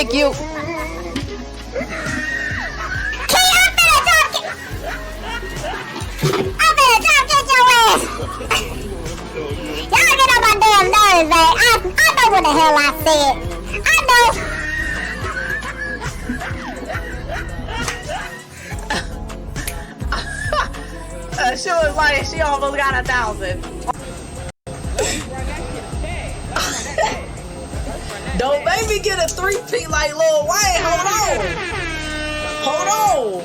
kick you. I'm finna come get your ass. Y'all get on my damn nerves, man. I know what the hell I said. I know. She was like, she almost got 1,000. Don't make me get a 3P like Lil Wayne. Hold on. Hold on.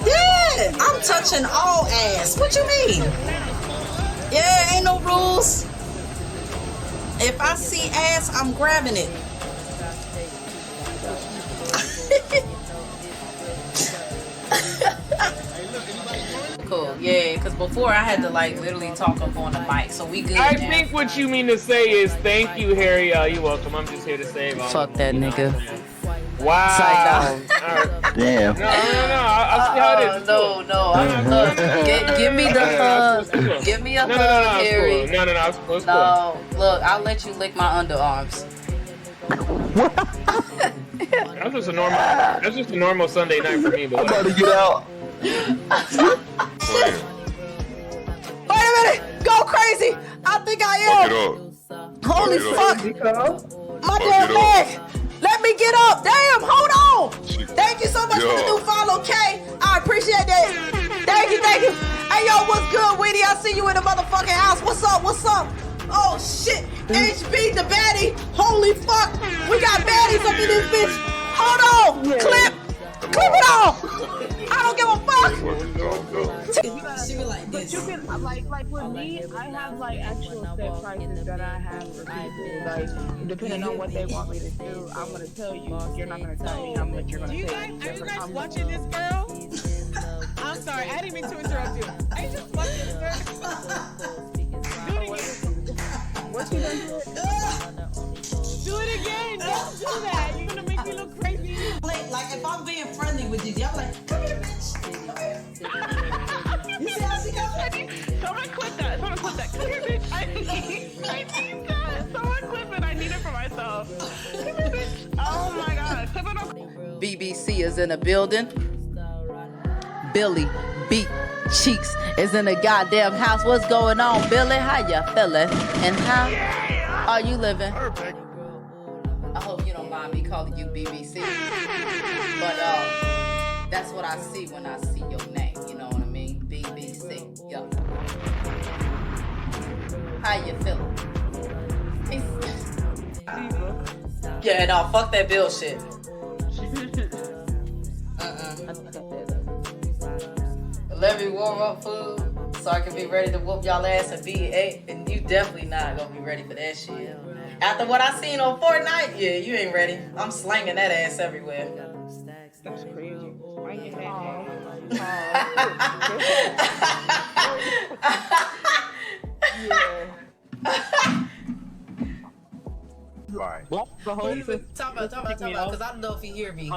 Yeah, I'm touching all ass. What you mean? Yeah, ain't no rules. If I see ass, I'm grabbing it. Cool, yeah, because before I had to like literally talk up on the mic, so we good. I think what you mean to say is thank you, Harry. You're welcome. I'm just here to save all. Fuck that nigga. Wow. Right. Damn. No. I'll see how it is. No. Look, give me the hug. Give me a hug, Harry. No, it's cool. No, look, I'll let you lick my underarms. That's just a normal Sunday night for me. But I'm about to get out. Wait a minute! Go crazy! I think I am! Holy fuck! My damn leg! Let me get up! Damn, hold on! Thank you so much for the new follow, K. I appreciate that. Thank you. Hey, yo, what's good, Weedy? I see you in the motherfucking house. What's up? Oh, shit. HB, the baddie. Holy fuck. We got baddies up in this bitch. Hold on. Yeah. Clip it off. I don't give a fuck. She be like this. But you can, like with me, I have like actual set prices that I have for people. Like, depending on what they want me to do, I'm gonna tell you. You're not gonna tell me how much you're gonna pay. Are you guys watching this girl? I'm sorry, I didn't mean to interrupt you. Are you just watching this girl? Do it again. What you gonna do? Do it again. Don't do that. You're gonna make me look crazy. Like if I'm being friendly with you, I'm like, come here, bitch. Come here. You see how she comes? Someone clip that. Come here, bitch. I need that. Someone clip it. I need it for myself. Come here, bitch. Oh my god. Clip it up. BBC is in the building. Billy Beat Cheeks is in the goddamn house. What's going on, Billy? How you feeling? And how are you living? Perfect. I hope you don't mind me calling you BBC. But that's what I see when I see your name. You know what I mean? BBC. Yup. How you feeling? Yeah, no, fuck that Bill shit. Let me warm up food so I can be ready to whoop y'all ass and and you definitely not gonna be ready for that shit. After what I seen on Fortnite, yeah, you ain't ready. I'm slanging that ass everywhere. That's crazy. Right. Talk about, because I don't know if he hear me.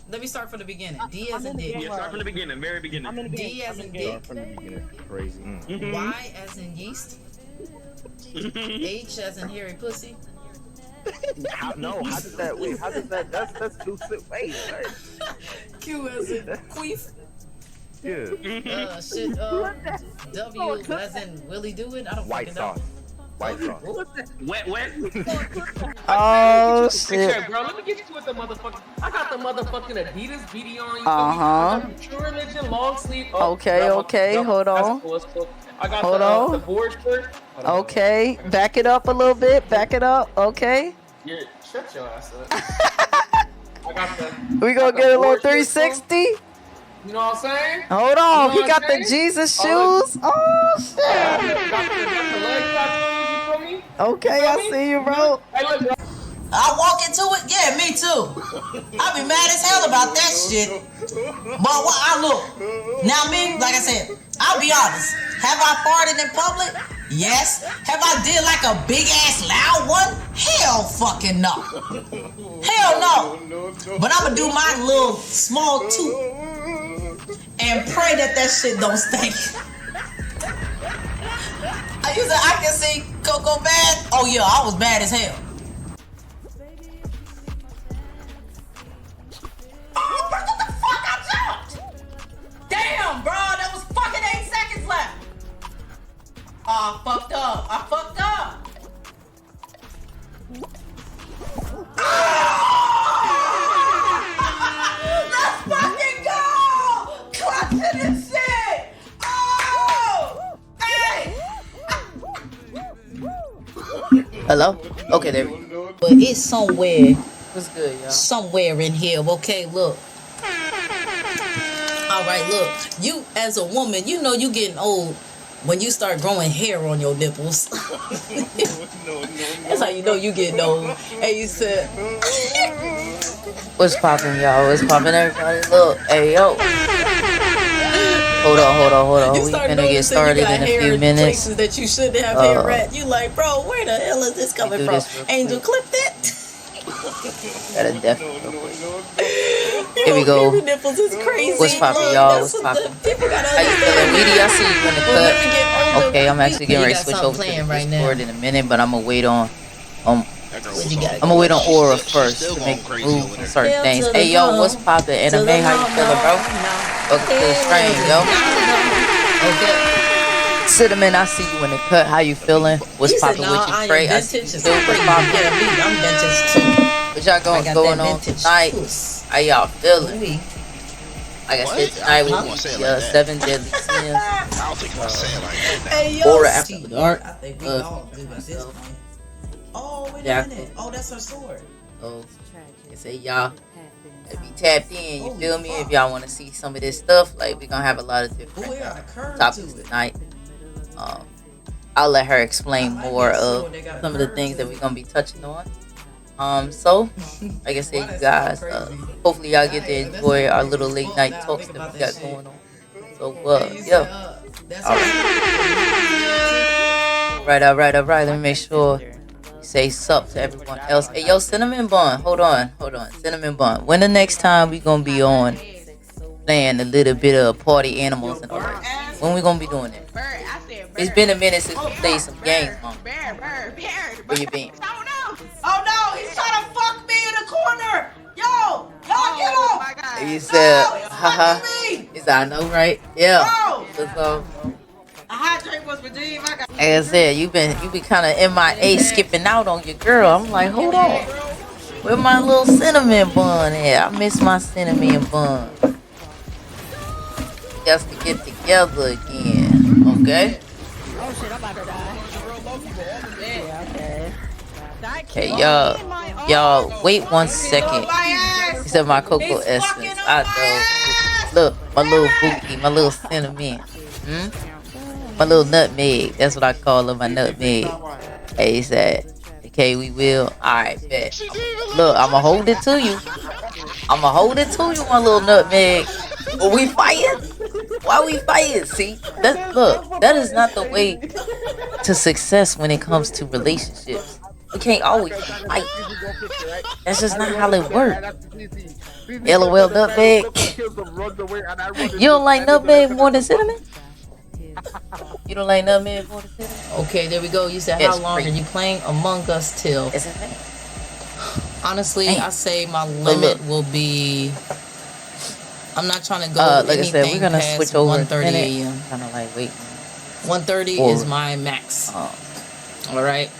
Let me start from the beginning. D as in dick. Yeah, start from the beginning, very beginning. D as in dick. From the beginning. Crazy. Y as in yeast. H as in hairy pussy. How does that, that's too sick. Wait. Q as in queef. Yeah. W as in Willie Do It. I don't White fucking know. sauce. White sauce. Wet. Oh shit. Hey, bro, let me get you with the motherfucker. I got the motherfucking Adidas BD on you. Uh-huh. I got the True Religion long sleeve. Okay, hold on. That's cool. I got the board shirt. Okay, back it up a little bit. Back it up. Okay. Yeah, shut your ass up. I got the. We gonna get a little 360. You know what I'm saying? Hold on, he got the Jesus shoes. Oh shit. Got the leg tattoos, you feel me? Okay, I see you, bro. Hey, look, bro. I walk into it, yeah, me too. I be mad as hell about that shit. But what I look, now me, like I said, I'll be honest. Have I farted in public? Yes. Have I did like a big ass loud one? Hell fucking no. Hell no. But I'ma do my little small toot and pray that shit don't stink. I can see Coco bad? Oh yeah, I was bad as hell. Oh, what the fuck? I jumped! Damn, bro, that was fucking 8 seconds left. Oh, I fucked up. I fucked up. Let's fucking go! Clutching this shit! Oh! Hey! Hello? Okay, there we go. But it's somewhere. What's good, y'all? Somewhere in here. Okay, look. Alright, look. You, as a woman, you know you getting old when you start growing hair on your nipples. That's how you know you getting old. And you said... What's poppin', y'all? What's poppin', everybody? Look, hey, yo. Hold on. We finna get started in a few minutes. Places that you shouldn't have hair at. You like, bro, where the hell is this coming from? Angel, clip that. Gotta definitely. Here we go. Nipples is crazy. What's poppin', y'all? What's poppin'? How you feeling, Weedy? I see you in the cut. Okay, I'm actually getting ready to switch over to the Discord in a minute, but I'm gonna wait on Aura first to make moves on certain things. Hey, yo, what's poppin'? Anime, how you feeling, bro? Welcome to the stream, yo. Okay. Cinnamon, I see you in the cut. How you feeling? What's poppin' with you, Trey? I see you still what's poppin'. I'm vintage too. What y'all going on tonight? How y'all feeling? Like I said, tonight we be 7 deadly sins. I don't think I'm saying like that. Hey, yo, Aura after dark. I think we all do this. Oh, wait a minute. Oh, that's her sword. So, I say y'all be tapped in, you feel me? If y'all want to see some of this stuff, like we gonna have a lot of different topics tonight. I'll let her explain more of some of the things that we're gonna be touching on. So, like I said, you guys, hopefully y'all get to enjoy our little late night talks that we got going on. So, yeah. All right. Let me make sure you say sup to everyone else. Hey, yo, Cinnamon Bun, hold on. Cinnamon Bun, when the next time we gonna be on playing a little bit of Party Animals and all that? When we gonna be doing that? It's been a minute since we played some games, Mom. Where you been? Oh no, he's trying to fuck me in the corner. Yo, y'all get off. He said, haha. He said, I know, right? Yeah. A hot drink was redeemed. Like I said, you been kind of MIA skipping out on your girl. I'm like, hold on. Where my little cinnamon bun at? I miss my cinnamon bun. Just to get together again, okay? Oh shit, I'm about to die. Yeah, okay. Okay, y'all, wait 1 second. He said my cocoa essence. I know. Look, my little booty, my little cinnamon. My little nutmeg. That's what I call her, my nutmeg. Hey, he said, okay, we will. Alright, bet. Look, I'ma hold it to you. My little nutmeg. Are we fighting? Why we fighting? See, that is not the way to success when it comes to relationships. We can't always fight. That's just not how it works. LOL nutmeg. You don't like nutmeg more than cinnamon? You don't like nutmeg more than cinnamon? Okay, there we go. You said how long are you playing Among Us till? Honestly, I say my limit will be. I'm not trying to go like I said, we're gonna switch over 1:30 a.m. Kind of like wait. 1:30 is my max. All right.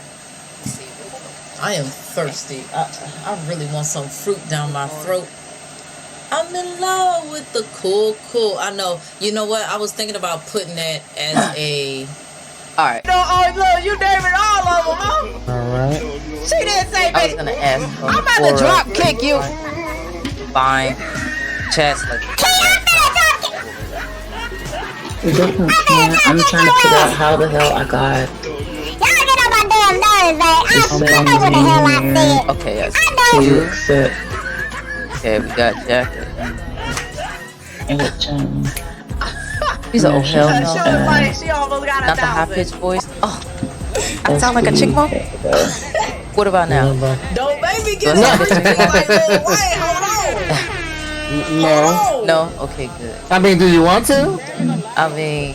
I am thirsty. I really want some fruit down my throat. I'm in love with the cool. I know. You know what? I was thinking about putting that as a. All right. No, look, you name it all of them, huh? All right. She didn't say, I was gonna ask. I'm about to drop kick you. Fine. Chest like. We definitely can't. I'm trying to figure out how the hell I got. Okay, yes. To accept. Okay, we got Jaka. He's like, oh hell no. She almost got Not the high pitched voice. Oh, I sound like a chick mom. What about now? Don't make me get like Lil Wayne. Hold on. No. No? Okay, good. I mean, do you want to? I mean,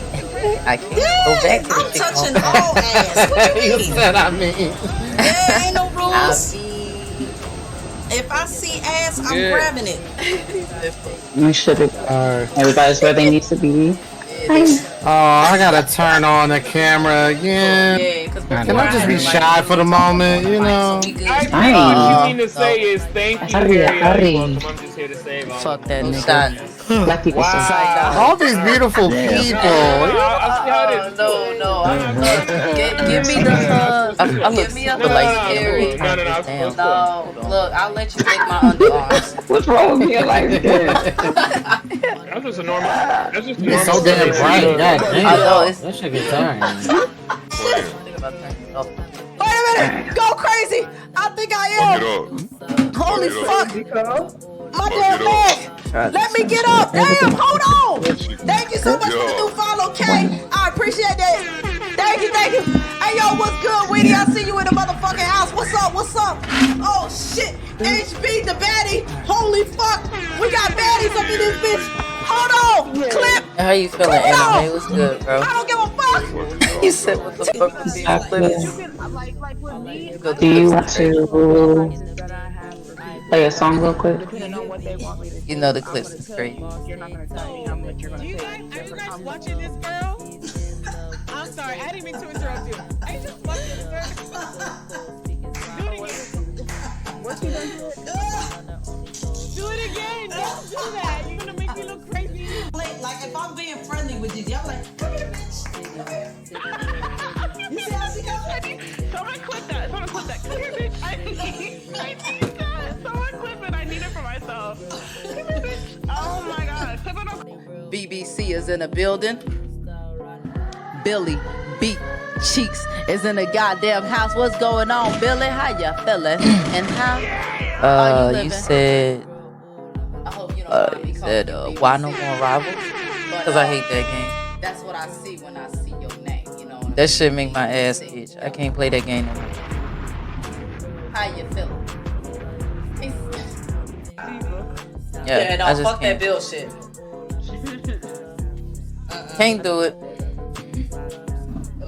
I can't go back to the I'm touching all ass. What you mean? I mean. There ain't no rules. I mean, If I see ass, I'm grabbing it. You should have. Everybody's where they need to be. Oh, I gotta turn on the camera again. yeah, because Can I just be shy for the moment, you know? I think what you mean to say is thank you, Harry. You're welcome. I'm just here to save all. Fuck that nigga. Black people. Wow. All these beautiful people. No. Give me the I look super like Harry. No, look, I'll let you lick my underarms. What's wrong with me like that? That's just a normal. That's just a normal. It's so damn bright. God damn. I know it's. That shit get tiring. Wait a minute! Go crazy! I think I am! Holy fuck! My damn leg! Let me get up! Damn, hold on! Thank you so much for the new follow, Kay! I appreciate that! Thank you! Hey yo, what's good, Weedy? I see you in the motherfucking house. What's up? Oh shit! HB the baddie! Holy fuck! We got baddies up in this bitch! Hold on! Clip! How you feeling, Anime? What's good, bro? I don't give a fuck! You said what the fuck was these clips? Do you want to play a song real quick? You know the clips is great. You're not gonna tell me how much you're gonna Are you guys watching this girl? I'm sorry, I didn't mean to interrupt you. Are you just watching this girl? Do it again. What you done to it? Do it again. Don't do that. You're gonna make me look crazy. Like if I'm being friendly with you, I'm like, come here, bitch. Come here. You see how she goes? Someone clip that. Come here, bitch. I need that. Someone clip it. I need it for myself. Come here, bitch. Oh my god. Clip it on. BBC is in the building. Billy Beat Cheeks is in the goddamn house. What's going on, Billy? How you feeling? And how are you You living? said, I hope you don't you said, why no more rivals? Because I hate that game. That's what I see when I see your name. You know. That shit make my ass itch. I can't play that game no more. How you feeling? Yeah, I just fuck that can't. Bill shit. Can't do it.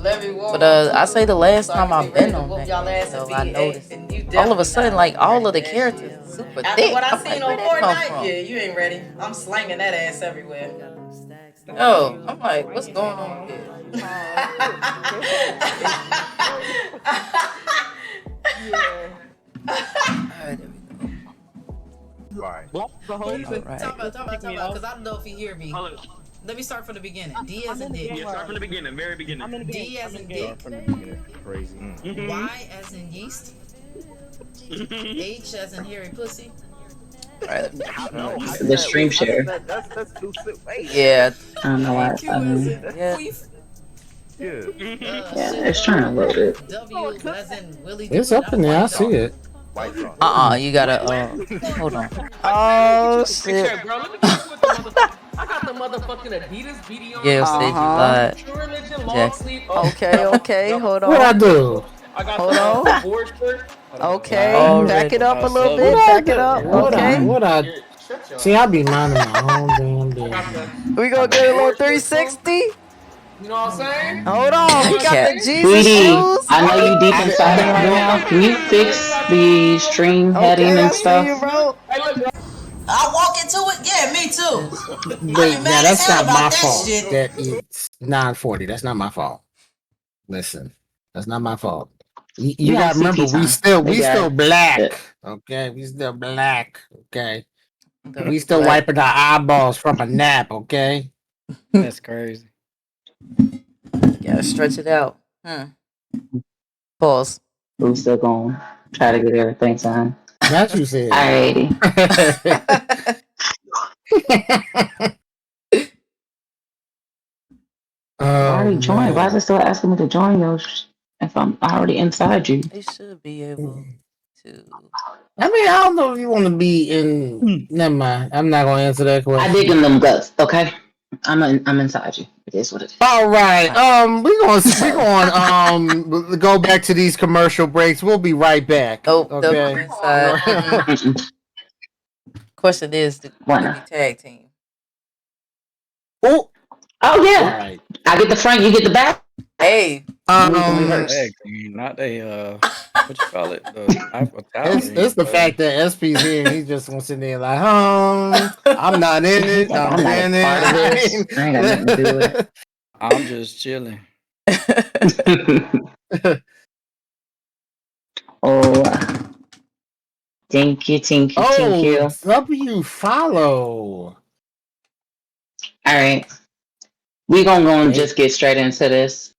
But I say the last time I've been on that game, though, I noticed all of a sudden, like all of the characters are super after thick. what I I'm seen like, on where that come Fortnite, from? yeah, you ain't ready. I'm slanging that ass everywhere. Yo, I'm like, what's going on here? Alright, there we go. Right. Alright. Talk about, because I don't know if you hear me. Let me start from the beginning. D as in dick. Start from the beginning, very beginning. D as in dick. Crazy. Y as in yeast. H as in hairy pussy. Alright, The stream share. That's too sick. Wait. yeah, I don't know why. Q as in yeah. queef. Yeah. Yeah, it's trying to load it. W as in Willie. It's up in there. I see it. White sauce. you gotta, hold on. Oh, shit. Hey, bro, let me tell you what the motherfucker. I got the motherfucking Adidas BD on. Yeah, said you lied. True religion, long Jackson. sleeve. Okay, hold What I do? I got Hold the board shirt. Okay, Already. back it up a little bit. What I Back it do? up. What Okay. I see? I be minding my own damn business. We gonna get a little 360. You know what I'm saying? Hold on. We got Okay. the Jesus Sweetie, shoes. I know you deep inside it right now. Can you fix the stream heading Okay, I and see stuff? you, bro. Hey, look, bro. I walk into it. Yeah, me too. Wait, now that's hell not my about that fault. shit. That it's 9:40. That's not my fault. Listen, that's not my fault. You You gotta got remember, CT we time. still Maybe I- black. Okay, we still black. Okay, we still Black. wiping our eyeballs from a nap. Okay. That's crazy. Gotta stretch it out. Pause. We're still going to try to get everything done. That's what you said. Alrighty. I already joined. Why is it still asking me to join you if I'm already inside you? They should be able to. I mean, I don't know if you want to be in. Never mind. I'm not gonna answer that question. I dig in them guts, okay? I'm inside you. It is what it is. All right. We're going go back to these commercial breaks. We'll be right back. Oh, okay. Question is, do we Why not? tag team? Oh, Oh yeah, Right. I get the front, you get the back. Hey, We can reverse. Tag team, not what you call it, the Eiffel Tower It's team. the fact that SP's here and he's just gonna sit there like, I'm not in He's it. like, I'm I'm not a in part of this. I ain't got nothing to do with it. I'm just chilling. it. Oh, thank you, thank you, thank you. Oh, W follow. All right, we gonna go and Hey, just get straight into this.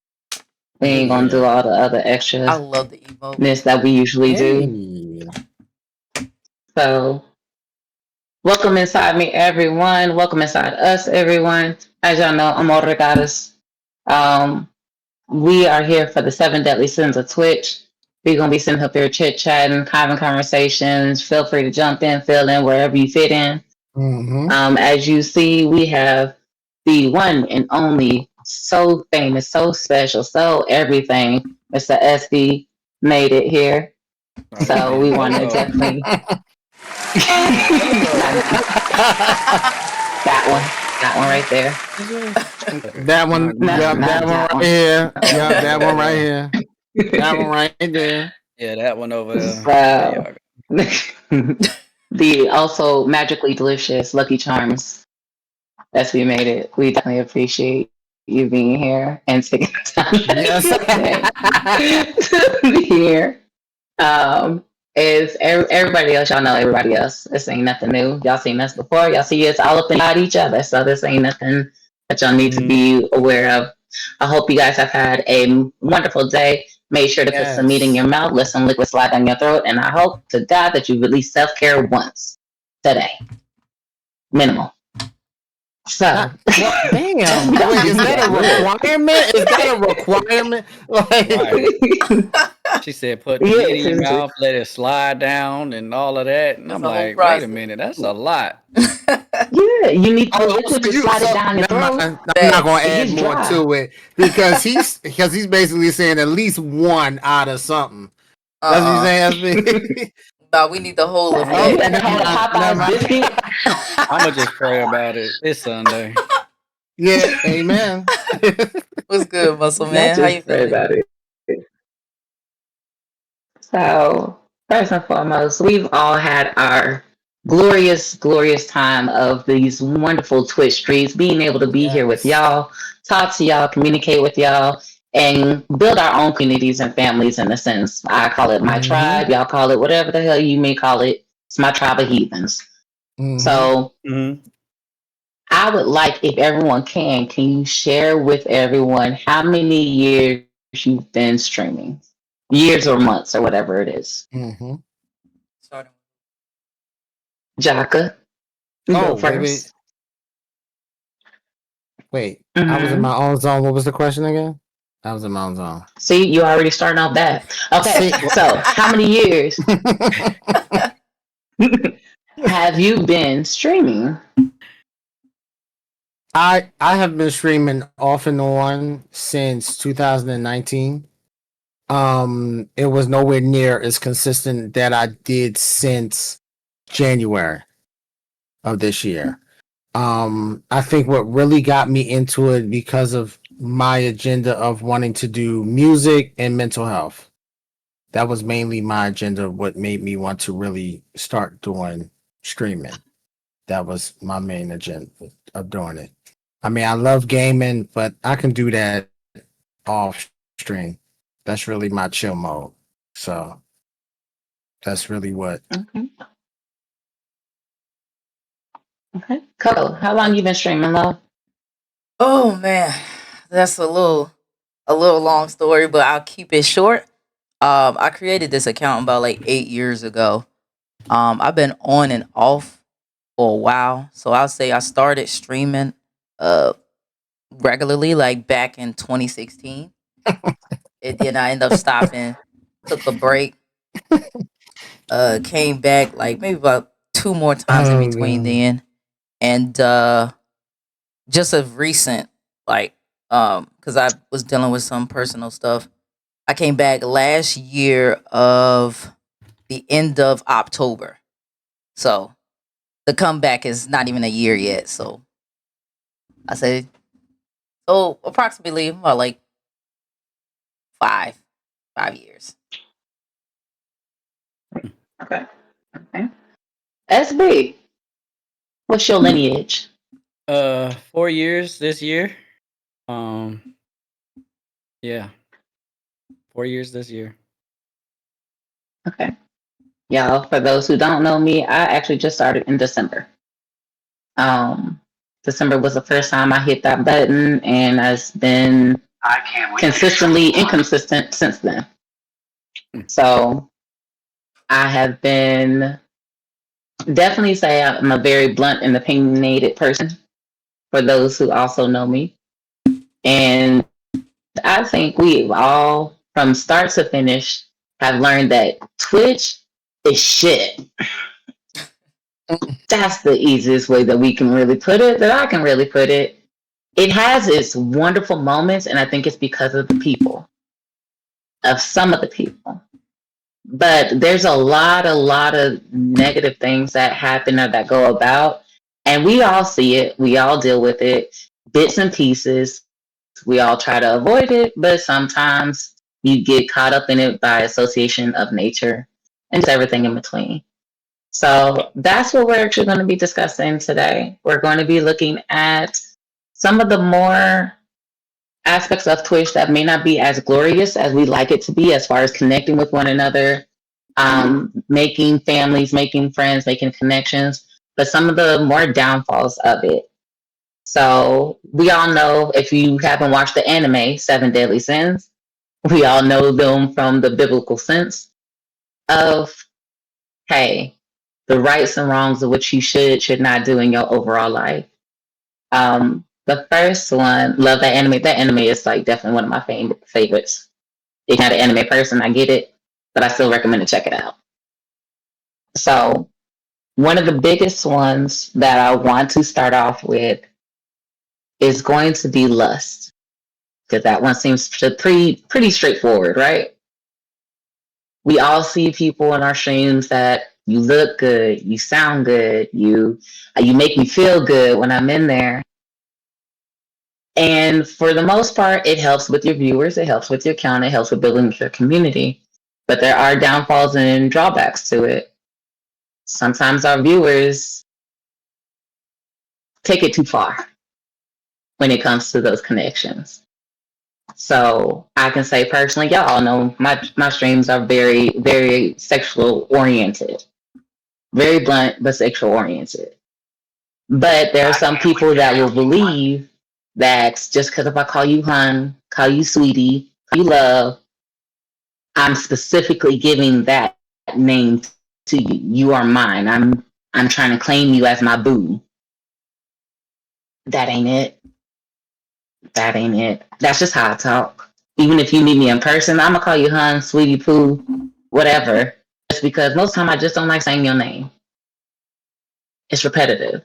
We oh ain't gonna do yeah. all the other I extra love the emote. ness that we usually do. Hey. So, welcome inside me, everyone. Welcome inside us, everyone. As y'all know, I'm Oregadas. Um, we are here for the 7 Deadly Sins of Twitch. We're gonna be sitting up here chit chatting, having conversations. Feel free to jump in, fill in wherever you fit in. Mm-hmm. As you see, we have the one and only, so famous, so special, so everything. Mr. SB made it here. Oh, he So being we want to loco. definitely He being loco. that one right there. Is it? Okay. That one, No, yep, that not one that right one. here. Yep, that one right Yeah, here. That one right there. yeah, that one over there. There So y'all go. the also magically delicious Lucky Charms. That's we made it. We definitely appreciate you being here and taking the Yes. time to be here. Is everybody else, y'all know everybody else. This ain't nothing new. Y'all seen us before. Y'all see us all up and out each other. So this ain't nothing that y'all need to be aware of. I hope you guys have had a wonderful day. Make sure to put some meat in Yes. your mouth, let some liquid slide down your throat, and I hope to God that you've at least self-care once today. Minimal. So Well, damn. we don't Wait, is do that a that. requirement? Is that a requirement? Right. Look. She said, put meat in Yes, your it's mouth, let it slide down, and all of that. And It's I'm a whole like, wait a process. minute, that's a lot. yeah, you need the Oh, so liquid to you slide it so down your never throat. mind. I'm not gonna Facts. It add gets more dry. to it because he's basically saying at least one out of something. That's what you're Uh-uh. saying, SB? No, we need the whole You effect. Okay, ever never had a mind. Never Popeye's mind. biscuit? I'ma just pray about it. It's Sunday. Yeah, amen. What's good, muscle Not man? How just you pray feeling? about it. So, first and foremost, we've all had our glorious, glorious time of these wonderful Twitch streets, being able to be here with Yes. y'all, talk to y'all, communicate with y'all, and build our own communities and families in a sense. I call it my Mm-hmm. tribe, y'all call it whatever the hell you may call it. It's my tribe of heathens. Mm-hmm. So, Mm-hmm. I would like if everyone can you share with everyone how many years you've been streaming? Years or months or whatever it is. Mm-hmm. Starting. Jaka, you go Oh, wait. first. Wait. I was in Mm-hmm. my own zone. What was the question again? I was in my own zone. See, you already starting off bad. Okay, See, so how many years have you been streaming? I have been streaming off and on since 2019. It was nowhere near as consistent that I did since January of this year. I think what really got me into it because of my agenda of wanting to do music and mental health. That was mainly my agenda, what made me want to really start doing streaming. That was my main agenda of doing it. I mean, I love gaming, but I can do that off stream. That's really my chill mode. So that's really what. Okay. Okay. Cool. How long you been streaming, love? Oh man, that's a little long story, but I'll keep it short. I created this account about like 8 years ago. I've been on and off for a while, so I'll say I started streaming uh regularly like back in 2016. Then I ended up stopping, took a break, came back like maybe about two more times in Oh, between God. then, and just of recent, like because I was dealing with some personal stuff. I came back last year of the end of October. So the comeback is not even a year yet. So I say Oh, approximately well, like 5 years. Okay. Okay. SB, what's your lineage? 4 years this year. Um, yeah, 4 years this year. Okay. Y'all, for those who don't know me, I actually just started in December. Um, December was the first time I hit that button, and has been consistently inconsistent since then. So I have been definitely say I'm a very blunt and opinionated person for those who also know me. And I think we all, from start to finish, have learned that Twitch is shit. That's the easiest way that we can really put it, that I can really put it. It has its wonderful moments, and I think it's because of the people, of some of the people. But there's a lot of negative things that happen or that go about, and we all see it. We all deal with it, bits and pieces. We all try to avoid it, but sometimes you get caught up in it by association of nature and just everything in between. So that's what we're actually going to be discussing today. We're going to be looking at some of the more aspects of Twitch that may not be as glorious as we like it to be, as far as connecting with one another, making families, making friends, making connections, but some of the more downfalls of it. So we all know, if you haven't watched the anime Seven Deadly Sins, we all know them from the biblical sense of, hey, the rights and wrongs of what you should not do in your overall life. The first one, love that anime. That anime is like definitely one of my favorites. If you're not an anime person, I get it, but I still recommend to check it out. So one of the biggest ones that I want to start off with is going to be lust, because that one seems pretty straightforward, right? We all see people in our streams that you look good, you sound good, you make me feel good when I'm in there. And for the most part, it helps with your viewers, it helps with your count, it helps with building your community. But there are downfalls and drawbacks to it. Sometimes our viewers take it too far when it comes to those connections. So I can say personally, y'all know my streams are very, very sexual oriented, very blunt, but sexual oriented. But there are some people that will believe that just because if I call you hun, call you sweetie, call you love, I'm specifically giving that name to you. You are mine. I'm trying to claim you as my boo. That ain't it. That ain't it. That's just how I talk. Even if you meet me in person, I'm gonna call you hun, sweetie poo, whatever. Just because most time I just don't like saying your name. It's repetitive.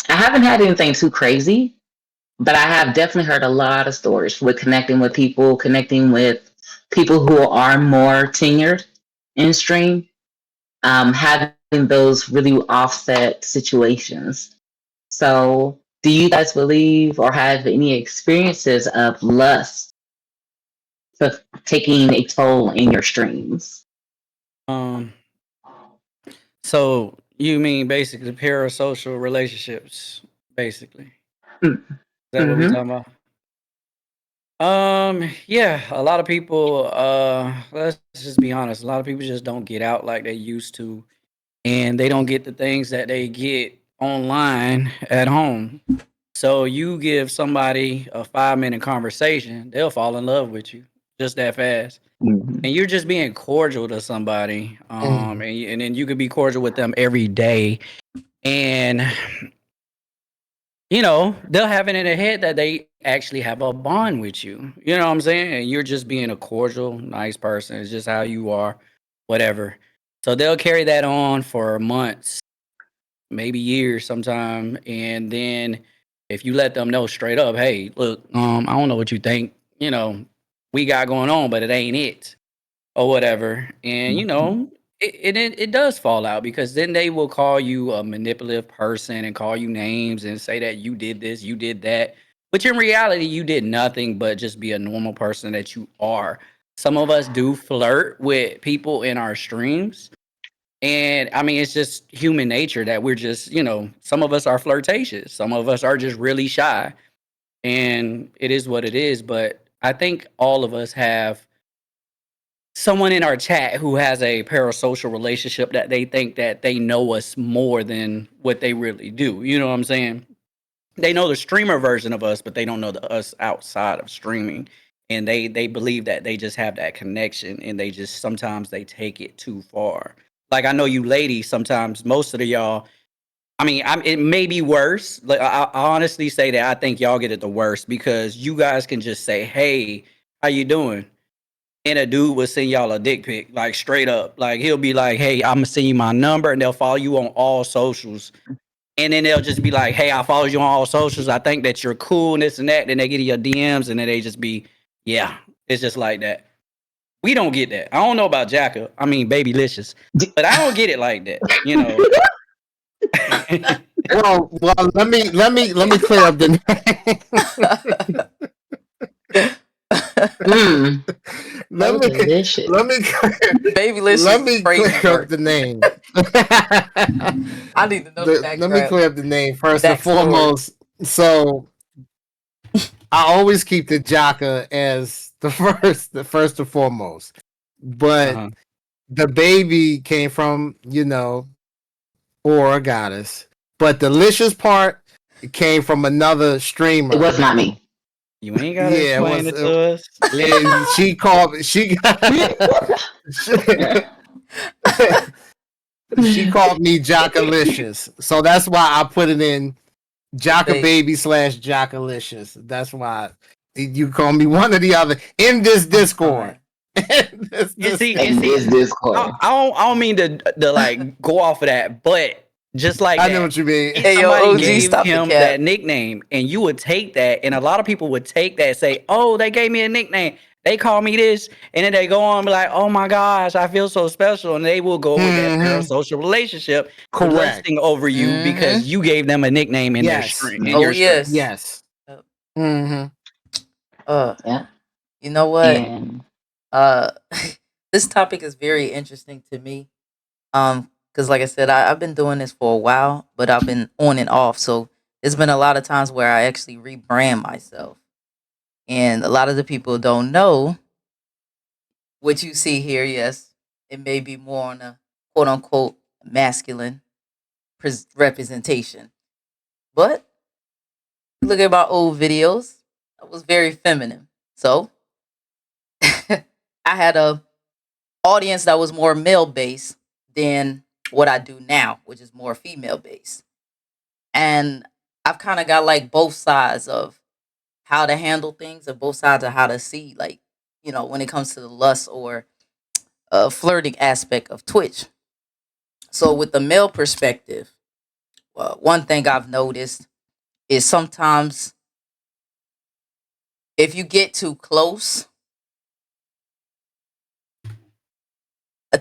I haven't had anything too crazy, but I have definitely heard a lot of stories with connecting with people who are more tenured in stream, having those really offset situations. So, do you guys believe or have any experiences of lust taking a toll in your streams? Um, so you mean basically parasocial relationships, basically? Is that what we Mm-hmm. talking about? Yeah, a lot of people, let's just be honest, a lot of people just don't get out like they used to, and they don't get the things that they get online at home. So you give somebody a 5 minute conversation, they'll fall in love with you just that fast. Mm-hmm. And you're just being cordial to somebody, Mm. and then you could be cordial with them every day, and they'll have it in their head that they actually have a bond with you. You know what I'm saying? And you're just being a cordial, nice person. It's just how you are, whatever. So they'll carry that on for months, maybe years sometime. And then if you let them know straight up, hey, look, I don't know what you think, we got going on, but it ain't it or whatever. And, it does fall out because then they will call you a manipulative person and call you names and say that you did this, you did that. But in reality, you did nothing but just be a normal person that you are. Some of us do flirt with people in our streams. And I mean, it's just human nature that we're just, some of us are flirtatious. Some of us are just really shy. And it is what it is. But I think all of us have someone in our chat who has a parasocial relationship that they think that they know us more than what they really do. You know what I'm saying? They know the streamer version of us, but they don't know the us outside of streaming. And they believe that they just have that connection, and they just sometimes they take it too far. Like I know you ladies, sometimes most of the y'all. I mean, it may be worse. Like I honestly say that I think y'all get it the worst because you guys can just say, "Hey, how you doing?" And a dude will send y'all a dick pic, like straight up. Like he'll be like, "Hey, I'm gonna send you my number," and they'll follow you on all socials. And then they'll just be like, "Hey, I followed you on all socials. I think that you're cool and this and that." Then they get in your DMs, and then they just be, yeah, it's just like that. We don't get that. I don't know about Jaka. I mean, Babylicious, but I don't get it like that. Well, let me clear up the let me delicious. let me Babylicious let me is crazy clear up work. the name. I need to know the background. Let me clear up the name first and Backstory. foremost. So I always keep the Jaka as the first and foremost. But the baby came from, or a goddess. But the delicious part came from another streamer. It was not me. You ain't gotta explain it to us. She called. She called me Jockalicious, so that's why I put it in Jaka Baby / Jockalicious. That's why you call me one or the other in this Discord. This Discord. I don't mean to like go off of that, but just like I know what you mean. Hey, somebody gave him that nickname, and you would take that, and a lot of people would take that and say, "Oh, they gave me a nickname. They call me this," and then they go on and be like, "Oh my gosh, I feel so special," and they will go with that parasocial relationship, lusting over you because you gave them a nickname in their stream. Yes. Yeah. You know what? This topic is very interesting to me. Because like I said, I've been doing this for a while, but I've been on and off. So there's been a lot of times where I actually rebrand myself. And a lot of the people don't know what you see here. Yes, it may be more on a quote unquote masculine representation. But look at my old videos. I was very feminine. So I had a audience that was more male based than what I do now, which is more female based. And I've kind of got like both sides of how to handle things and both sides of how to see, like, when it comes to the lust or flirting aspect of Twitch. So with the male perspective, one thing I've noticed is sometimes if you get too close,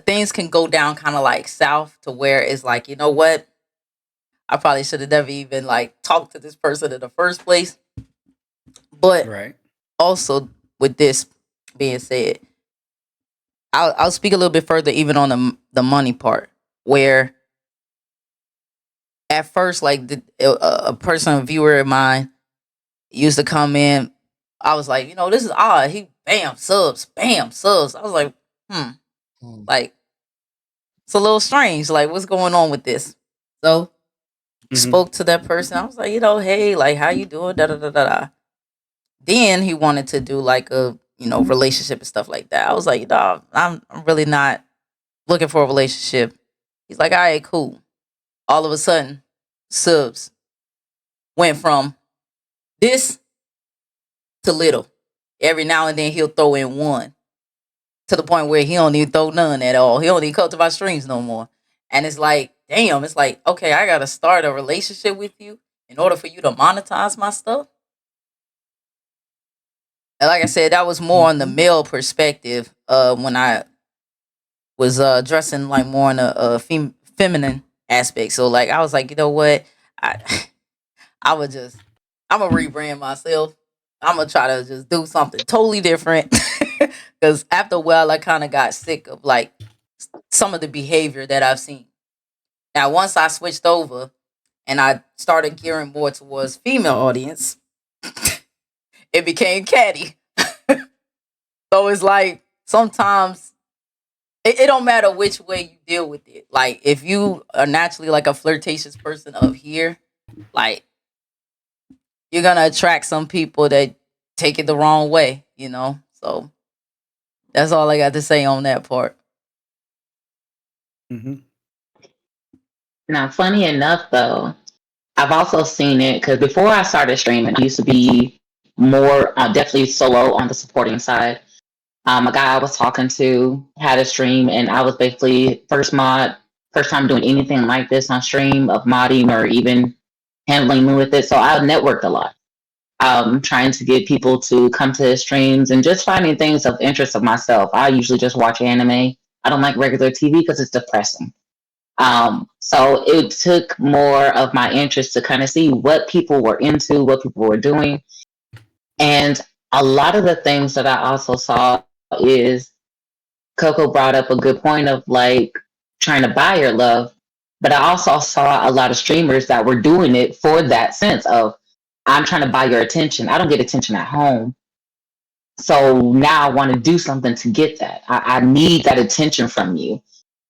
things can go down kind of like south to where it's like, you know what? I probably should have never even like talked to this person in the first place. But also with this being said, I'll speak a little bit further even on the money part, where at first, like a person, a viewer of mine used to come in. I was like, this is odd. He bam subs. I was like, like it's a little strange. Like, what's going on with this? So spoke to that person. I was like, hey, like, how you doing? Da da da da da. Then he wanted to do like a relationship and stuff like that. I was like, I'm really not looking for a relationship. He's like, all right, cool. All of a sudden, subs went from this to little. Every now and then he'll throw in one, to the point where he don't even throw none at all. He don't even come to my streams no more. And it's like, damn, it's like, okay, I gotta start a relationship with you in order for you to monetize my stuff. And like I said, that was more on the male perspective when I was dressing like more in a feminine aspect. So like I was like, you know what, I I would just I'm gonna rebrand myself. I'm gonna try to just do something totally different. Because after a while, I kind of got sick of like some of the behavior that I've seen. Now, once I switched over and I started gearing more towards female audience, it became catty. So it's like sometimes it don't matter which way you deal with it. Like if you are naturally like a flirtatious person up here, like you're gonna attract some people that take it the wrong way, you know. So that's all I got to say on that part. Mm-hmm. Now, funny enough, though, I've also seen it because before I started streaming, I used to be more definitely solo on the supporting side. A guy I was talking to had a stream, and I was basically first time doing anything like this on stream of modding or even handling with it. So I networked a lot, trying to get people to come to his streams and just finding things of interest of myself. I usually just watch anime. I don't like regular TV because it's depressing. So it took more of my interest to kind of see what people were into, what people were doing. And a lot of the things that I also saw is Coco brought up a good point of like trying to buy your love. But I also saw a lot of streamers that were doing it for that sense of I'm trying to buy your attention. I don't get attention at home. So now I want to do something to get that. I need that attention from you.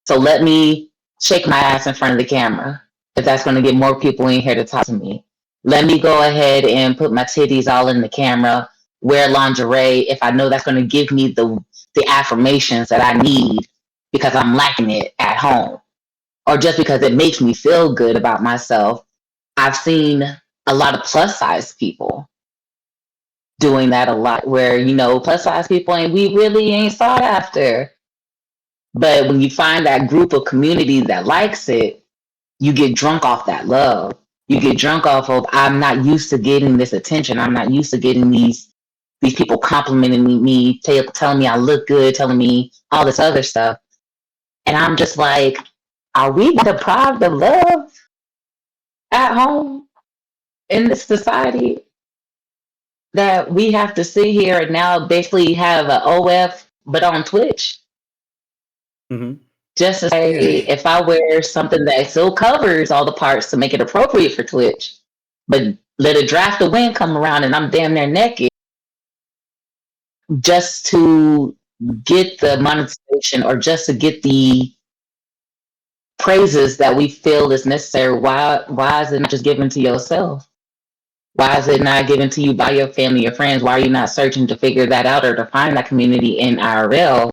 So let me shake my ass in front of the camera if that's going to get more people in here to talk to me. Let me go ahead and put my titties all in the camera, wear lingerie if I know that's going to give me the affirmations that I need because I'm lacking it at home or just because it makes me feel good about myself. I've seen a lot of plus size people doing that a lot where, plus size people we really ain't sought after. But when you find that group of community that likes it, you get drunk off that love. You get drunk off of I'm not used to getting this attention. I'm not used to getting these people complimenting me, telling me I look good, telling me all this other stuff. And I'm just like, are we deprived of love at home in this society that we have to sit here and now basically have an OF but on Twitch? Mm-hmm. Just to say, if I wear something that still covers all the parts to make it appropriate for Twitch, but let a draft of wind come around and I'm damn near naked just to get the monetization or just to get the praises that we feel is necessary, why is it not just given to yourself? Why is it not given to you by your family, your friends? Why are you not searching to figure that out or to find that community in IRL?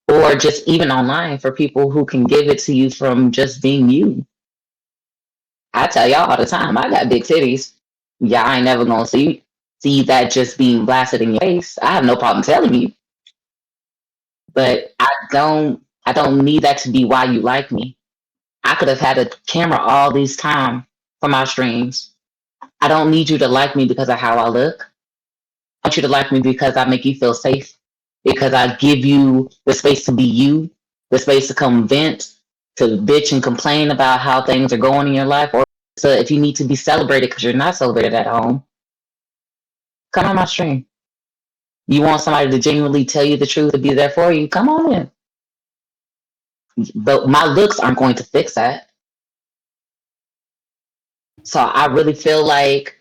Or just even online for people who can give it to you from just being you. I tell y'all all the time, I got big titties. Y'all ain't never gonna see that just being blasted in your face. I have no problem telling you. But I don't need that to be why you like me. I could have had a camera all these time for my streams. I don't need you to like me because of how I look. I want you to like me because I make you feel safe. Because I give you the space to be you, the space to come vent, to bitch and complain about how things are going in your life, or so if you need to be celebrated because you're not celebrated at home, come on my stream. You want somebody to genuinely tell you the truth, to be there for you, come on in. But my looks aren't going to fix that. So I really feel like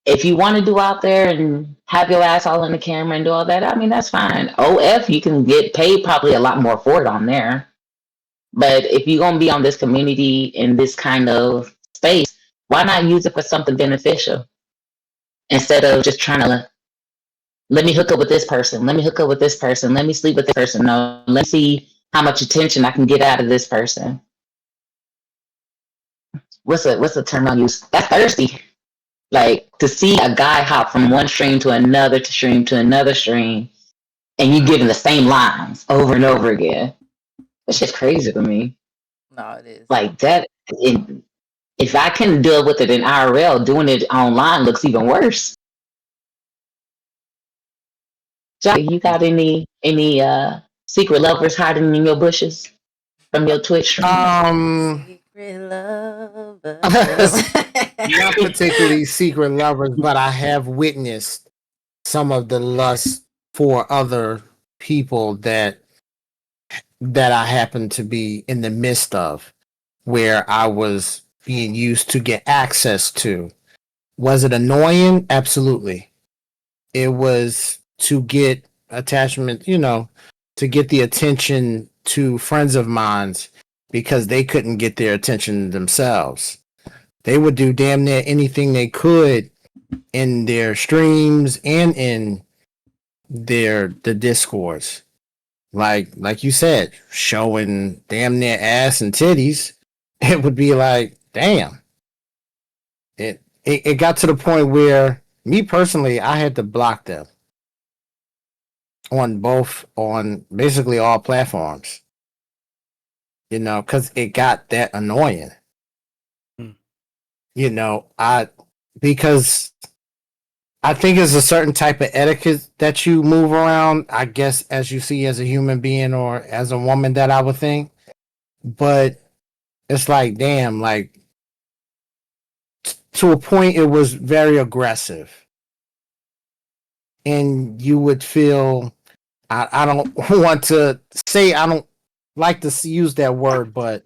if you want to do out there and have your ass all in the camera and do all that, I mean, that's fine. OF, you can get paid probably a lot more for it on there. But if you're going to be on this community in this kind of space, why not use it for something beneficial? Instead of just trying to let me hook up with this person. Let me hook up with this person. Let me sleep with this person. No, let's see how much attention I can get out of this person. What's the term I use? That's thirsty. Like to see a guy hop from one stream to another stream to another stream, and you giving the same lines over and over again. That's just crazy to me. No, it is. Like that. If I can deal with it in IRL, doing it online looks even worse. Jaka, you got any secret lovers hiding in your bushes from your Twitch streams? Secret lovers. Not particularly secret lovers, but I have witnessed some of the lust for other people that I happen to be in the midst of, where I was being used to get access to. Was it annoying? Absolutely. It was to get attachment, to get the attention to friends of mine's because they couldn't get their attention themselves. They would do damn near anything they could in their streams and in the discords. Like you said, showing damn near ass and titties. It would be like, damn. It got to the point where me personally, I had to block them on basically all platforms. Because it got that annoying. Because I think it's a certain type of etiquette that you move around, I guess, as you see as a human being or as a woman, that I would think. But it's like, damn, like to a point, it was very aggressive. And you would feel, I don't want to say, I don't like to use that word, but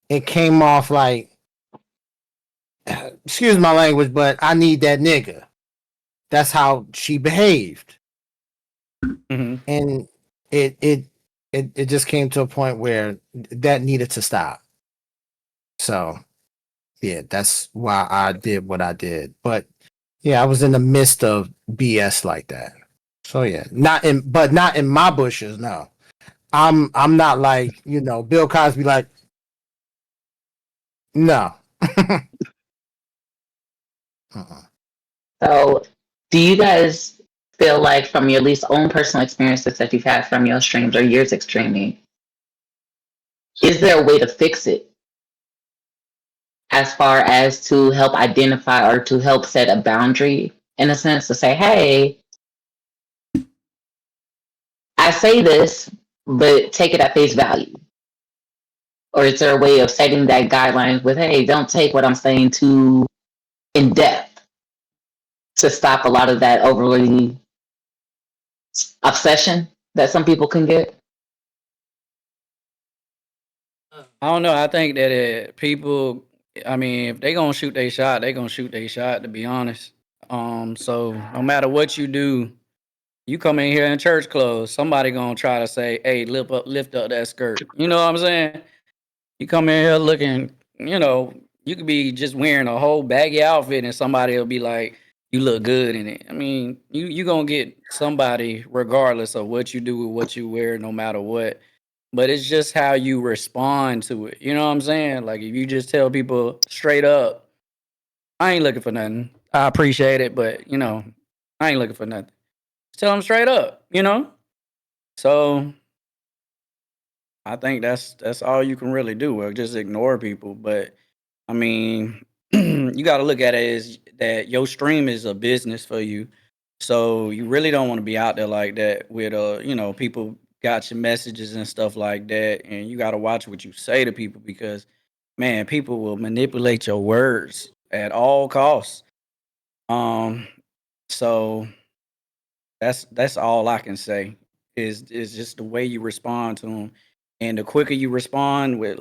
it came off like, excuse my language, but I need that nigga. That's how she behaved. Mm-hmm. And it just came to a point where that needed to stop. So yeah, that's why I did what I did. But yeah, I was in the midst of BS like that. So yeah, not in my bushes. No, I'm not like Bill Cosby. Like no. So, do you guys feel like, from your least own personal experiences that you've had from your streams or years of streaming, is there a way to fix it? As far as to help identify or to help set a boundary, in a sense, to say, hey, I say this, but take it at face value. Or is there a way of setting that guideline with, hey, don't take what I'm saying too in depth, to stop a lot of that overly obsession that some people can get? I don't know. I think that people, I mean, if they gonna shoot their shot, they gonna shoot their shot. To be honest, so no matter what you do, you come in here in church clothes, somebody gonna try to say, "Hey, lift up that skirt." You know what I'm saying? You come in here looking, you could be just wearing a whole baggy outfit, and somebody will be like, "You look good in it." I mean, you gonna get somebody regardless of what you do, what you wear, no matter what. But it's just how you respond to it. You know what I'm saying? Like if you just tell people straight up, I ain't looking for nothing. I appreciate it, but I ain't looking for nothing. Just tell them straight up. So I think that's all you can really do. Or just ignore people. But I mean, you got to look at it as that your stream is a business for you. So you really don't want to be out there like that with people got your messages and stuff like that, and you got to watch what you say to people because man, people will manipulate your words at all costs. Um, so that's all I can say is just the way you respond to them, and the quicker you respond with,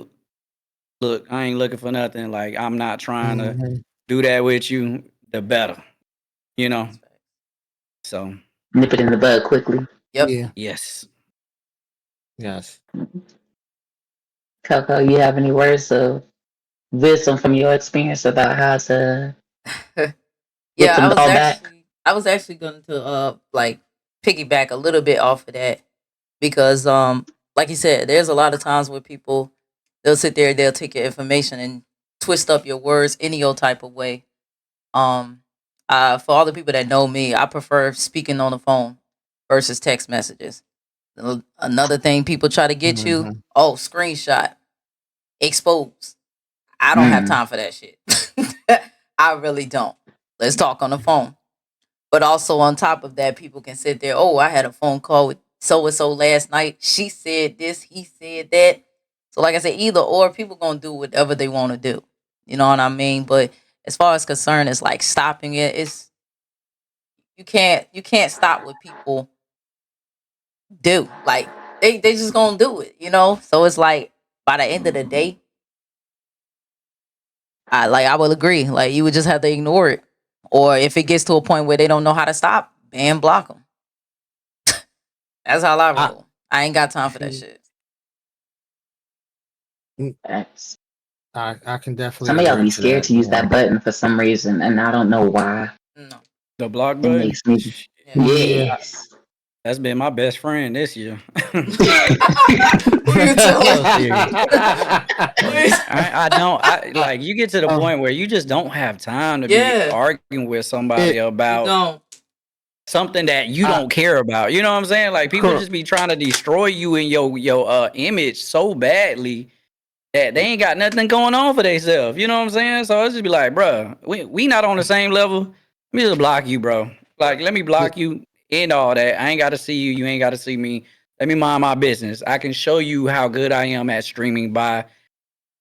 "Look, I ain't looking for nothing. Like I'm not trying to do that with you," the better. You know. So Nip it in the bud quickly. Yep. Yeah. yes. Yes. Coco, you have any words of wisdom from your experience about how to get Yeah, some ball back? I was actually going to like piggyback a little bit off of that because like you said, there's a lot of times where people they'll sit there, they'll take your information and twist up your words any old type of way. Um for all the people that know me, I prefer speaking on the phone versus text messages. Another thing people try to get you, screenshot, expose. I don't have time for that shit. I really don't. Let's talk on the phone. But also on top of that, people can sit there. Oh, I had a phone call with so and so last night. She said this, he said that. So like I said, either or, people gonna do whatever they want to do. You know what I mean? But as far as concerned, it's like stopping it. It's you can't stop what people do. Like they just gonna do it. You know. So it's like by the end of the day, I will agree. Like you would just have to ignore it, or if it gets to a point where they don't know how to stop, ban block them. That's how I roll. I ain't got time for that shit. That's, I can definitely. some of y'all agree be scared to use that button for some reason, and I don't know why. No. The block It button. makes me. Yes. That's been my best friend this year. Who you telling? I don't. I like you get to the point where you just don't have time to be arguing with somebody about something that you don't care about. You know what I'm saying? Like people just be trying to destroy you and your image so badly that they ain't got nothing going on for themselves. You know what I'm saying? So I just be like, bro, we not on the same level. Let me just block you, bro. Like let me block you. End all that. I ain't got to see you. You ain't got to see me. Let me mind my business. I can show you how good I am at streaming by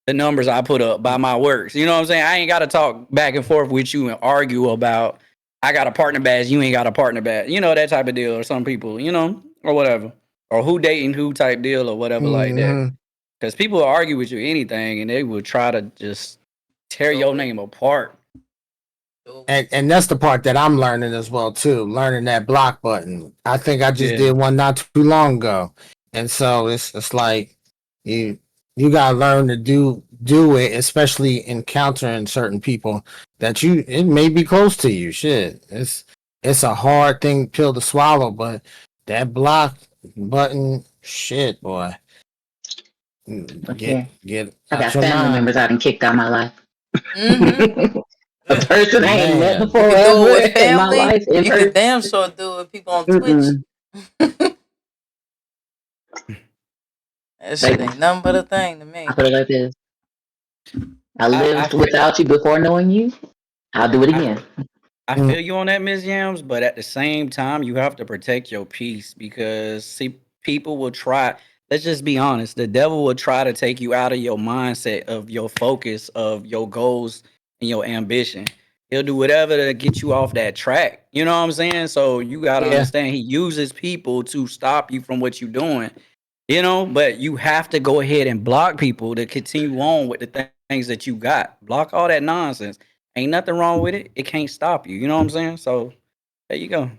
the numbers I put up, by my works. You know what I'm saying? I ain't got to talk back and forth with you and argue about I got a partner badge, you ain't got a partner badge. You know, that type of deal. Or some people, you know, or whatever. Or who dating who type deal or whatever like that. Because people will argue with you anything and they will try to just tear your name apart. And that's the part that I'm learning as well too. Learning that block button. I think I just did one not too long ago, and so it's like you gotta learn to do it, especially encountering certain people that it may be close to you. Shit, it's a hard pill to swallow, but that block button, shit, boy. Get I got family members out and kicked out my life. Mm-hmm. A person I ain't met before You can do it with in my family. life. You can damn sure do it with people on Twitch. That shit ain't nothing but a thing to me. I put it like this. I lived without you before knowing you. I'll do it again. I feel you on that, Ms. Yams, but at the same time, you have to protect your peace because, see, people will try. Let's just be honest. The devil will try to take you out of your mindset, of your focus, of your goals and your ambition. He'll do whatever to get you off that track. You know what I'm saying? So you got to understand he uses people to stop you from what you're doing. You know, but you have to go ahead and block people to continue on with the things that you got. Block all that nonsense. Ain't nothing wrong with it. It can't stop you. You know what I'm saying? So there you go.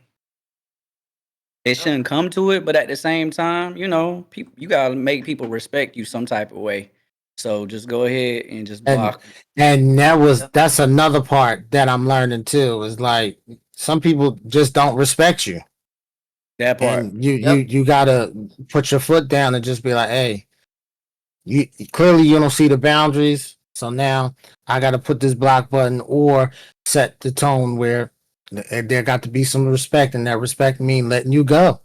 It shouldn't come to it, but at the same time, you know, you gotta make people respect you some type of way. So just go ahead and just block. And that's another part that I'm learning too. Is like some people just don't respect you. That part. And you gotta put your foot down and just be like, hey, you clearly you don't see the boundaries. So now I got to put this block button or set the tone where there got to be some respect, and that respect mean letting you go.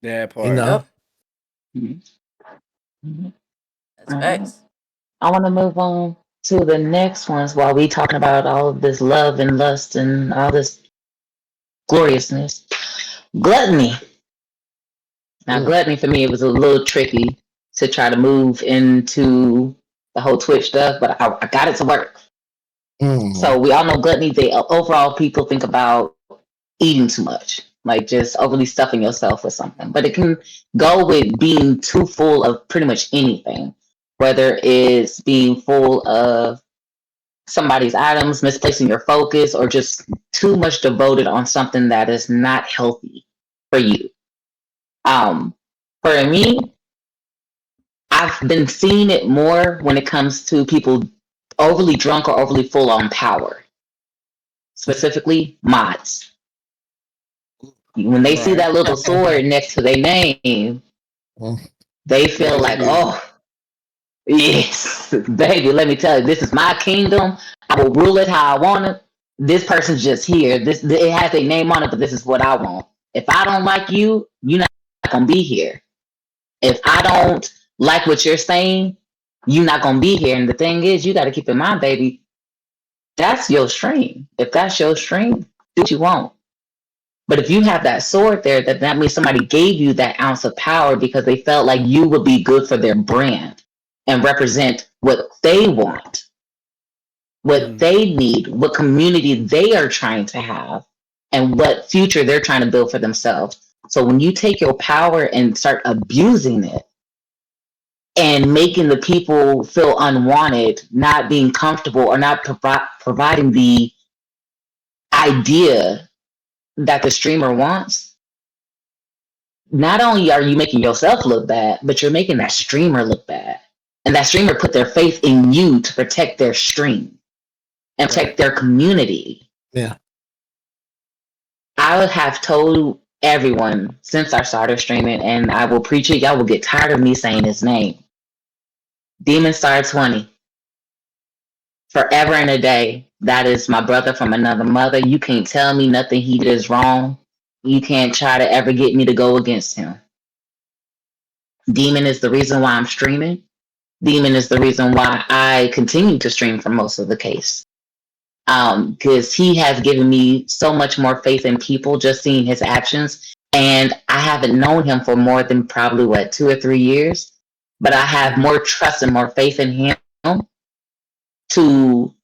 That part. You know? That's facts. I want to move on to the next ones while we talking about all of this love and lust and all this gloriousness. Gluttony. Now, gluttony for me, it was a little tricky to try to move into the whole Twitch stuff, but I got it to work. So we all know gluttony. Overall, people think about eating too much, like just overly stuffing yourself with something. But it can go with being too full of pretty much anything, whether it's being full of somebody's items, misplacing your focus, or just too much devoted on something that is not healthy for you. For me, I've been seeing it more when it comes to people overly drunk or overly full on power, specifically mods. When they see that little sword next to their name, they feel like, oh, yes, baby, let me tell you, this is my kingdom. I will rule it how I want it. This person's just here. It has a name on it, but this is what I want. If I don't like you, you're not gonna be here. If I don't like what you're saying, you're not gonna be here. And the thing is, you got to keep in mind, baby, that's your stream. If that's your stream, do what you want. But if you have that sword there, that means somebody gave you that ounce of power because they felt like you would be good for their brand and represent what they want, what they need, what community they are trying to have, and what future they're trying to build for themselves. So when you take your power and start abusing it and making the people feel unwanted, not being comfortable, or not providing the idea that the streamer wants, not only are you making yourself look bad, but you're making that streamer look bad. And that streamer put their faith in you to protect their stream and protect their community. Yeah. I have told everyone since I started streaming, and I will preach it, y'all will get tired of me saying his name. Demon Star 20. Forever and a day. That is my brother from another mother. You can't tell me nothing he did is wrong. You can't try to ever get me to go against him. Demon is the reason why I'm streaming. Demon is the reason why I continue to stream for most of the case. Because he has given me so much more faith in people just seeing his actions. And I haven't known him for more than probably, 2 or 3 years. But I have more trust and more faith in him to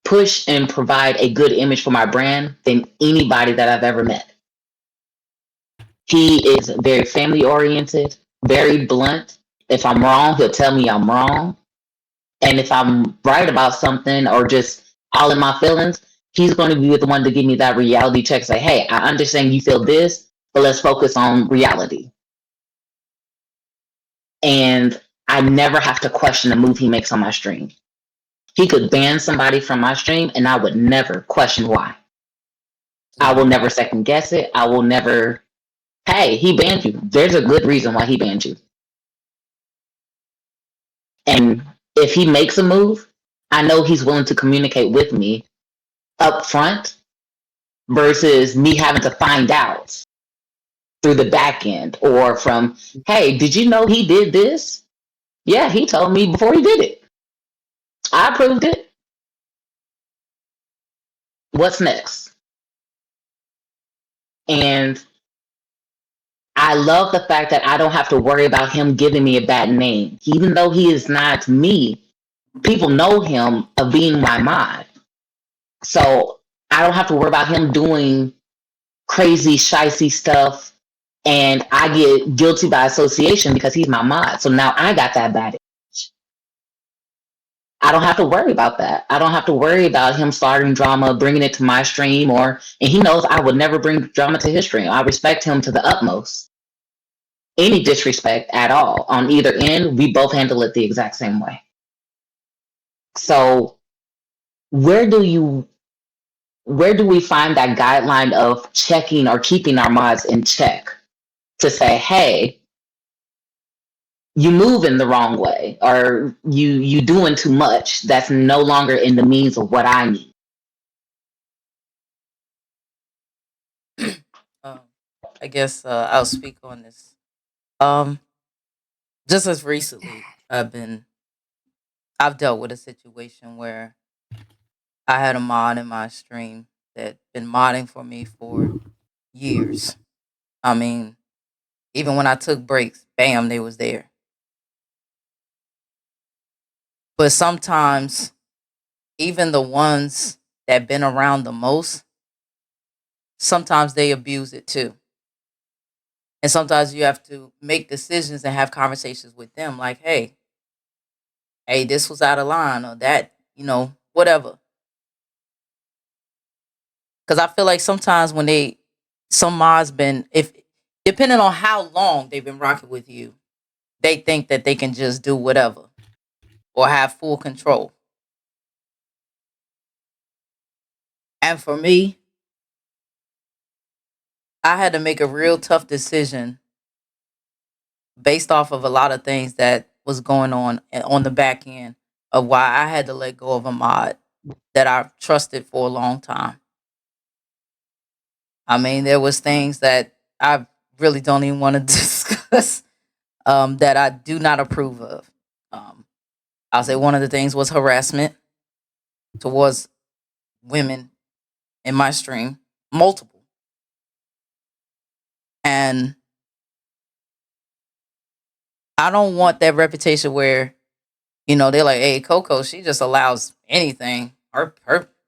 push and provide a good image for my brand than anybody that I've ever met. He is very family oriented, very blunt. If I'm wrong, he'll tell me I'm wrong. And if I'm right about something or just all in my feelings, he's going to be the one to give me that reality check. Say, hey, I understand you feel this, but let's focus on reality. And I never have to question the move he makes on my stream. He could ban somebody from my stream and I would never question why. I will never second guess it. I will never, hey, he banned you. There's a good reason why he banned you. And if he makes a move, I know he's willing to communicate with me up front versus me having to find out through the back end or from, hey, did you know he did this? Yeah, he told me before he did it. I approved it. What's next? And I love the fact that I don't have to worry about him giving me a bad name. Even though he is not me, people know him of being my mod. So I don't have to worry about him doing crazy, shicey stuff. And I get guilty by association because he's my mod. So now I got that bad image. I don't have to worry about that. I don't have to worry about him starting drama, bringing it to my stream, and he knows I would never bring drama to his stream. I respect him to the utmost. Any disrespect at all on either end, we both handle it the exact same way. So where do we find that guideline of checking or keeping our mods in check to say, hey, you move in the wrong way or you doing too much that's no longer in the means of what I need? I guess I'll speak on this. Just as recently, I've dealt with a situation where I had a mod in my stream that been modding for me for years. I mean, even when I took breaks, bam, they was there. But sometimes, even the ones that been around the most, sometimes they abuse it too. And sometimes you have to make decisions and have conversations with them like, hey, this was out of line or that, whatever. Because I feel like sometimes when some mods depending on how long they've been rocking with you, they think that they can just do whatever or have full control. And for me, I had to make a real tough decision based off of a lot of things that was going on the back end of why I had to let go of a mod that I've trusted for a long time. I mean, there was things that I really don't even want to discuss that I do not approve of. I'll say one of the things was harassment towards women in my stream, multiple. And I don't want that reputation where, you know, they're like, hey, Coco, she just allows anything. Her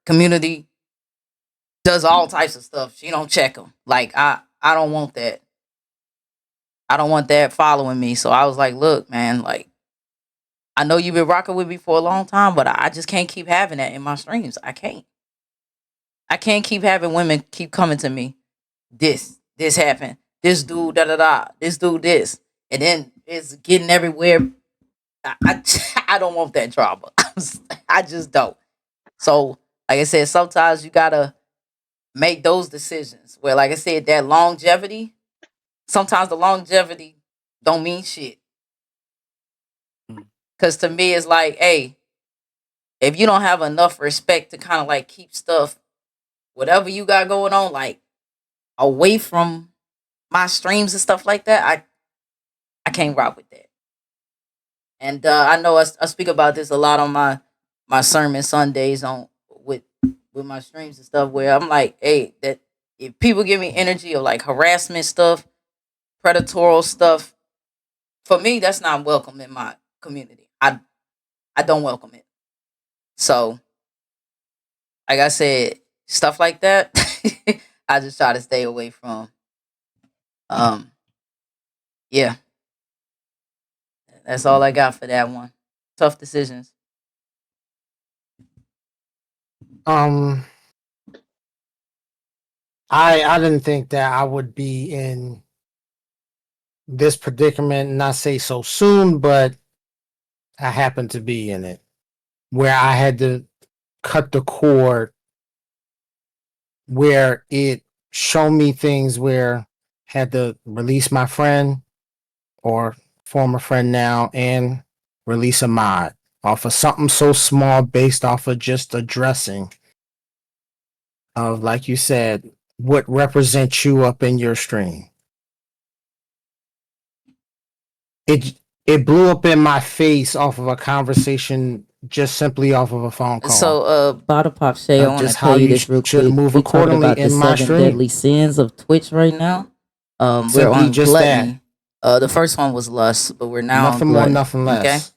community does all types of stuff. She don't check them. Like, I don't want that. I don't want that following me. So I was like, look, man, like, I know you've been rocking with me for a long time, but I just can't keep having that in my streams. I can't. I can't keep having women keep coming to me. This happened. This dude, da da da. This dude, this. And then it's getting everywhere. I don't want that drama. I just don't. So, like I said, sometimes you gotta make those decisions. Where, like I said, that longevity. Sometimes the longevity don't mean shit. Cause to me, it's like, hey, if you don't have enough respect to kind of like keep stuff, whatever you got going on, like away from my streams and stuff like that, I can't rock with that. And I know I speak about this a lot on my sermon Sundays on with my streams and stuff, where I'm like, hey, that if people give me energy of like harassment stuff, predatorial stuff, for me that's not welcome in my community. I don't welcome it. So, like I said, stuff like that, I just try to stay away from. Um, yeah, that's all I got for that one. Tough decisions. Um, I didn't think that I would be in this predicament, not say so soon, but I happened to be in it where I had to cut the cord, where it showed me things where I had to release my friend or former friend now and release a mod off of something so small based off of just addressing of, like you said, what represents you up in your stream. It blew up in my face off of a conversation, just simply off of a phone call. So, Bottle Pop Shay, I want to Just tell how you you this real should quick. move We talking accordingly about the in my 7 stream. deadly sins of Twitch right now. We're Simply on just that. gluttony. The first one was lust, but we're now Nothing on more, gluttony. nothing less. Okay.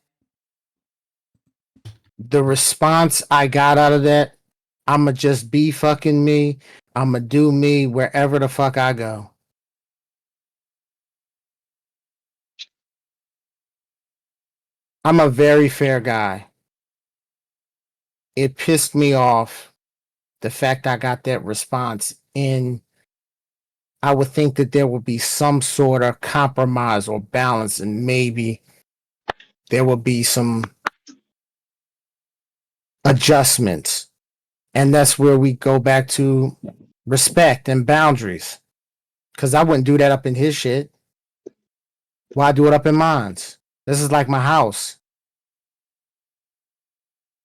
The response I got out of that, I'ma just be fucking me. I'ma do me wherever the fuck I go. I'm a very fair guy. It pissed me off the fact I got that response, and I would think that there would be some sort of compromise or balance, and maybe there would be some adjustments. And that's where we go back to respect and boundaries. Because I wouldn't do that up in his shit. Why do it up in mine? This is like my house.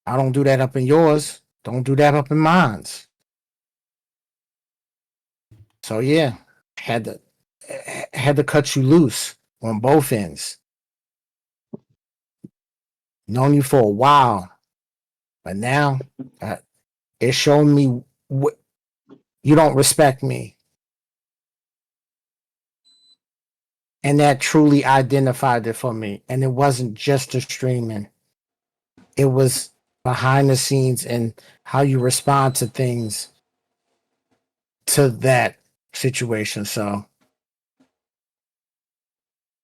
I don't do that up in yours. Don't do that up in mine. So yeah, had to cut you loose on both ends. Known you for a while, but now it's showing me what you don't respect me, and that truly identified it for me. And it wasn't just the streaming; it was behind the scenes and how you respond to things to that situation. So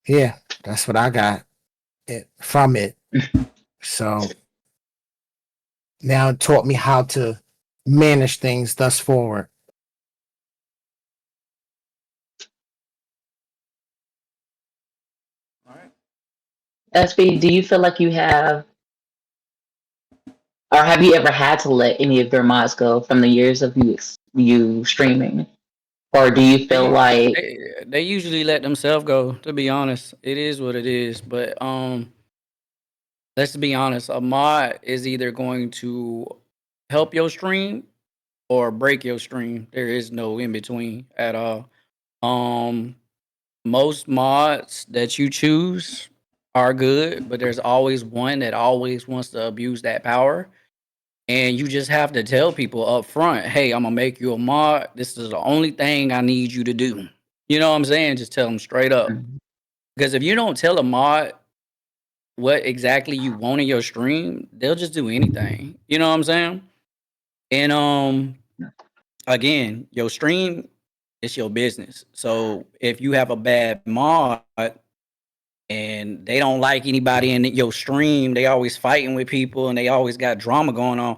yeah, that's what I got from it. So now it taught me how to manage things thus forward. All right. SB, do you feel like you have, or have you ever had to let any of your mods go from the years of you streaming, or do you feel like They usually let themselves go. To be honest, it is what it is. But let's be honest. A mod is either going to help your stream or break your stream. There is no in between at all. Um, Most mods that you choose are good, but there's always one that always wants to abuse that power. And you just have to tell people up front, hey, I'm gonna make you a mod. This is the only thing I need you to do. You know what I'm saying? Just tell them straight up. Because if you don't tell a mod what exactly you want in your stream, they'll just do anything. You know what I'm saying? And again, your stream is your business. So if you have a bad mod and they don't like anybody in your stream, they always fighting with people and they always got drama going on.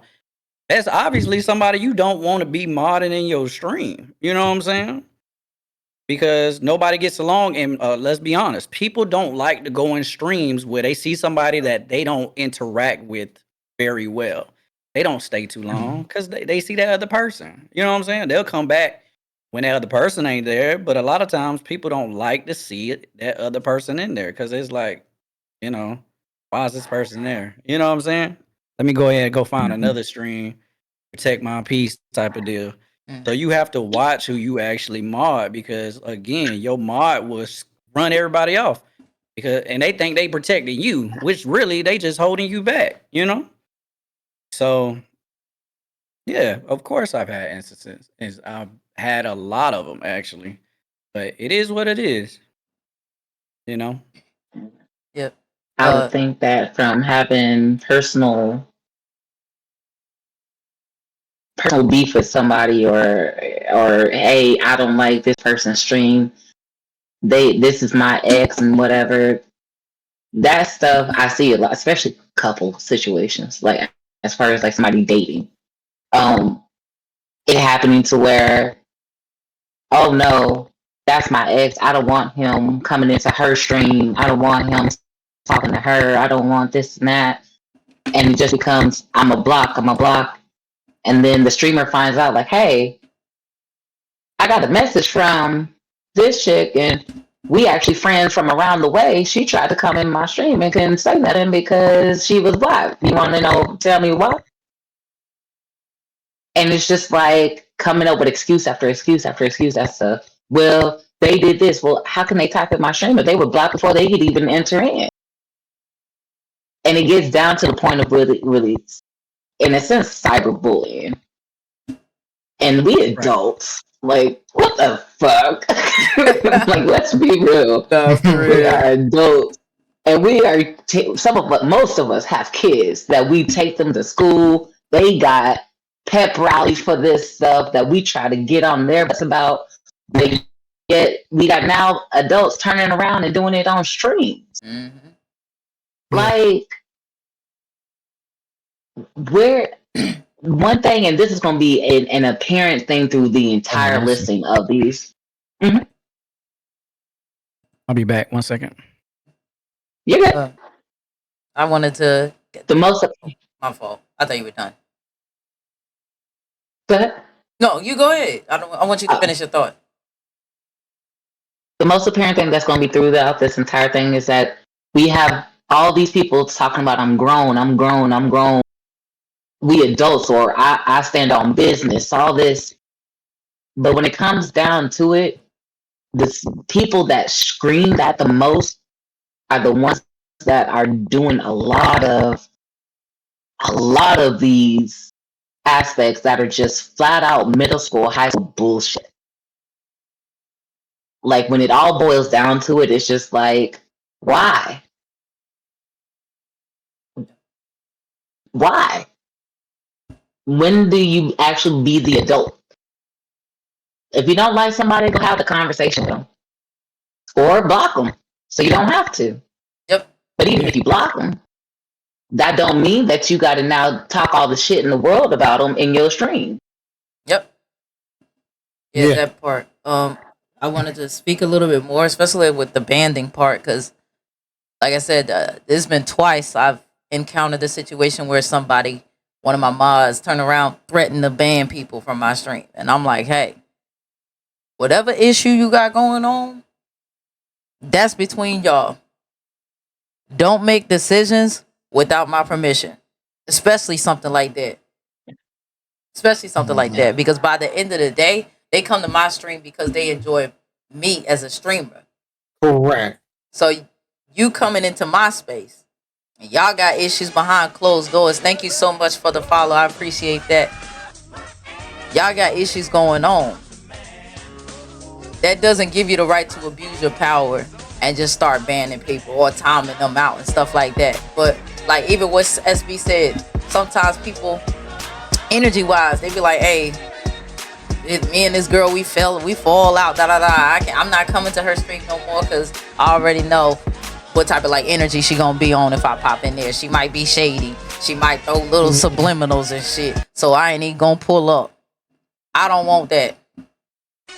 That's obviously somebody you don't want to be modding in your stream. You know what I'm saying? Because nobody gets along, and let's be honest, people don't like to go in streams where they see somebody that they don't interact with very well. They don't stay too long because they see that other person. You know what I'm saying? They'll come back when that other person ain't there, but a lot of times people don't like to see that other person in there because it's like, you know, why is this person there? You know what I'm saying? Let me go ahead and go find another stream, protect my peace type of deal. So you have to watch who you actually mod because again, your mod will run everybody off and they think they protecting you, which really they just holding you back, you know? So yeah, of course I've had instances. I've had a lot of them actually, but it is what it is, you know? Yep. I would think that from having personal beef with somebody or hey, I don't like this person's stream. This is my ex and whatever. That stuff I see a lot, especially couple situations. Like as far as like somebody dating. It happening to where, oh no, that's my ex. I don't want him coming into her stream. I don't want him talking to her. I don't want this and that. And it just becomes I'm a block. And then the streamer finds out like, hey, I got a message from this chick and we actually friends from around the way. She tried to come in my stream and couldn't say nothing because she was black. You want to know, tell me what? And it's just like coming up with excuse after excuse after excuse as to, well, they did this. Well, how can they type in my stream if they were blocked before they could even enter in? And it gets down to the point of really, in a sense, cyberbullying. And we adults, like, what the fuck? Like, let's be real. We are adults. And we are, most of us have kids that we take them to school. They got pep rallies for this stuff that we try to get on their butts about. We got now adults turning around and doing it on streams. Like, where one thing, and this is going to be an apparent thing through the entire listing of these. I'll be back 1 second. You're good. I wanted to get the most. My fault. I thought you were done. Go ahead. No, you go ahead. I want you to finish your thought. The most apparent thing that's going to be throughout this entire thing is that we have all these people talking about I'm grown. We adults, or I stand on business, all this. But when it comes down to it, the people that scream that the most are the ones that are doing a lot of these aspects that are just flat out middle school, high school bullshit. Like when it all boils down to it, it's just like, why? Why? When do you actually be the adult? If you don't like somebody, go have the conversation with them. Or block them, so you don't have to. Yep. But even if you block them, that don't mean that you got to now talk all the shit in the world about them in your stream. Yep. Yeah, that part. I wanted to speak a little bit more, especially with the banding part, because, like I said, there's been twice I've encountered the situation where somebody, one of my mods, turned around, threatened to ban people from my stream, and I'm like, hey, whatever issue you got going on, that's between y'all. Don't make decisions without my permission, especially something like that. Because by the end of the day, they come to my stream because they enjoy me as a streamer. Correct. So you coming into my space, and y'all got issues behind closed doors. Thank you so much for the follow. I appreciate that. Y'all got issues going on. that doesn't give you the right to abuse your power and just start banning people or timing them out and stuff like that. But like even what SB said, sometimes people, energy wise, they be like, "Hey, me and this girl, we fall out, da da da. I'm not coming to her stream no more because I already know what type of like energy she gonna be on if I pop in there. She might be shady. She might throw little subliminals and shit. So I ain't even gonna pull up. I don't want that.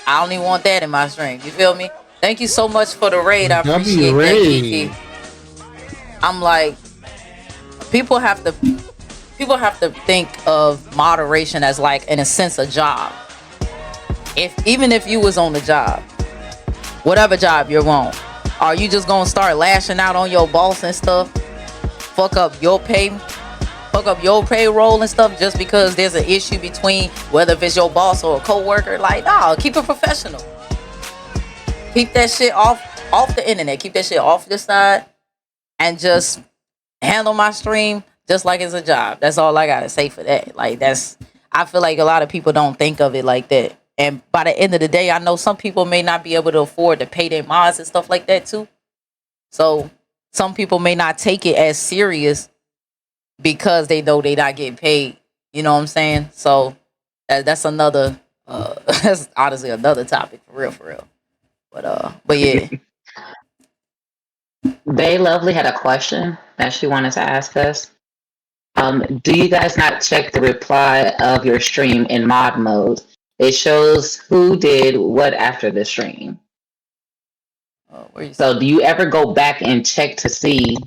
I don't even want that in my stream. You feel me? Thank you so much for the raid. I appreciate that, Kiki. I'm like, people have to think of moderation as like in a sense a job. Even if you was on the job, whatever job you're on, are you just gonna start lashing out on your boss and stuff? Fuck up your payroll and stuff just because there's an issue between whether if it's your boss or a coworker? Like, nah, keep it professional. Keep that shit off the internet. Keep that shit off the side and just handle my stream just like it's a job. That's all I gotta say for that. Like I feel like a lot of people don't think of it like that. And by the end of the day, I know some people may not be able to afford to pay their mods and stuff like that too. So some people may not take it as serious because they know they not getting paid. You know what I'm saying? So that's another that's honestly another topic for real. But yeah. They Lovely had a question that she wanted to ask us. Do you guys not check the reply of your stream in mod mode? It shows who did what after the stream. So do you ever go back and check to see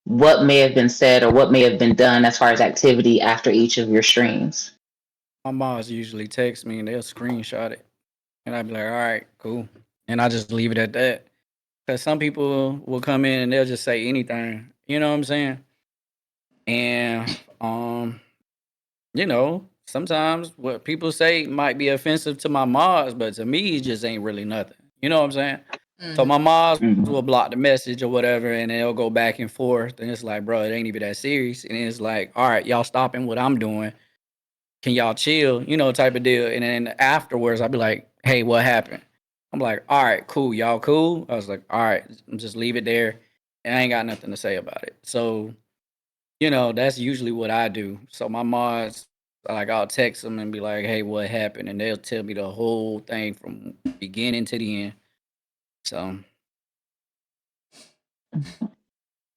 what may have been said or what may have been done as far as activity after each of your streams? My moms usually text me and they'll screenshot it. And I'd be like, all right, cool. And I just leave it at that. Because some people will come in and they'll just say anything. You know what I'm saying? And sometimes what people say might be offensive to my mods, but to me it just ain't really nothing. You know what I'm saying? So my mods will block the message or whatever, and they'll go back and forth. And it's like, bro, it ain't even that serious. And it's like, all right, y'all stopping what I'm doing. Can y'all chill? Type of deal. And then afterwards, I'll be like, hey, what happened? I'm like, all right, cool. Y'all cool? I was like, all right, just leave it there. And I ain't got nothing to say about it. So, that's usually what I do. So my mods, like, I'll text them and be like, hey, what happened? And they'll tell me the whole thing from beginning to the end. So.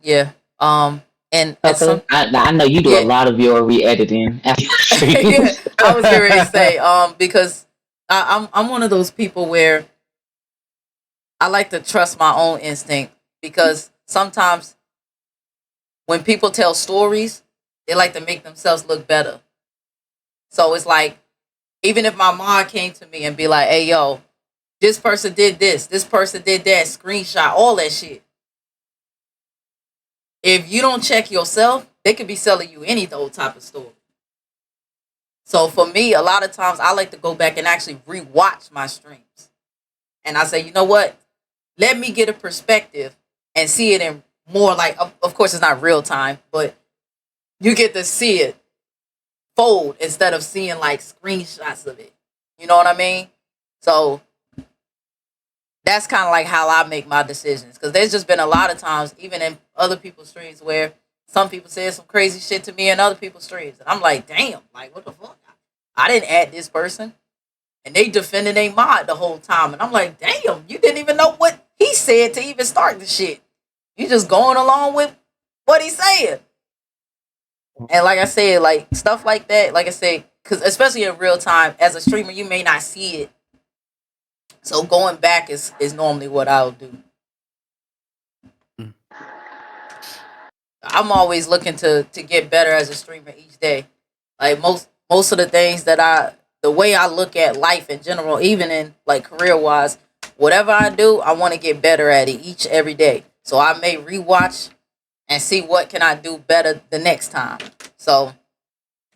Yeah. And I know you do a lot of your re-editing after yeah, I was getting ready to say, because I'm one of those people where I like to trust my own instinct, because sometimes when people tell stories, they like to make themselves look better. So it's like, even if my mom came to me and be like, hey, yo, this person did this person did that, screenshot, all that shit. If you don't check yourself, they could be selling you any old type of story. So for me, a lot of times I like to go back and actually rewatch my streams. And I say, you know what? Let me get a perspective and see it in more like, of course it's not real time, but you get to see it fold instead of seeing like screenshots of it. You know what I mean? So that's kind of like how I make my decisions. Because there's just been a lot of times, even in other people's streams, where some people said some crazy shit to me in other people's streams. And I'm like, damn, like, what the fuck? I didn't add this person. And they defended a mod the whole time. And I'm like, damn, you didn't even know what he said to even start the shit. You just going along with what he said. And like I said, like, stuff like that, like I said, because especially in real time, as a streamer, you may not see it. So going back is normally what I'll do. I'm always looking to get better as a streamer each day. Like most of the things the way I look at life in general, even in like career wise, whatever I do, I want to get better at it every day. So I may rewatch and see what can I do better the next time. So if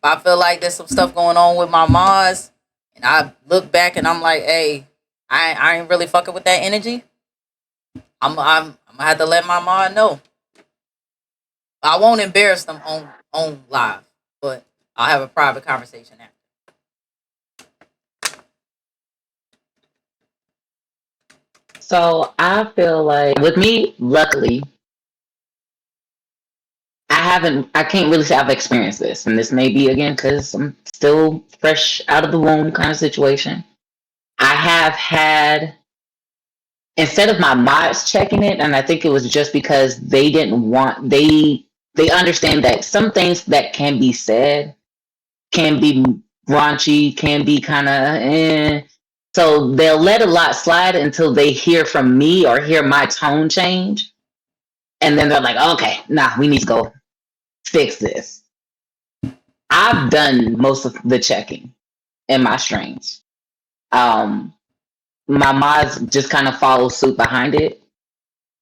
I feel like there's some stuff going on with my mods, and I look back and I'm like, hey, I ain't really fucking with that energy, I'm gonna have to let my mod know. I won't embarrass them on live, but I'll have a private conversation after. So I feel like with me, luckily, I can't really say I've experienced this. And this may be again because I'm still fresh out of the womb kind of situation. I have had, instead of my mods checking it, and I think it was just because they didn't want, they understand that some things that can be said can be raunchy, can be kind of so they'll let a lot slide until they hear from me or hear my tone change. And then they're like, okay, nah, we need to go fix this. I've done most of the checking in my streams. My mods just kind of follow suit behind it.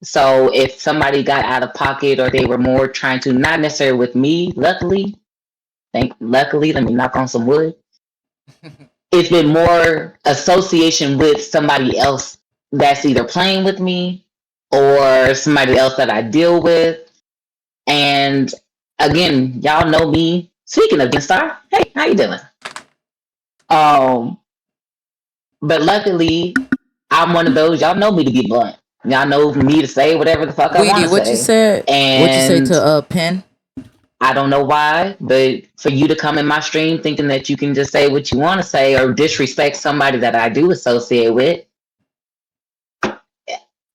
So if somebody got out of pocket or they were more trying to, not necessarily with me, luckily, let me knock on some wood. It's been more association with somebody else that's either playing with me or somebody else that I deal with. And again, y'all know me. Speaking of Star, hey, how you doing? But luckily, I'm one of those. Y'all know me to be blunt. Y'all know me to say whatever the fuck I want Weedy, to say. what you said? And What you say to Penn? I don't know why, but for you to come in my stream thinking that you can just say what you want to say or disrespect somebody that I do associate with,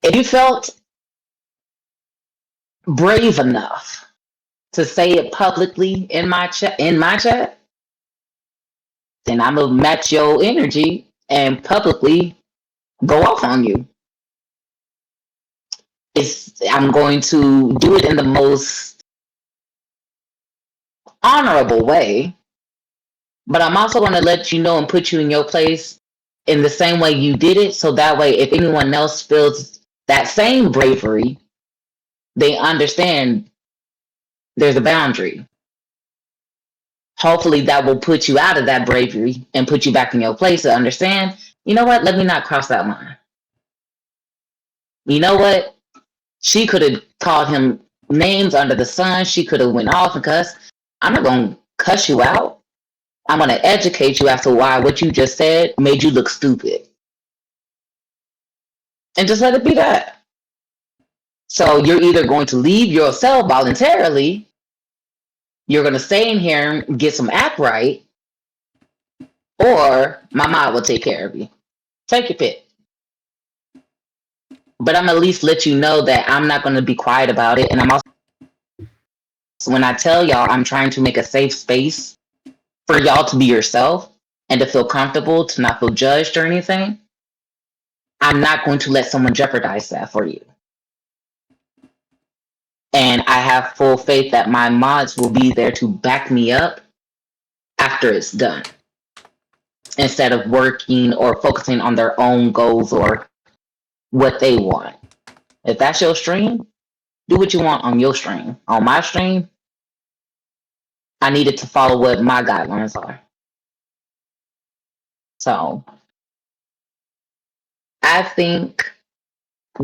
if you felt brave enough to say it publicly in my chat, then I'm gonna match your energy and publicly go off on you. I'm going to do it in the most honorable way, but I'm also going to let you know and put you in your place in the same way you did it, so that way if anyone else feels that same bravery, they understand there's a boundary. Hopefully that will put you out of that bravery and put you back in your place to understand, you know what, let me not cross that line. You know what, she could have called him names under the sun, she could have went off and cussed. I'm not going to cuss you out. I'm going to educate you as to why what you just said made you look stupid. And just let it be that. So you're either going to leave yourself voluntarily, you're going to stay in here and get some act right, or my mom will take care of you. Take your pick. But I'm at least let you know that I'm not going to be quiet about it. And I'm also, when I tell y'all I'm trying to make a safe space for y'all to be yourself and to feel comfortable, to not feel judged or anything, I'm not going to let someone jeopardize that for you. And I have full faith that my mods will be there to back me up after it's done, instead of working or focusing on their own goals or what they want. If that's your stream, do what you want on your stream. On my stream, I needed to follow what my guidelines are. So I think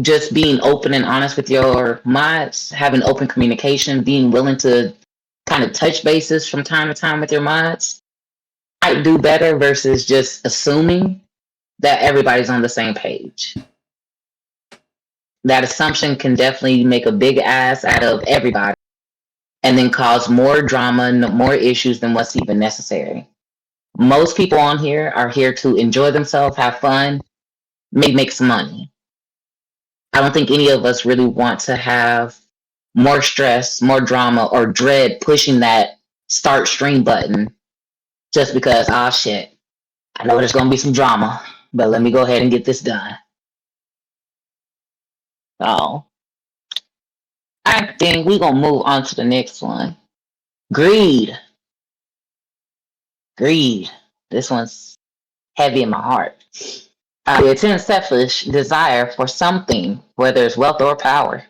just being open and honest with your mods, having open communication, being willing to kind of touch bases from time to time with your mods might do better versus just assuming that everybody's on the same page. That assumption can definitely make a big ass out of everybody and then cause more drama, more issues than what's even necessary. Most people on here are here to enjoy themselves, have fun, maybe make some money. I don't think any of us really want to have more stress, more drama, or dread pushing that start stream button just because, oh shit, I know there's going to be some drama, but let me go ahead and get this done. So I think we're going to move on to the next one. Greed. This one's heavy in my heart. The intense selfish desire for something, whether it's wealth or power.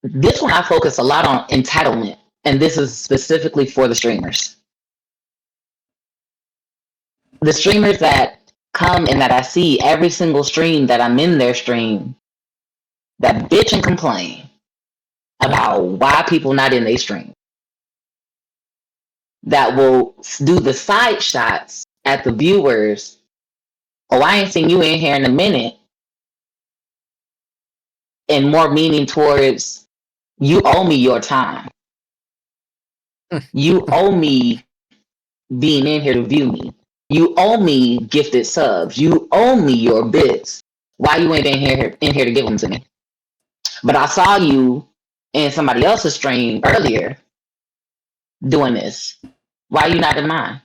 This one I focus a lot on entitlement, and this is specifically for the streamers. The streamers that come and that I see every single stream that I'm in their stream that bitch and complain about why people not in their stream. That will do the side shots at the viewers Oh, I ain't seen you in here in a minute. And more meaning towards you owe me your time. You owe me being in here to view me. You owe me gifted subs. You owe me your bits. Why you ain't been here to give them to me? But I saw you in somebody else's stream earlier doing this. Why you not in mine?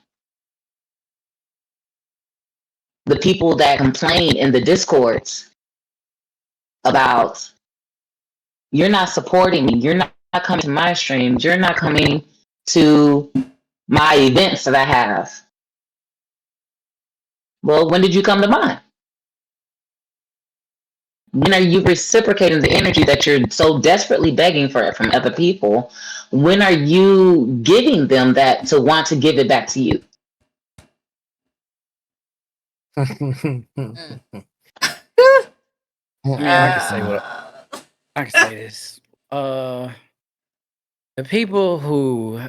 The people that complain in the discords about you're not supporting me, you're not coming to my streams, you're not coming to my events that I have. Well, when did you come to mine? When are you reciprocating the energy that you're so desperately begging for from other people? When are you giving them that to want to give it back to you? I can say what I can say this. The people who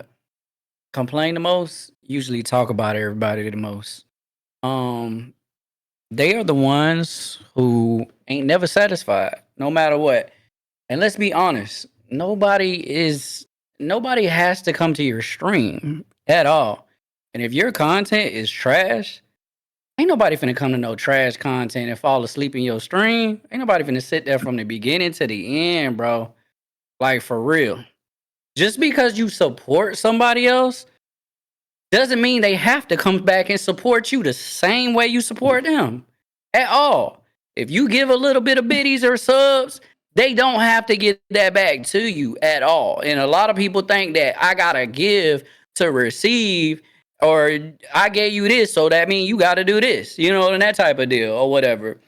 complain the most usually talk about everybody the most. They are the ones who ain't never satisfied, no matter what. And let's be honest, nobody has to come to your stream at all. And if your content is trash, ain't nobody finna come to no trash content and fall asleep in your stream. Ain't nobody finna sit there from the beginning to the end, bro. Like, for real. Just because you support somebody else doesn't mean they have to come back and support you the same way you support them at all. If you give a little bit of biddies or subs, they don't have to get that back to you at all. And a lot of people think that I gotta give to receive, or I gave you this, so that means you gotta do this, and that type of deal or whatever.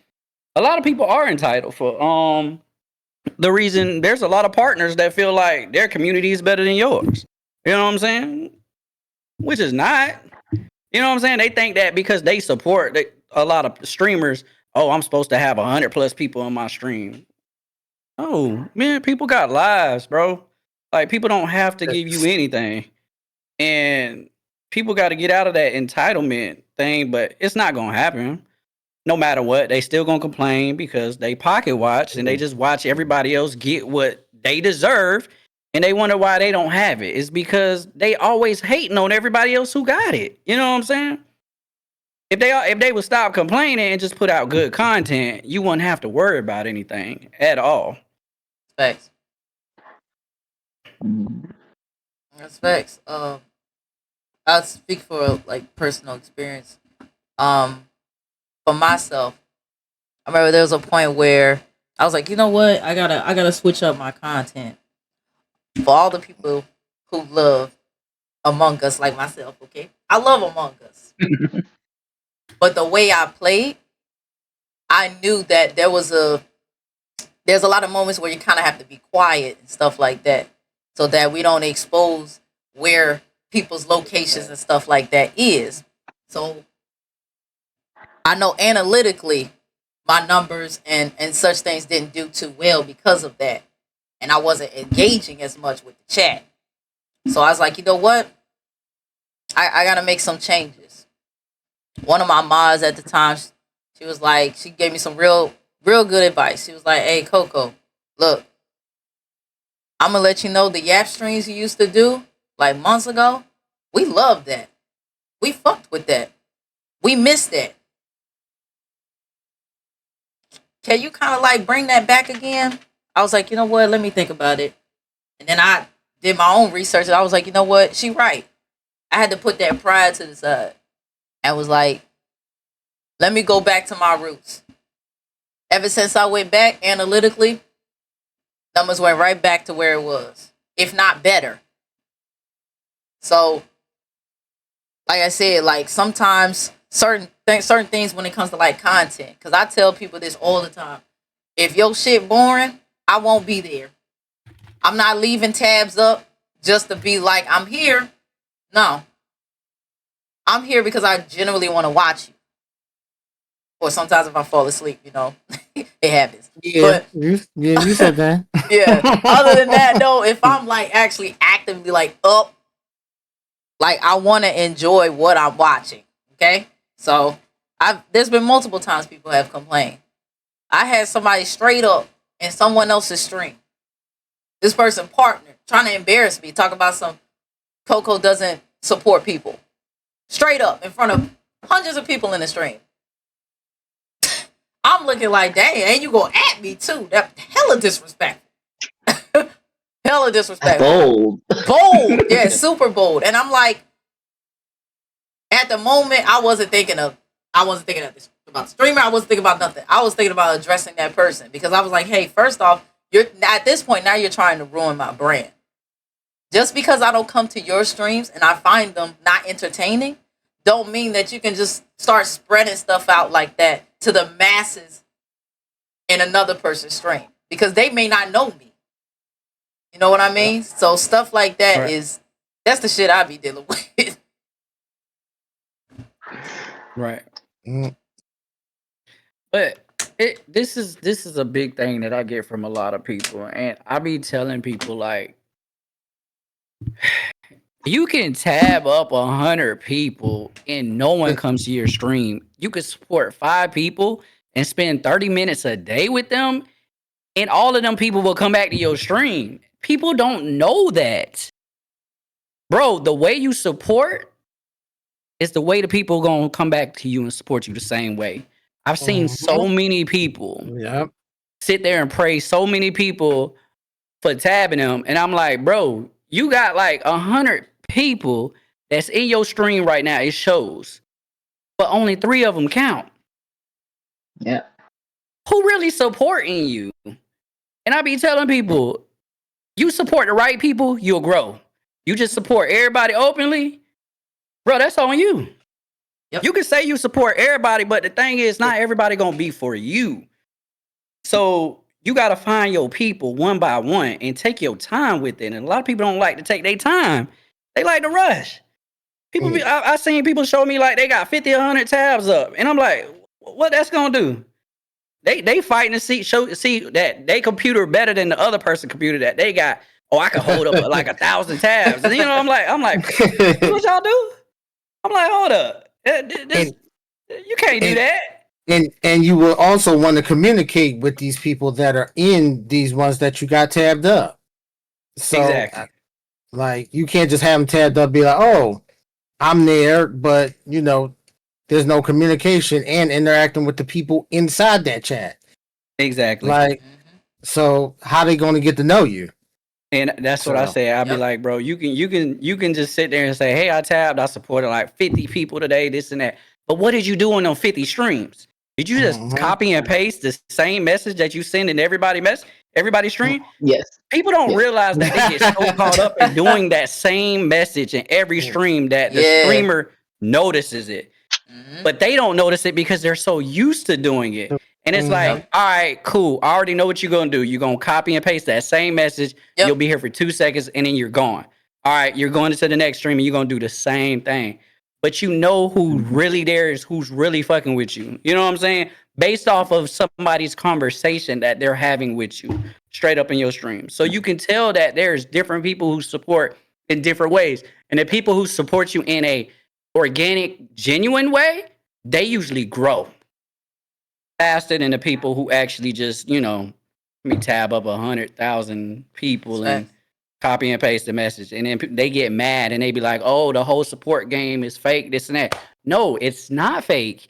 A lot of people are entitled for the reason there's a lot of partners that feel like their community is better than yours. You know what I'm saying? Which is not. You know what I'm saying? They think that because they support a lot of streamers, oh, I'm supposed to have 100 plus people on my stream. Oh, man, people got lives, bro. Like, people don't have to give you anything. And people got to get out of that entitlement thing, but it's not going to happen. No matter what, they still going to complain because they pocket watch and they just watch everybody else get what they deserve. And they wonder why they don't have it. It's because they always hating on everybody else who got it. You know what I'm saying? If they would stop complaining and just put out good content, you wouldn't have to worry about anything at all. Facts. That's facts. I'll speak for like personal experience. For myself, I remember there was a point where I was like, you know what? I gotta switch up my content for all the people who love Among Us like myself. Okay, I love Among Us, but the way I played, I knew that there's a lot of moments where you kind of have to be quiet and stuff like that, so that we don't expose where people's locations and stuff like that is. So I know analytically my numbers and such things didn't do too well because of that. And I wasn't engaging as much with the chat. So I was like, you know what? I got to make some changes. One of my mods at the time, she was like, she gave me some real good advice. She was like, hey, Coco, look, I'm going to let you know the Yap streams you used to do like months ago. We loved that. We fucked with that. We missed that. Can you kind of like bring that back again? I was like, you know what? Let me think about it. And then I did my own research. And I was like, you know what? She right. I had to put that pride to the side. And was like, let me go back to my roots. Ever since I went back analytically, numbers went right back to where it was, if not better. So, like I said, like sometimes certain things when it comes to like content, because I tell people this all the time. If your shit boring, I won't be there. I'm not leaving tabs up just to be like, I'm here. No. I'm here because I genuinely want to watch you. Or sometimes if I fall asleep, it happens. Yeah, But, you said that. yeah. Other than that, though, if I'm like actually actively like up, like I want to enjoy what I'm watching. Okay? So There's been multiple times people have complained. I had somebody straight up in someone else's stream. This person partner trying to embarrass me, talk about some Coco doesn't support people. Straight up in front of hundreds of people in the stream. I'm looking like, dang, and you gonna at me too. That hella disrespectful. Hella disrespectful. Bold. Yeah, super bold. And I'm like, at the moment, I wasn't thinking of this about the streamer. I wasn't thinking about nothing. I was thinking about addressing that person because I was like, hey, first off, you're at this point now you're trying to ruin my brand. Just because I don't come to your streams and I find them not entertaining, don't mean that you can just start spreading stuff out like that to the masses in another person's stream because they may not know me. You know what I mean? So stuff like that that's the shit I be dealing with. Right. But this is a big thing that I get from a lot of people, and I be telling people like, you can tab up 100 people and no one comes to your stream. You could support 5 people and spend 30 minutes a day with them, and all of them people will come back to your stream. People don't know that. Bro, the way you support is the way the people gonna come back to you and support you the same way. I've seen so many people sit there and praise so many people for tabbing them, and I'm like, bro, you got like 100 people that's in your stream right now. It shows, but only 3 of them count. Yeah. Who really supporting you? And I be telling people, you support the right people, you'll grow. You just support everybody openly, bro, that's on you. Yep. You can say you support everybody, but the thing is, not everybody gonna be for you. So you gotta find your people one by one and take your time with it. And a lot of people don't like to take their time. They like to rush. People, I seen people show me like they got 50, 100 tabs up, and I'm like, what that's gonna do? They fighting to see that they computer better than the other person computer that they got. Oh, I can hold up like 1,000 tabs. And, you know, I'm like, what y'all do? I'm like, hold up. You can't do that. And you will also want to communicate with these people that are in these ones that you got tabbed up. So, exactly. Like, you can't just have them tabbed up and be like, oh, I'm there, but, you know, there's no communication and interacting with the people inside that chat. Exactly. Like, so how they going to get to know you? And that's what I say. I'll be like, bro, you can just sit there and say, hey, I tabbed, I supported like 50 people today, this and that. But what did you do on them 50 streams? Did you just copy and paste the same message that you send in everybody stream? Yes. People don't realize that they get so caught up in doing that same message in every stream that the streamer notices it. But they don't notice it because they're so used to doing it. And it's like, all right, cool. I already know what you're going to do. You're going to copy and paste that same message. You'll be here for 2 seconds and then you're gone. All right, you're going into the next stream and you're going to do the same thing. But you know who really there is, who's really fucking with you. You know what I'm saying? Based off of somebody's conversation that they're having with you straight up in your stream. So you can tell that there's different people who support in different ways. And the people who support you in a organic, genuine way, they usually grow faster than the people who actually just, you know, let me tab up 100,000 people and copy and paste the message. And then they get mad and they be like, oh, the whole support game is fake, this and that. No, it's not fake.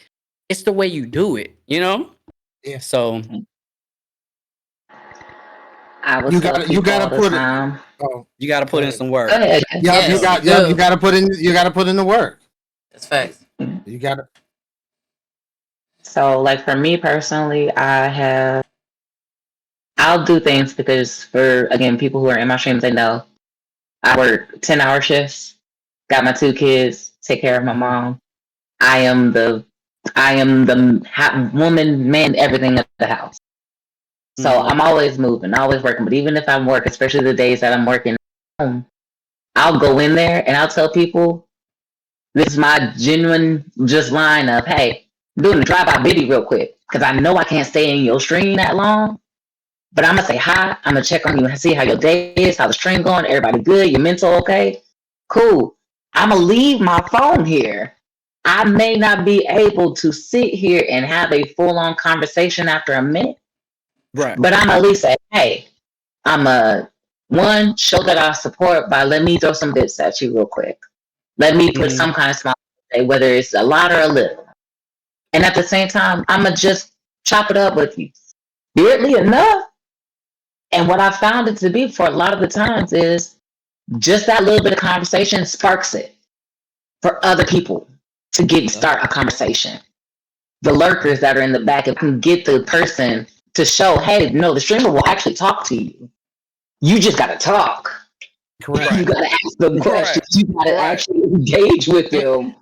It's the way you do it, you know? Yeah. So you gotta put it. Oh, you gotta put in some work. You gotta put in the work. That's facts. You gotta. So, like for me personally, I'll do things because for, again, people who are in my streams, they know I work 10-hour shifts, got my 2 kids, take care of my mom. I am the woman, man, everything of the house. So I'm always moving, always working. But even if I'm working, especially the days that I'm working at home, I'll go in there and I'll tell people, this is my genuine just line of, hey, I'm doing a drive-by video real quick because I know I can't stay in your stream that long. But I'm going to say hi. I'm going to check on you and see how your day is, how the stream going. Everybody good? Your mental okay? Cool. I'm going to leave my phone here I may not be able to sit here and have a full-on conversation after a minute, Right. but I'm at least say, hey, I'm a one show that I support by let me throw some bits at you real quick. Let me put some kind of smile, whether it's a lot or a little. And at the same time, I'm going to just chop it up with you. Weirdly enough, and what I found it to be for a lot of the times is just that little bit of conversation sparks it for other people to start a conversation. The lurkers that are in the back, if can get the person to show, hey, no, the streamer will actually talk to you. You just got to talk. Correct. You got to ask them questions. You got to actually engage with them.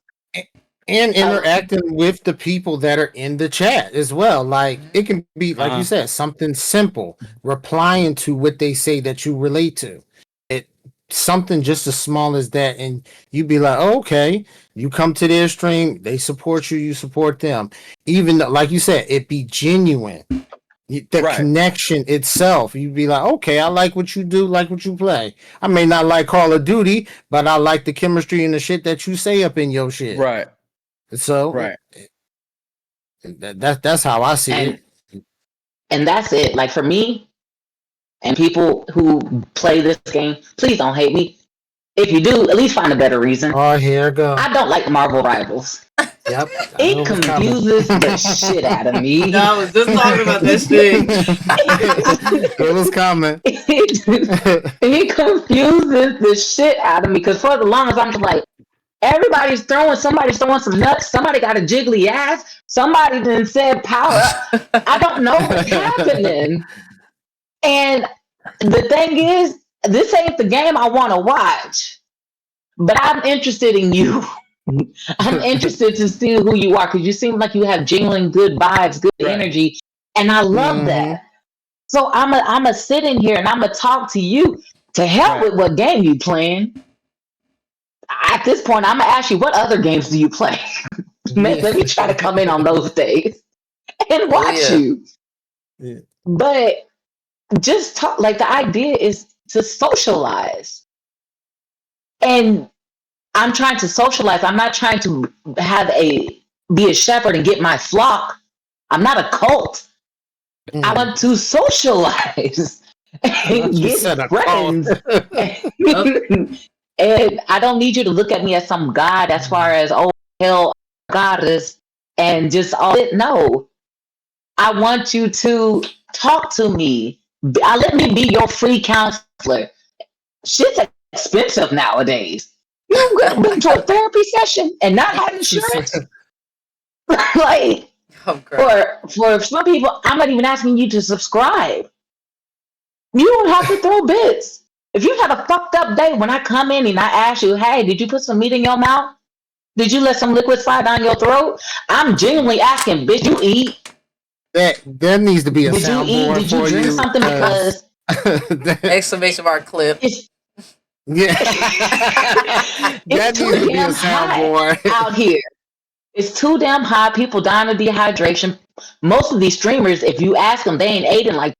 And interacting with the people that are in the chat as well. Like it can be, like you said, something simple, replying to what they say that you relate to. It something just as small as that, and you be like, oh, okay, you come to their stream, they support you, you support them. Even though, like you said, it be genuine. The connection itself, you'd be like, okay, I like what you do, like what you play. I may not like Call of Duty, but I like the chemistry and the shit that you say up in your shit. Right. So that's how I see it. And that's it. Like for me, and people who play this game, please don't hate me. If you do, at least find a better reason. Oh, here it goes. I don't like Marvel Rivals. Yep. It confuses the shit out of me. No, I was just talking about that shit. It was coming. It confuses the shit out of me because for the longest I'm just like, somebody's throwing some nuts, somebody got a jiggly ass, somebody then said power up. I don't know what's happening. And the thing is, this ain't the game I want to watch, but I'm interested in you. I'm interested to see who you are because you seem like you have genuine good vibes, good energy, and I love that. So I'm a sit in here and I'm gonna talk to you. To hell with what game you playing. At this point, I'm gonna ask you, what other games do you play? Let me try to come in on those days and watch you. Yeah. But just talk. Like the idea is to socialize, and I'm trying to socialize. I'm not trying to be a shepherd and get my flock. I'm not a cult. I want to socialize and get friends. And I don't need you to look at me as some god as far as, oh, hell, goddess, and just all it. No. I want you to talk to me. Let me be your free counselor. Shit's expensive nowadays. You don't go to a therapy session and not have insurance? Like, for some people, I'm not even asking you to subscribe. You don't have to throw bits. If you had a fucked up day when I come in and I ask you, hey, did you put some meat in your mouth? Did you let some liquid slide down your throat? I'm genuinely asking, did you eat? There needs to be a soundboard. Did you drink something? Because exclamation mark clip. Yeah. That needs to be a soundboard out here. It's too damn hot. People dying of dehydration. Most of these streamers, if you ask them, they ain't eating like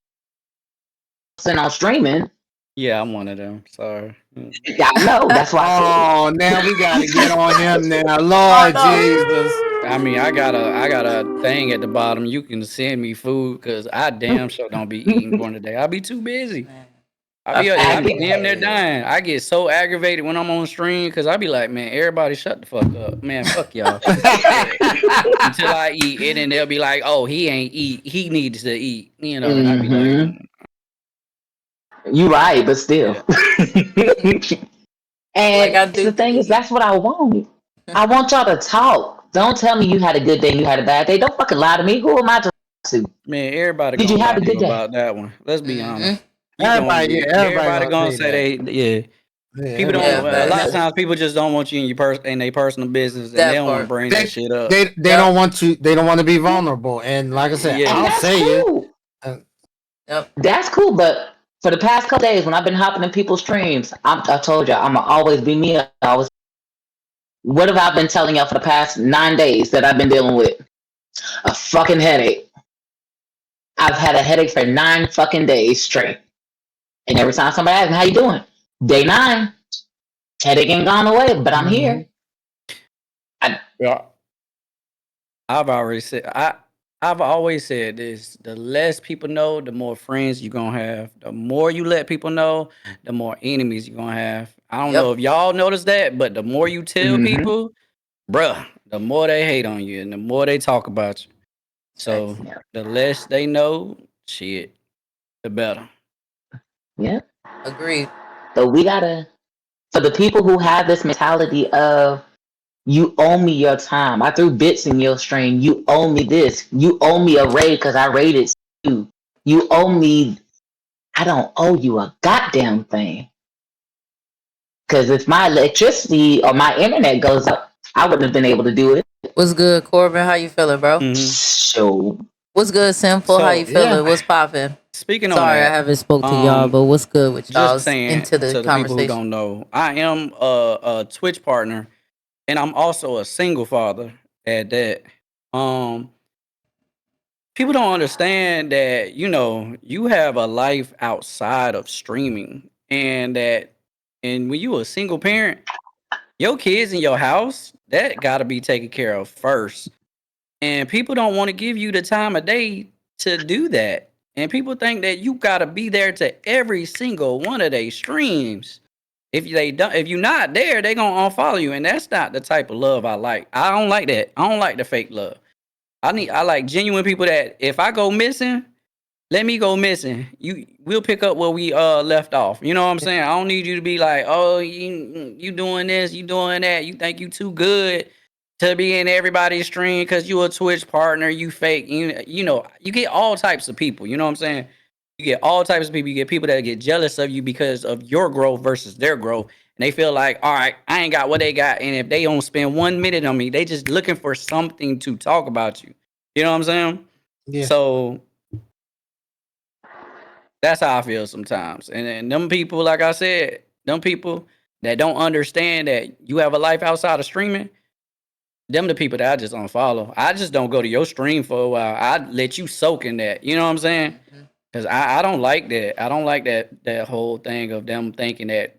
on streaming. Yeah, I'm one of them. Sorry. Yeah, I know. That's why. Oh, now we gotta get on him now, Lord Jesus. I mean, I got a thing at the bottom. You can send me food because I damn sure don't be eating during the day. I'll be too busy. I be damn near dying. I get so aggravated when I'm on stream because I be like, man, everybody shut the fuck up. Man, fuck y'all. Until I eat, and then they'll be like, oh, he ain't eat. He needs to eat. You know, and I be like, you right, but still. And the thing is, that's what I want. I want y'all to talk. Don't tell me you had a good day, you had a bad day. Don't fucking lie to me. Who am I to lie to? Man, everybody did you have a good day about that one? Let's be honest. Everybody gonna say they people don't. A lot of times people just don't want you in their personal business, and they don't want to bring that shit up. They don't want to. They don't want to be vulnerable. And like I said, I'll say it. That's cool, but for the past couple days, when I've been hopping in people's streams, I told y'all I'm gonna always be me. What have I been telling y'all for the past 9 days that I've been dealing with? A fucking headache. I've had a headache for 9 fucking days straight. And every time somebody asks me, how you doing? Day 9. Headache ain't gone away, but I'm here. I've always said this: the less people know, the more friends you're gonna have. The more you let people know, the more enemies you're gonna have. I don't know if y'all notice that, but the more you tell people, bruh, the more they hate on you and the more they talk about you. So the less they know, shit, the better. Yeah. Agreed. So we gotta, for the people who have this mentality of, you owe me your time. I threw bits in your stream. You owe me this. You owe me a raid because I raided you. You owe me. I don't owe you a goddamn thing. Because if my electricity or my internet goes up, I wouldn't have been able to do it. What's good, Corbin? How you feeling, bro? So What's good, Simple? How you feeling? What's popping? Speaking on Sorry, I that, haven't spoke to y'all, but what's good with y'all? just saying Into the to the people who conversation. don't know, I am a Twitch partner, and I'm also a single father at that. Um, People don't understand that you have a life outside of streaming, and when you a single parent, your kids in your house that got to be taken care of first. And people don't want to give you the time of day to do that. And people think that you got to be there to every single one of their streams. If they don't, if you're not there, they gonna unfollow you, and that's not the type of love I like. I don't like that. I don't like the fake love. I like genuine people that if I go missing, let me go missing. We'll pick up where we left off. You know what I'm saying? I don't need you to be like, oh, you doing this, you doing that. You think you too good to be in everybody's stream because you a Twitch partner, you fake. You get all types of people. You know what I'm saying? You get all types of people. You get people that get jealous of you because of your growth versus their growth. And they feel like, all right, I ain't got what they got. And if they don't spend 1 minute on me, they just looking for something to talk about you. You know what I'm saying? Yeah. So that's how I feel sometimes. And them people, like I said, them people that don't understand that you have a life outside of streaming, them the people that I just unfollow. I just don't go to your stream for a while. I let you soak in that. You know what I'm saying? Because I don't like that. I don't like that whole thing of them thinking that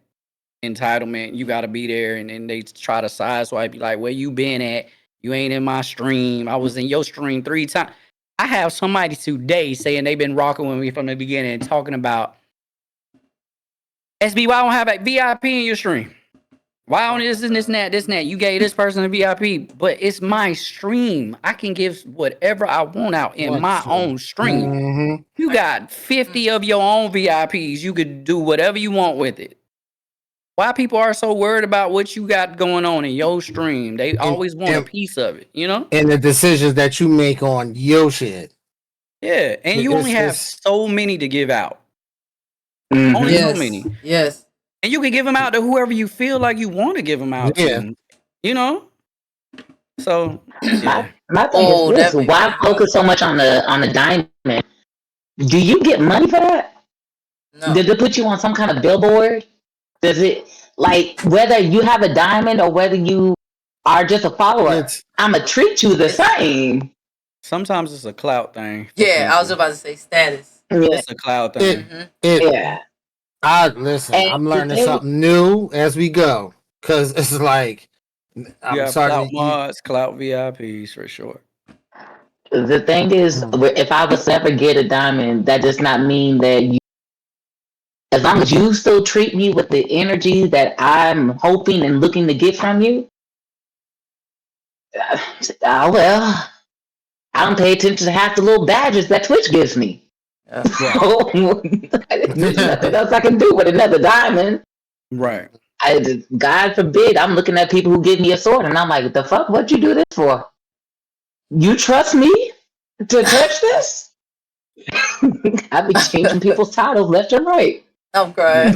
entitlement, you got to be there, and then they try to sideswipe you like, where you been at? You ain't in my stream. I was in your stream 3 times. I have somebody today saying they've been rocking with me from the beginning and talking about, SB, why don't have a VIP in your stream? Why don't this and this and that? You gave this person a VIP, but it's my stream. I can give whatever I want out in my own stream. You got 50 of your own VIPs. You could do whatever you want with it. Why people are so worried about what you got going on in your stream? They always want a piece of it, you know? And the decisions that you make on your shit. Yeah, and you only have so many to give out. Only so many. Yes. And you can give them out to whoever you feel like you want to give them out to. You know? So, yeah. My thing is this: why focus so much on the diamond? Do you get money for that? No. Did they put you on some kind of billboard? Does it, like, whether you have a diamond or whether you are just a follower, I'ma treat you the same. Sometimes it's a clout thing. Yeah, I was about to say status. It's a clout thing. Listen, I'm learning something new as we go. Because it's like, I'm you have starting clout mods, clout VIPs for sure. The thing is, if I was to ever get a diamond, that does not mean that you, as long as you still treat me with the energy that I'm hoping and looking to get from you, well, I don't pay attention to half the little badges that Twitch gives me. So, there's nothing else I can do with another diamond. Right. God forbid, I'm looking at people who give me a sword, and I'm like, the fuck, what'd you do this for? You trust me to touch this? I've been changing people's titles left and right. I'm crying.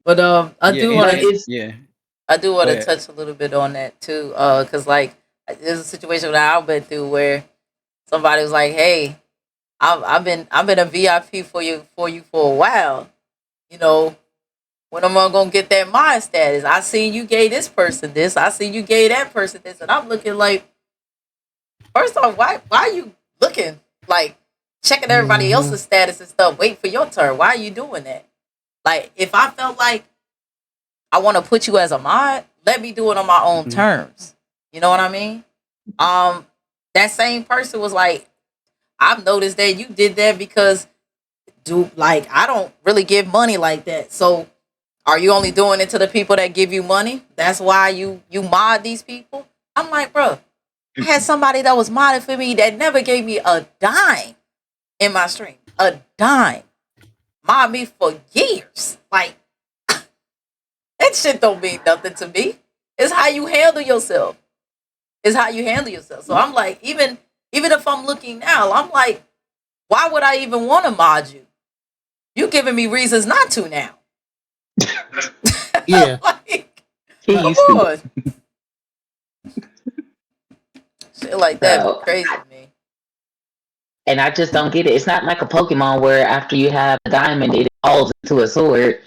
But I do want to touch a little bit on that too, because like there's a situation that I've been through where somebody was like, "Hey, I've been a VIP for you for a while. You know, when am I gonna get that mod status? I seen you gave this person this. I seen you gave that person this, and I'm looking like, first off, why are you looking like checking everybody else's status and stuff? Wait for your turn. Why are you doing that? Like, if I felt like I want to put you as a mod, let me do it on my own terms. You know what I mean? that same person was like, I've noticed that you did that because I don't really give money like that. So are you only doing it to the people that give you money? That's why you mod these people? I'm like, bro, I had somebody that was modded for me that never gave me a dime in my stream. A dime. Mod me for years. Like, that shit don't mean nothing to me. It's how you handle yourself. It's how you handle yourself. So I'm like, even if I'm looking now, I'm like, why would I even want to mod you? You giving me reasons not to now. Yeah. Like, come on. Shit like that be crazy to me. And I just don't get it. It's not like a Pokemon where after you have a diamond, it evolves into a sword.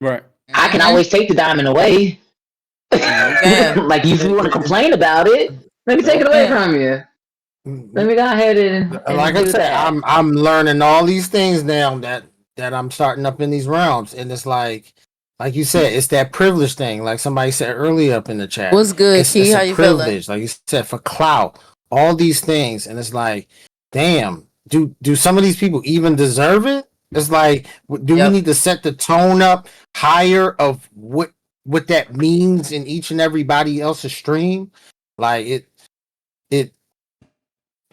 Right. I can always take the diamond away. Like, if you want to complain about it, let me take it away from you. Let me go ahead and like I said, I'm learning all these things now that I'm starting up in these realms, and it's like you said, it's that privilege thing. Like somebody said earlier up in the chat. What's good, Key? It's How a you privilege, feeling? like you said, for clout, all these things, and it's like, damn, do some of these people even deserve it? It's like, do we need to set the tone up higher of what that means in each and everybody else's stream? Like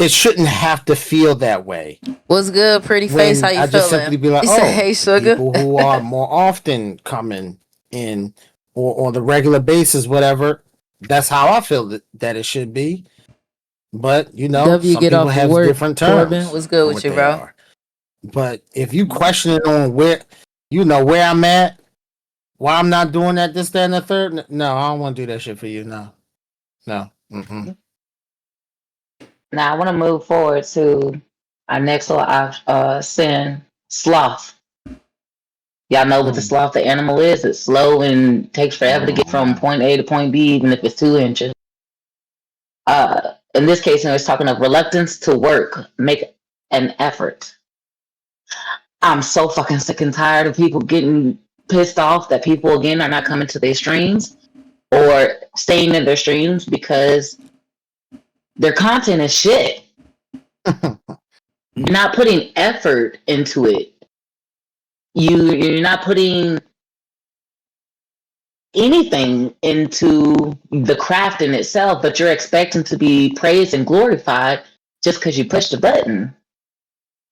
it shouldn't have to feel that way. What's good, pretty face? How you I feeling? just simply be like, He said, hey, sugar. People who are more often coming in or on the regular basis, whatever. That's how I feel that it should be. But some people have different terms. Corbin, what's good with you, bro? Are. But if you question it on where I'm at, why I'm not doing that, this, that, and the third, no, I don't want to do that shit for you. No. Mm-mm. Now I want to move forward to our next little sin, sloth. Y'all know what the sloth, the animal is. It's slow and takes forever to get from point A to point B, even if it's 2 inches. In this case, it's talking of reluctance to work, make an effort. I'm so fucking sick and tired of people getting pissed off that people, again, are not coming to their streams or staying in their streams because their content is shit. You're not putting effort into it. You're not putting anything into the craft in itself, but you're expecting to be praised and glorified just because you pushed a button.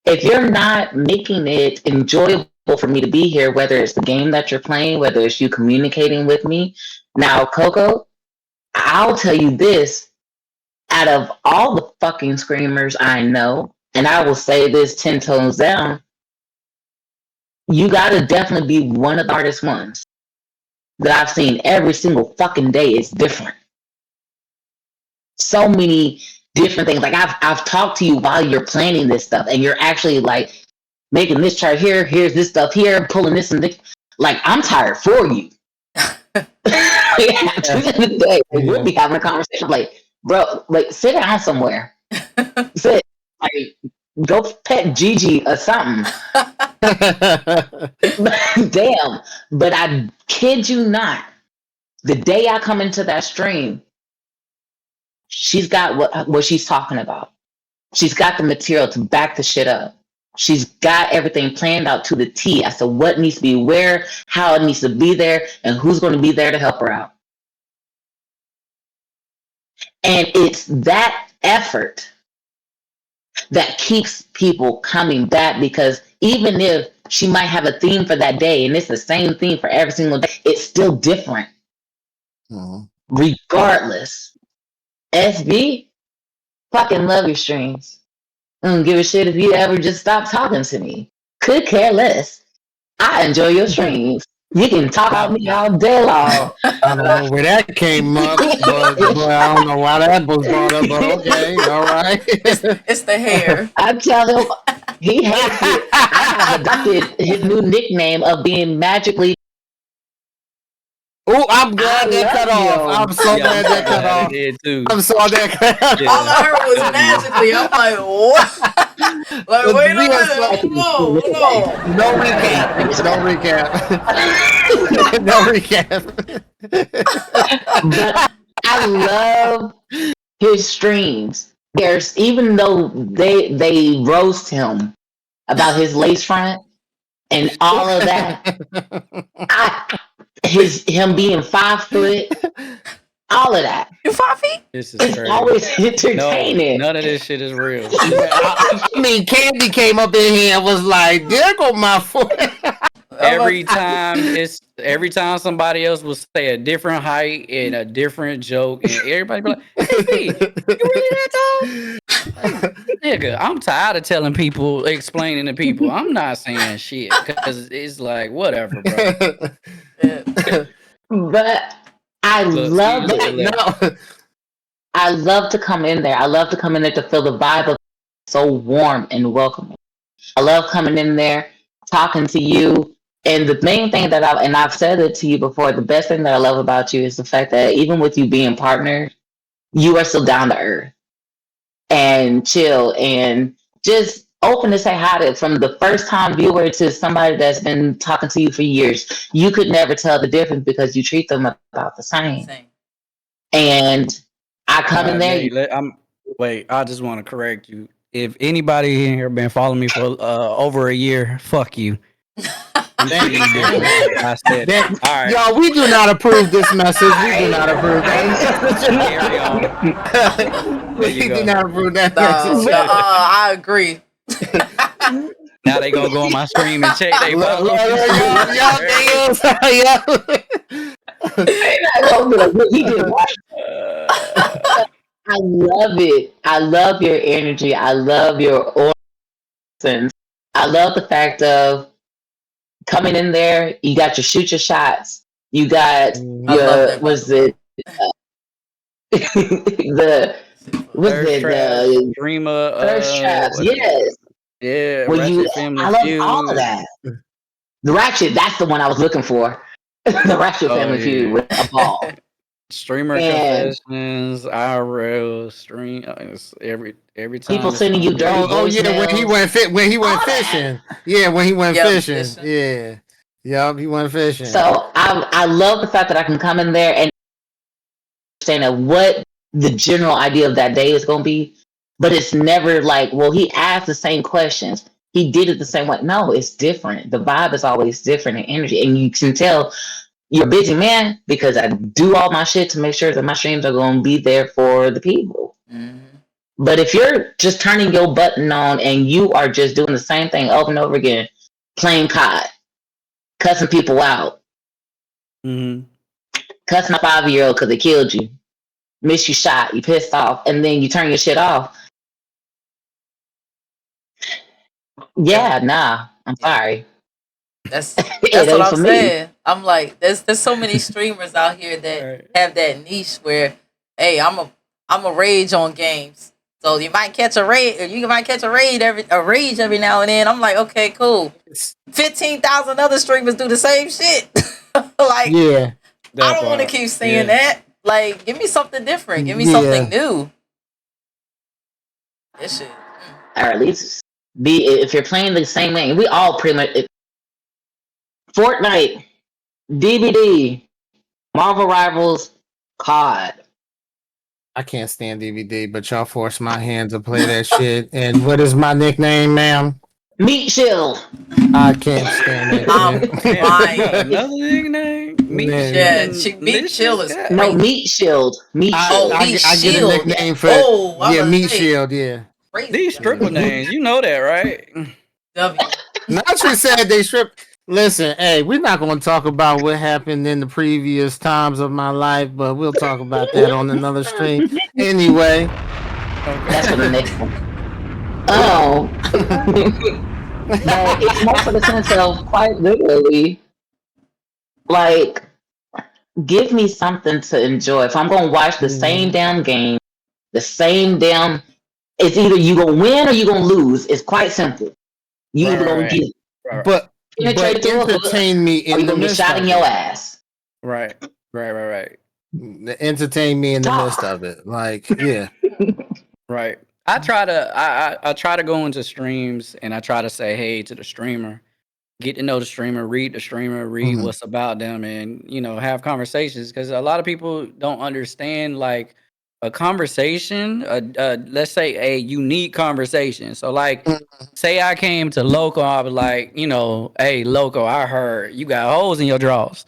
If you're not making it enjoyable for me to be here, whether it's the game that you're playing, whether it's you communicating with me. Now, Coco, I'll tell you this, out of all the fucking screamers I know, and I will say this 10 tones down, you gotta definitely be one of the hardest ones that I've seen every single fucking day. Is different. So many different things. Like I've talked to you while you're planning this stuff, and you're actually like making this chart here. Here's this stuff here, pulling this and this. Like, I'm tired for you. At the end of the day, we'll be having a conversation. Like, bro, like sit down somewhere. Sit. Like, go pet Gigi or something. Damn. But I kid you not, the day I come into that stream, she's got what she's talking about. She's got the material to back the shit up. She's got everything planned out to the T as to what needs to be where, how it needs to be there, and who's going to be there to help her out. And it's that effort that keeps people coming back, because even if she might have a theme for that day and it's the same theme for every single day, it's still different. Regardless. SB, fucking love your streams. I don't give a shit if you ever just stop talking to me. Could care less. I enjoy your streams. You can talk about me all day long. I don't know where that came up, but I don't know why that was brought up, but okay, all right. It's the hair. I tell him he hates it. I have adopted his new nickname of being magically. Oh, I'm glad that cut off. I'm so glad that cut off. I'm so glad that cut off. All I heard was magically. I'm like, what? Like, wait a minute. Hold on. No recap. No recap. But I love his streams, there's even though they roast him about his lace front and all of that, him being 5 foot, all of that. You 5 feet? This is It's crazy. always No, entertaining. none of this shit is real. I mean, Candy came up in here and was like, "There go my foot." Every time somebody else will say a different height and a different joke, and everybody be like, "Hey, B, you really that tall?" Nigga, I'm tired of telling people, explaining to people. I'm not saying shit because it's like whatever, bro. But I love it. I love to come in there. I love to come in there to feel the vibe of so warm and welcoming. I love coming in there, talking to you. And the main thing that I've said it to you before, the best thing that I love about you is the fact that even with you being partners, you are still down to earth and chill and just open to say hi to from the first time viewer to somebody that's been talking to you for years. You could never tell the difference because you treat them about the same. And I come in there. Wait, I just want to correct you. If anybody in here been following me for over a year, fuck you. I said, all right. Y'all, we do not approve this message. We do not approve that. We do not approve that message. I agree. Now they gonna go on my stream and check they I love it. I love your energy. I love your aura. I love the fact of coming in there. You got your shoot your shots. You got your the streamer thirst traps? Yes. Yeah. I love all of that. The Ratchet, that's the one I was looking for. The Ratchet Family Feud with a ball. Streamer confessions, IRL stream. Every time people sending you dirty yeah, when he went fishing. Yeah, when he went fishing. Yeah. Yep, he went fishing. So I love the fact that I can come in there and understand what the general idea of that day is going to be, but it's never like, well, he asked the same questions. He did it the same way. No, it's different. The vibe is always different in energy, and you can tell you're a busy man because I do all my shit to make sure that my streams are going to be there for the people. Mm-hmm. But if you're just turning your button on and you are just doing the same thing over and over again, playing COD, cussing people out, cussing a 5-year-old because they killed you, miss you shot, you pissed off, and then you turn your shit off. Yeah, nah, I'm sorry. That's what I'm saying. I'm like, there's so many streamers out here that have that niche where, hey, I'm a rage on games. So you might catch a rage, or you might catch a rage every now and then. I'm like, okay, cool. 15,000 other streamers do the same shit. Like, yeah, I don't want to keep seeing that. Like, give me something different. Give me something new. This shit. Or at least if you're playing the same game, we all pretty much Fortnite, DVD, Marvel Rivals, COD. I can't stand DVD, but y'all force my hand to play that shit. And what is my nickname, ma'am? Meat Shield. I can't stand that shit. Another nickname? Meat Shield is no Meat Shield. Meat Shield. I get a nickname for Meat Shield. Yeah. These stripper names, you know that, right? Nacho said they strip. Listen, hey, we're not going to talk about what happened in the previous times of my life, but we'll talk about that on another stream. Anyway. That's for the next one. Oh. But it's more for the sense of quite literally, like, give me something to enjoy. If I'm going to watch the same damn game, the same damn, it's either you going to win or you going to lose. It's quite simple. You either going to get But entertain me in the midst shot in your ass. Right. Entertain me in the midst of it. Like, yeah. Right. I try to go into streams and I try to say hey to the streamer, get to know the streamer, read what's about them, and have conversations, because a lot of people don't understand like a conversation, let's say a unique conversation. So like, say I came to Loco, I was like, hey Loco, I heard you got holes in your drawers,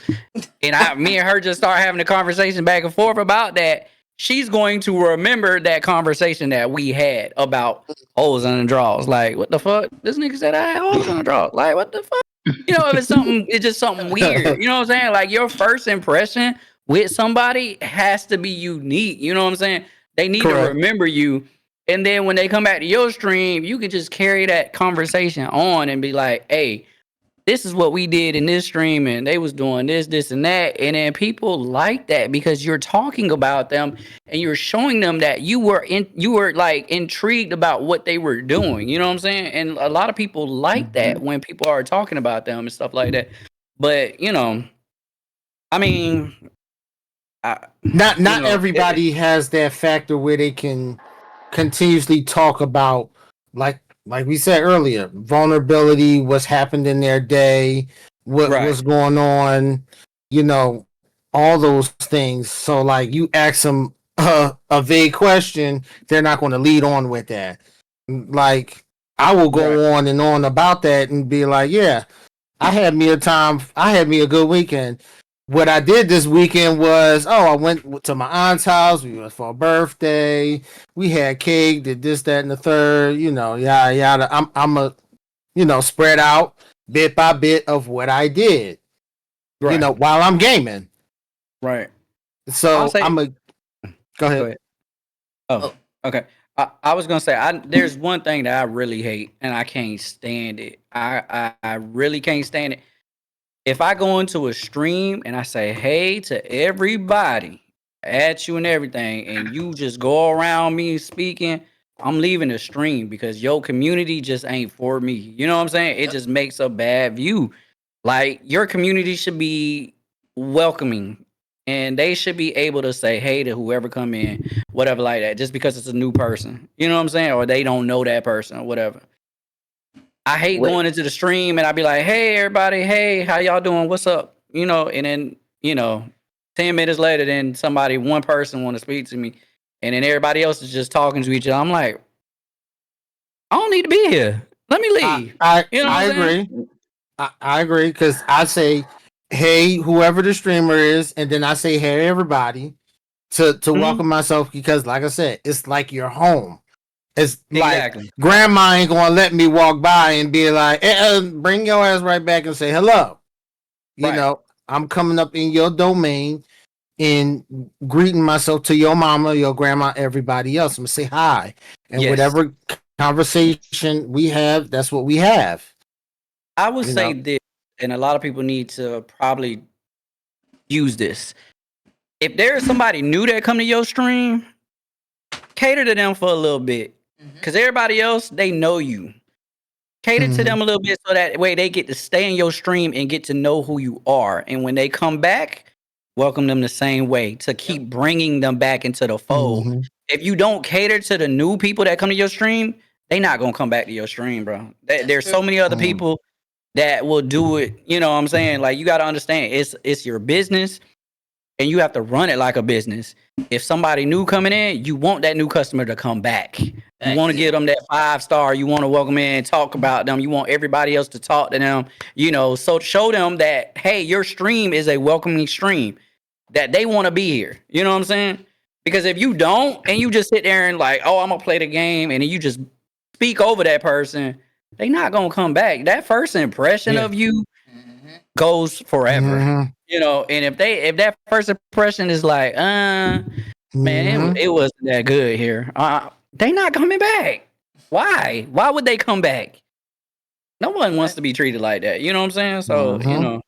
and me and her just start having a conversation back and forth about that. She's going to remember that conversation that we had about holes in the drawers. Like, what the fuck? This nigga said I had holes in the drawers. Like, what the fuck? If it's just something weird. You know what I'm saying? Like, your first impression with somebody has to be unique. You know what I'm saying? They need to remember you. And then when they come back to your stream, you can just carry that conversation on and be like, hey, this is what we did in this stream, and they was doing this, and that. And then people like that because you're talking about them and you're showing them that you were like intrigued about what they were doing. You know what I'm saying? And a lot of people like that when people are talking about them and stuff like that. But I mean, not everybody has that factor where they can continuously talk about like we said earlier, vulnerability, what's happened in their day, what's going on, all those things. So like you ask them a vague question, they're not going to lead on with that. Like I will go on and on about that and be like, yeah, I had me a good weekend. What I did this weekend was, I went to my aunt's house. We went for a birthday. We had cake, did this, that, and the third. Yada yada. I'm a, spread out bit by bit of what I did. While I'm gaming. Right. So I'm a. Go ahead. Oh, okay. I was gonna say, there's one thing that I really hate, and I can't stand it. I really can't stand it. If I go into a stream and I say, hey to everybody, at you and everything, and you just go around me speaking, I'm leaving the stream because your community just ain't for me. You know what I'm saying? It just makes a bad view. Like, your community should be welcoming, and they should be able to say, hey to whoever come in, whatever like that, just because it's a new person. You know what I'm saying? Or they don't know that person or whatever. I hate going into the stream and I'd be like, hey, everybody, hey, how y'all doing? What's up? And then, 10 minutes later, then one person want to speak to me, and then everybody else is just talking to each other. I'm like, I don't need to be here. Let me leave. I agree. I agree because I say, hey, whoever the streamer is, and then I say, hey, everybody, to welcome myself because, like I said, it's like your home. It's exactly. Like grandma ain't gonna let me walk by and be like, bring your ass right back and say hello. I'm coming up in your domain and greeting myself to your mama, your grandma, everybody else. I'm gonna say hi. And whatever conversation we have, that's what we have. I would say this, and a lot of people need to probably use this. If there's somebody new that come to your stream, cater to them for a little bit. Because everybody else, they know you. Cater to them a little bit so that way they get to stay in your stream and get to know who you are. And when they come back, welcome them the same way to keep bringing them back into the fold. If you don't cater to the new people that come to your stream, they not going to come back to your stream, bro. There's so many other people that will do it. You know what I'm saying? Like, you got to understand, it's your business. And you have to run it like a business. If somebody new coming in, you want that new customer to come back. You want to give them that 5-star. You want to welcome in, talk about them. You want everybody else to talk to them. So show them that, hey, your stream is a welcoming stream, that they want to be here. You know what I'm saying? Because if you don't, and you just sit there and like, oh, I'm going to play the game, and then you just speak over that person, they not going to come back. That first impression of you goes forever. And if that first impression is like, man, it wasn't that good here. They not coming back. Why? Why would they come back? No one wants to be treated like that. You know what I'm saying? So,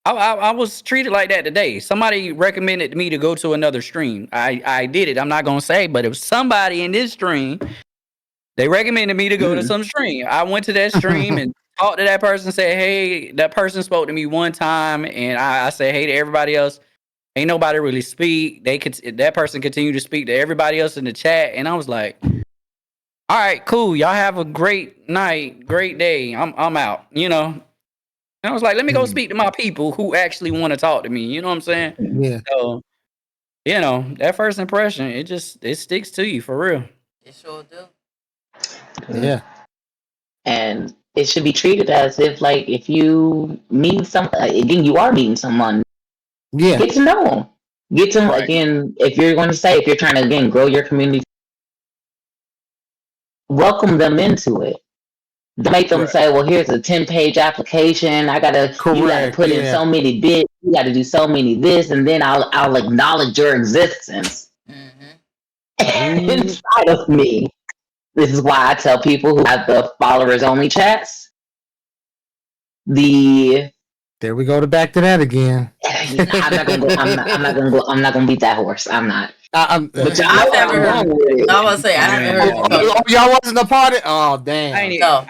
I was treated like that today. Somebody recommended me to go to another stream. I did it. I'm not going to say, but it was somebody in this stream. They recommended me to go to some stream. I went to that stream and talked to that person, said, hey, that person spoke to me one time, and I said, hey to everybody else. Ain't nobody really speak. That person continued to speak to everybody else in the chat, and I was like, all right, cool. Y'all have a great night, great day. I'm out, And I was like, let me go speak to my people who actually want to talk to me. You know what I'm saying? Yeah. So you know, that first impression, it sticks to you for real. It sure do. Yeah. And it should be treated as if, like, if you meet again, you are meeting someone. Yeah. Get to know them. Get to them Right. again. If you're going to say, if you're trying to again grow your community, welcome them into it. Don't make them Right. say, "Well, here's a 10-page application. You got to Correct. put in Yeah. so many bits. You got to do so many this, and then I'll acknowledge your existence inside of me." This is why I tell people who have the followers only chats. There we go back to that again. I'm not gonna go. I'm not gonna beat that horse. I'm not. But I've never heard. I was say I haven't heard you talk. Y'all wasn't a part of. Oh damn! I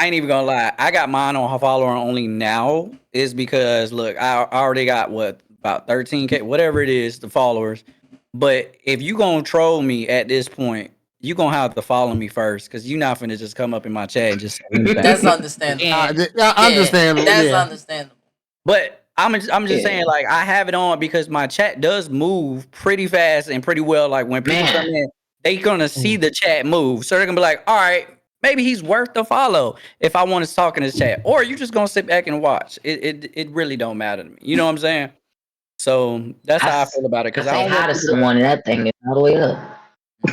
ain't even gonna lie. I got mine on follower only now is because look, I already got about 13K, whatever it is, the followers. But if you gonna troll me at this point, you gonna have to follow me first because you're not finna just come up in my chat and just. That's understandable. Understandable. That's yeah. understandable. But I'm just saying, like, I have it on because my chat does move pretty fast and pretty well. Like when people come in, they gonna see the chat move, so they're gonna be like, all right, maybe he's worth the follow if I want to talk in his chat, or you just gonna sit back and watch. It really don't matter to me. You know what I'm saying? So that's how I feel about it. Because I say don't hi to someone and that thing is all the way up.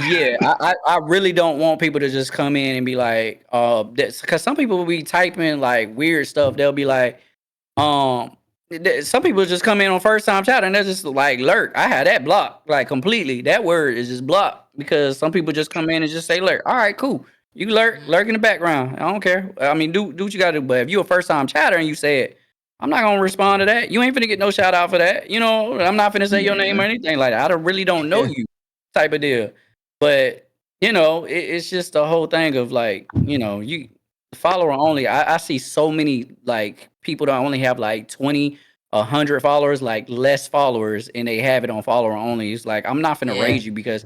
Yeah, I really don't want people to just come in and be like, because some people will be typing like weird stuff. They'll be like, some people just come in on first time chat and they're just like lurk. I had that blocked like completely. That word is just blocked because some people just come in and just say lurk. All right, cool. You lurk in the background. I don't care. I mean, do what you gotta do. But if you a first time chatter and you say it, I'm not gonna respond to that. You ain't finna get no shout out for that. You know, I'm not finna say your name or anything like that. Really don't know you, type of deal. But you know, it's just the whole thing of like, you know, you follower only. I see so many like people that only have like 20, 100 followers, like less followers, and they have it on follower only. It's like I'm not gonna raise you because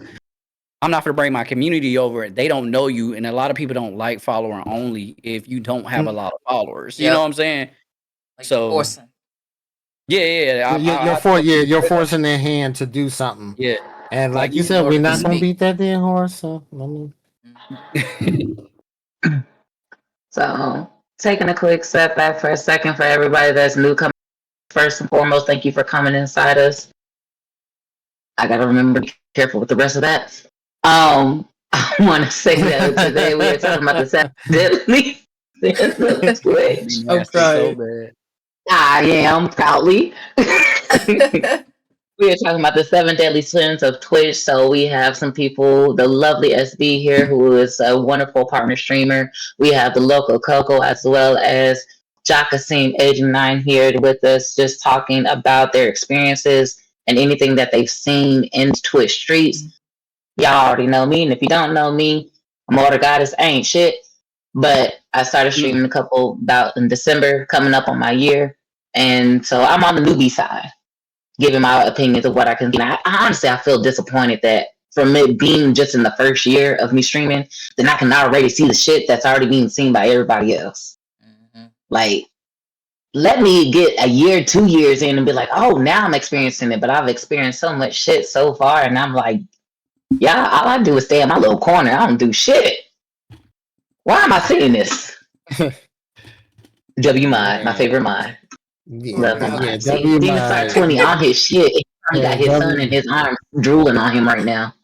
I'm not gonna bring my community over. They don't know you, and a lot of people don't like follower only if you don't have a lot of followers. You know what I'm saying? Like so forcing. Yeah. You're forcing their hand to do something. Yeah. And like you said, we're not gonna beat that dead horse. So So taking a quick step back for a second for everybody that's new coming. First and foremost, thank you for coming inside us. I gotta remember to be careful with the rest of that. I want to say that today we are talking about the 7 deadly sins of Twitch. I'm so bad. I am proudly. We are talking about the 7 deadly sins of Twitch. So we have some people, the lovely SB here, who is a wonderful partner streamer. We have the local Coco as well as Jaka Seem Agent 9 here with us, just talking about their experiences and anything that they've seen in Twitch streets. Y'all already know me, and if you don't know me, I'm Order Goddess. I ain't shit, but I started streaming about in December, coming up on my year, and so I'm on the newbie side, giving my opinions of what I can do. I honestly, I feel disappointed that from it being just in the first year of me streaming, then I can already see the shit that's already being seen by everybody else. Like, let me get a year, 2 years in and be like, oh, now I'm experiencing it, but I've experienced so much shit so far, and I'm like, yeah, all I do is stay in my little corner. I don't do shit. Why am I saying this? W Mod, my favorite mod. Love him. Demon Star 20 on his shit. He got his son in his arms drooling on him right now.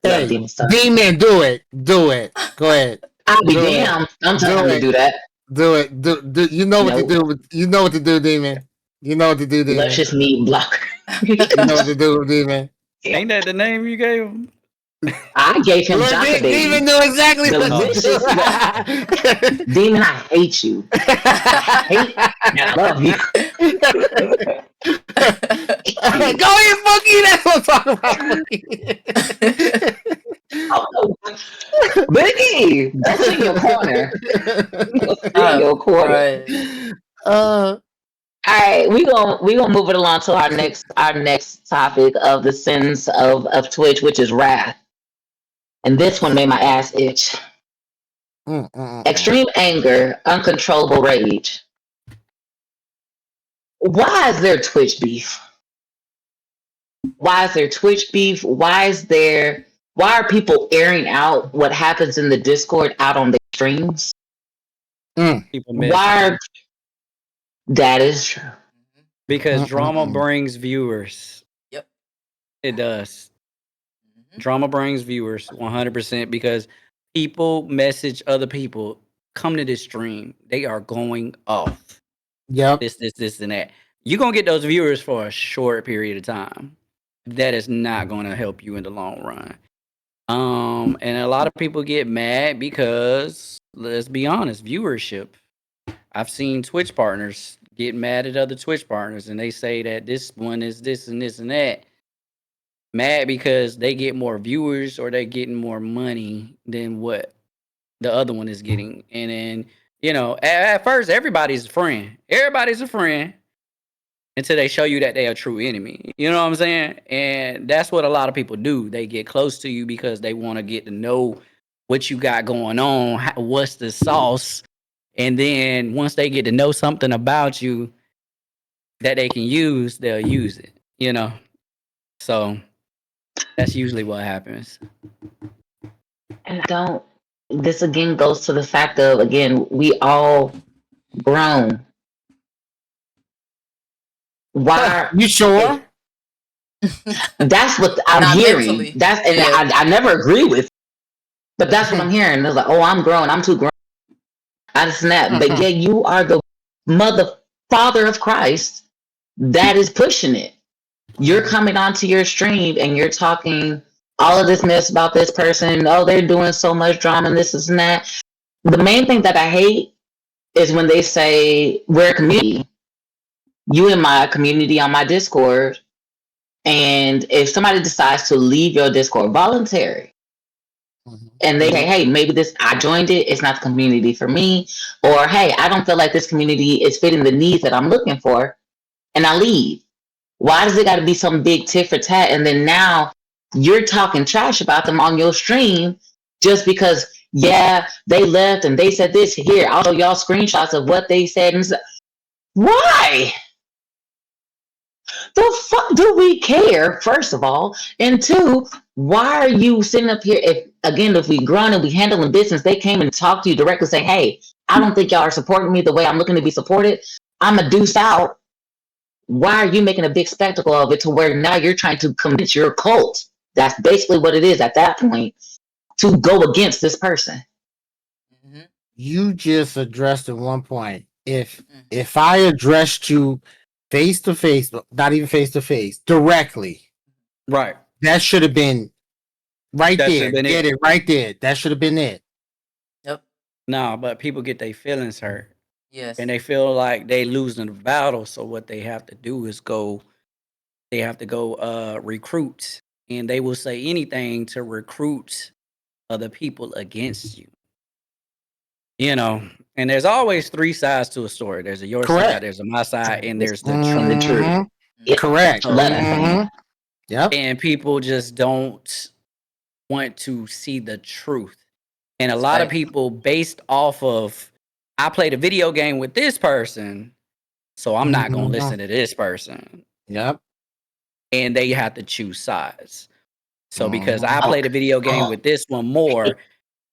Hey, Demon, do it. Do it. Go ahead. I'll be damned. I'm telling him to do that. Do it. Do you know what to do? You know what to do, Demon. You know what to do, Demon. Luscious meat blocker. You know what to do, Demon. Ain't that the name you gave him? I gave him Jaka Baby. Demon knew exactly what to do. Demon, I hate you. I hate you. I love you. Go ahead, Funky. That's what I'm talking about. Biggie, that's in your corner. In your corner. All right, we gonna move it along to our next topic of the sins of Twitch, which is wrath. And this one made my ass itch. Extreme anger, uncontrollable rage. Why is there Twitch beef? Why is there Twitch beef? Why are people airing out what happens in the Discord out on the streams? People Why message are, that is true. because drama brings viewers. Yep. It does. Drama brings viewers 100% because people message other people, come to this stream. They are going off. Yep. This, and that. You're going to get those viewers for a short period of time. That is not going to help you in the long run. And a lot of people get mad because, let's be honest, viewership. I've seen Twitch partners get mad at other Twitch partners and they say that this one is this and this and that. Mad because they get more viewers or they're getting more money than what the other one is getting. And then, at first, everybody's a friend. Everybody's a friend until they show you that they're a true enemy. You know what I'm saying? And that's what a lot of people do. They get close to you because they want to get to know what you got going on, what's the sauce. And then once they get to know something about you that they can use, they'll use it, So that's usually what happens. And this again goes to the fact of, again, we all grown. Why? You sure? That's what I'm Not hearing. mentally. I never agree with, but that's what I'm hearing. They're like, oh, I'm grown. I'm too grown. I snap. But yeah, you are the father of Christ that is pushing it. You're coming onto your stream and you're talking all of this mess about this person. Oh, they're doing so much drama and this and that. The main thing that I hate is when they say we're a community. You in my community on my Discord. And if somebody decides to leave your Discord voluntary, and they say, hey, maybe I joined it, it's not the community for me, or hey, I don't feel like this community is fitting the needs that I'm looking for, and I leave. Why does it got to be some big tit for tat? And then now you're talking trash about them on your stream just because, yeah, they left and they said this. Here, I'll show y'all screenshots of what they said. And why? The fuck do we care, first of all? And two, why are you sitting up here? If we grown and we handling business, they came and talked to you directly saying, hey, I don't think y'all are supporting me the way I'm looking to be supported. I'm a deuce out. Why are you making a big spectacle of it to where now you're trying to convince your cult? That's basically what it is at that point, to go against this person. You just addressed at one point. If I addressed you face to face, not even face to face, directly, right? That should have been right That there. should've been Get it. it right there. That should have been it. Yep. No, but people get their feelings hurt. Yes. And they feel like they losing the battle. So what they have to do is go recruit. And they will say anything to recruit other people against you. And there's always three sides to a story. There's a your side, there's a my side, and there's the truth. Correct. Yep. And people just don't want to see the truth. And a lot of people, based off of, I played a video game with this person, so I'm not going to listen to this person. Yep. And they have to choose sides. So because I played a video game with this one more,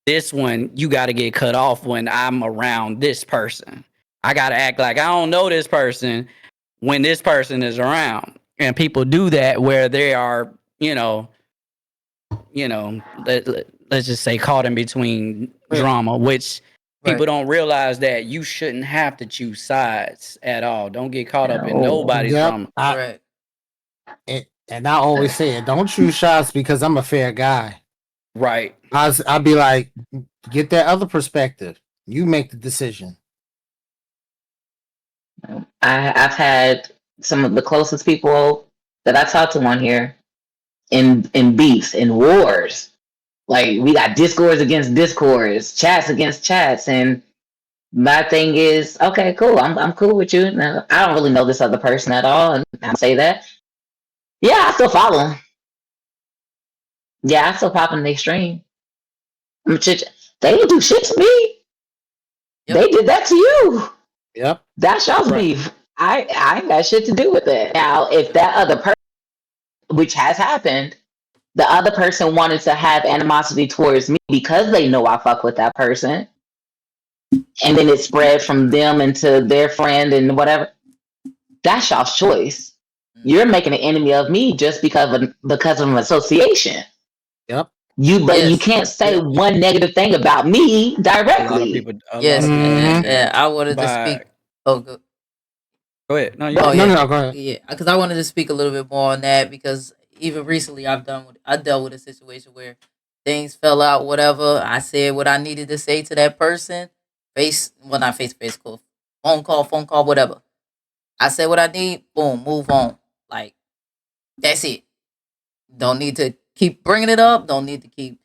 this one, you got to get cut off when I'm around this person. I got to act like I don't know this person when this person is around. And people do that where they are, let's just say caught in between drama, which people don't realize that you shouldn't have to choose sides at all. Don't get caught up in nobody's drama. And I always say it, don't choose shots because I'm a fair guy. Right. I'd be like, get that other perspective. You make the decision. I've had some of the closest people that I talk to on here in beefs, in wars. Like, we got discords against discords, chats against chats, and my thing is, okay, cool. I'm cool with you. Now, I don't really know this other person at all, and I say that. Yeah, I still follow them. Yeah, I still pop in their stream. They didn't do shit to me. Yep. They did that to you. Yep. That's y'all's beef. I ain't got shit to do with it. Now, if that other person which has happened, the other person wanted to have animosity towards me because they know I fuck with that person. And then it spread from them into their friend and whatever. That's y'all's choice. You're making an enemy of me just because of an association. Yep. You can't say one negative thing about me directly. Yes, Mm-hmm. and I wanted to speak. Oh, go ahead. No, oh yeah. yeah, go ahead. Yeah, because I wanted to speak a little bit more on that because even recently I dealt with a situation where things fell out. Whatever I said, what I needed to say to that person, not face to face call, phone call, whatever. I said what I need. Boom, move on. Like that's it. Don't need to keep bringing it up. Don't need to keep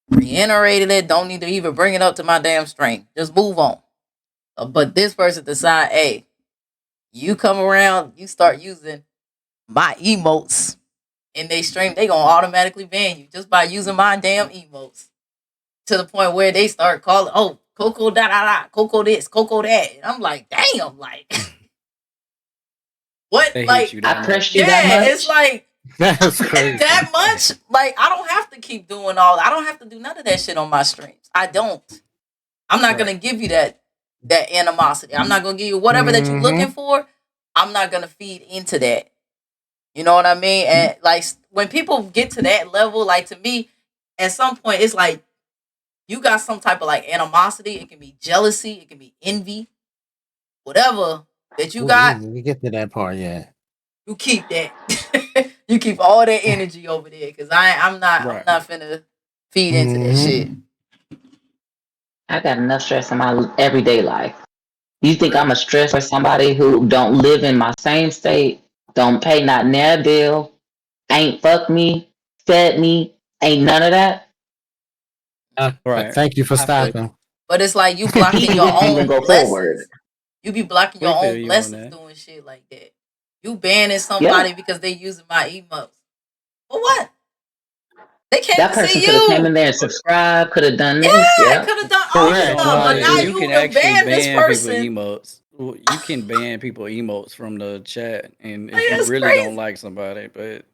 reiterating it. Don't need to even bring it up to my damn string. Just move on. But this person decide, hey, you come around, you start using my emotes in they stream, they gonna automatically ban you just by using my damn emotes. To the point where they start calling, oh, Coco da da da, Coco this, Coco that. And I'm like, damn, like what? They like hate you that I much. pressed you that much. It's like That's crazy. that much. Like I don't have to keep doing all. I don't have to do none of that shit on my streams. I don't. I'm not gonna give you that animosity. I'm not gonna give you whatever that you're looking for. I'm not gonna feed into that. You know what I mean? And like when people get to that level, like to me, at some point, it's like you got some type of like animosity. It can be jealousy. It can be envy. Whatever that you got, We get to that part, yeah. you keep that. You keep all that energy over there because I'm not finna feed into that shit. I got enough stress in my everyday life. You think I'm a stress for somebody who don't live in my same state, don't pay not near bill, ain't fucked me, fed me, ain't none of that? Thank you for stopping. But it's like you blocking your own blessings. Forward. You be blocking your own blessings doing shit like that. You banning somebody because they using my emotes. For what? They can't that person could have came in there and subscribed, could have done this. Yeah, could have done all this stuff. But now you can can ban this person. People emotes. You can ban people emotes from the chat, and if you really don't like somebody, but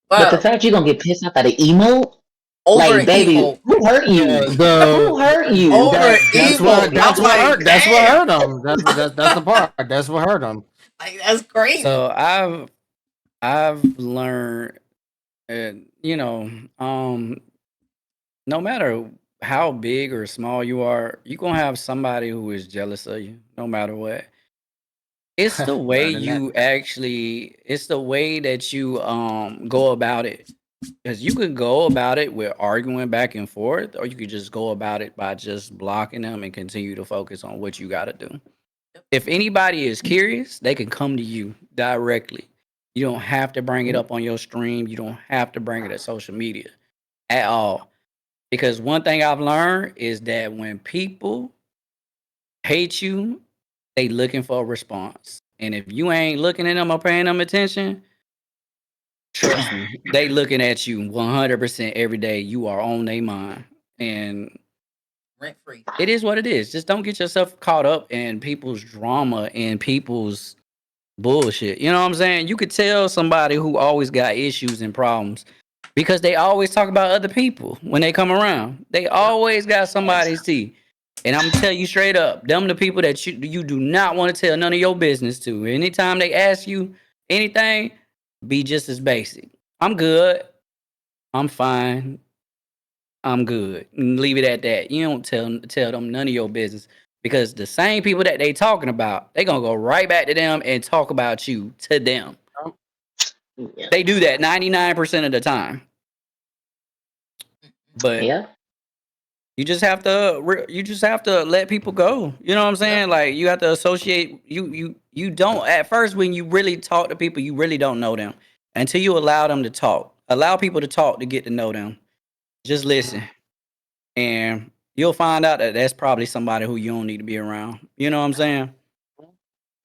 the fact you're gonna get pissed off at an emote, over like baby, emote. who hurt you? Who hurt you? Over that's what hurt. That's what hurt them. That's the part. That's what hurt them. Like that's crazy. So I've learned, no matter how big or small you are, you're gonna have somebody who is jealous of you, no matter what. It's the way it's the way that you go about it. Because you could go about it with arguing back and forth, or you could just go about it by just blocking them and continue to focus on what you gotta do. If anybody is curious, they can come to you directly. You don't have to bring it up on your stream. You don't have to bring it at social media at all. Because one thing I've learned is that when people hate you, they looking for a response. And if you ain't looking at them or paying them attention, trust me, they looking at you 100% every day. You are on their mind. And rent free. It is what it is. Just don't get yourself caught up in people's drama and people's bullshit. You know what I'm saying? You could tell somebody who always got issues and problems because they always talk about other people when they come around. They always got somebody to see. And I'm gonna tell you straight up, them the people that you do not want to tell none of your business to. Anytime they ask you anything, be just as basic. I'm good. I'm fine. I'm good. Leave it at that. You don't tell them none of your business because the same people that they talking about, they gonna go right back to them and talk about you to them. They do that 99% of the time. But you just have to let people go. You know what I'm saying? Like you have to associate. You don't at first when you really talk to people, you really don't know them until you allow them to talk. Allow people to talk to get to know them. Just listen, and you'll find out that that's probably somebody who you don't need to be around. You know what I'm saying?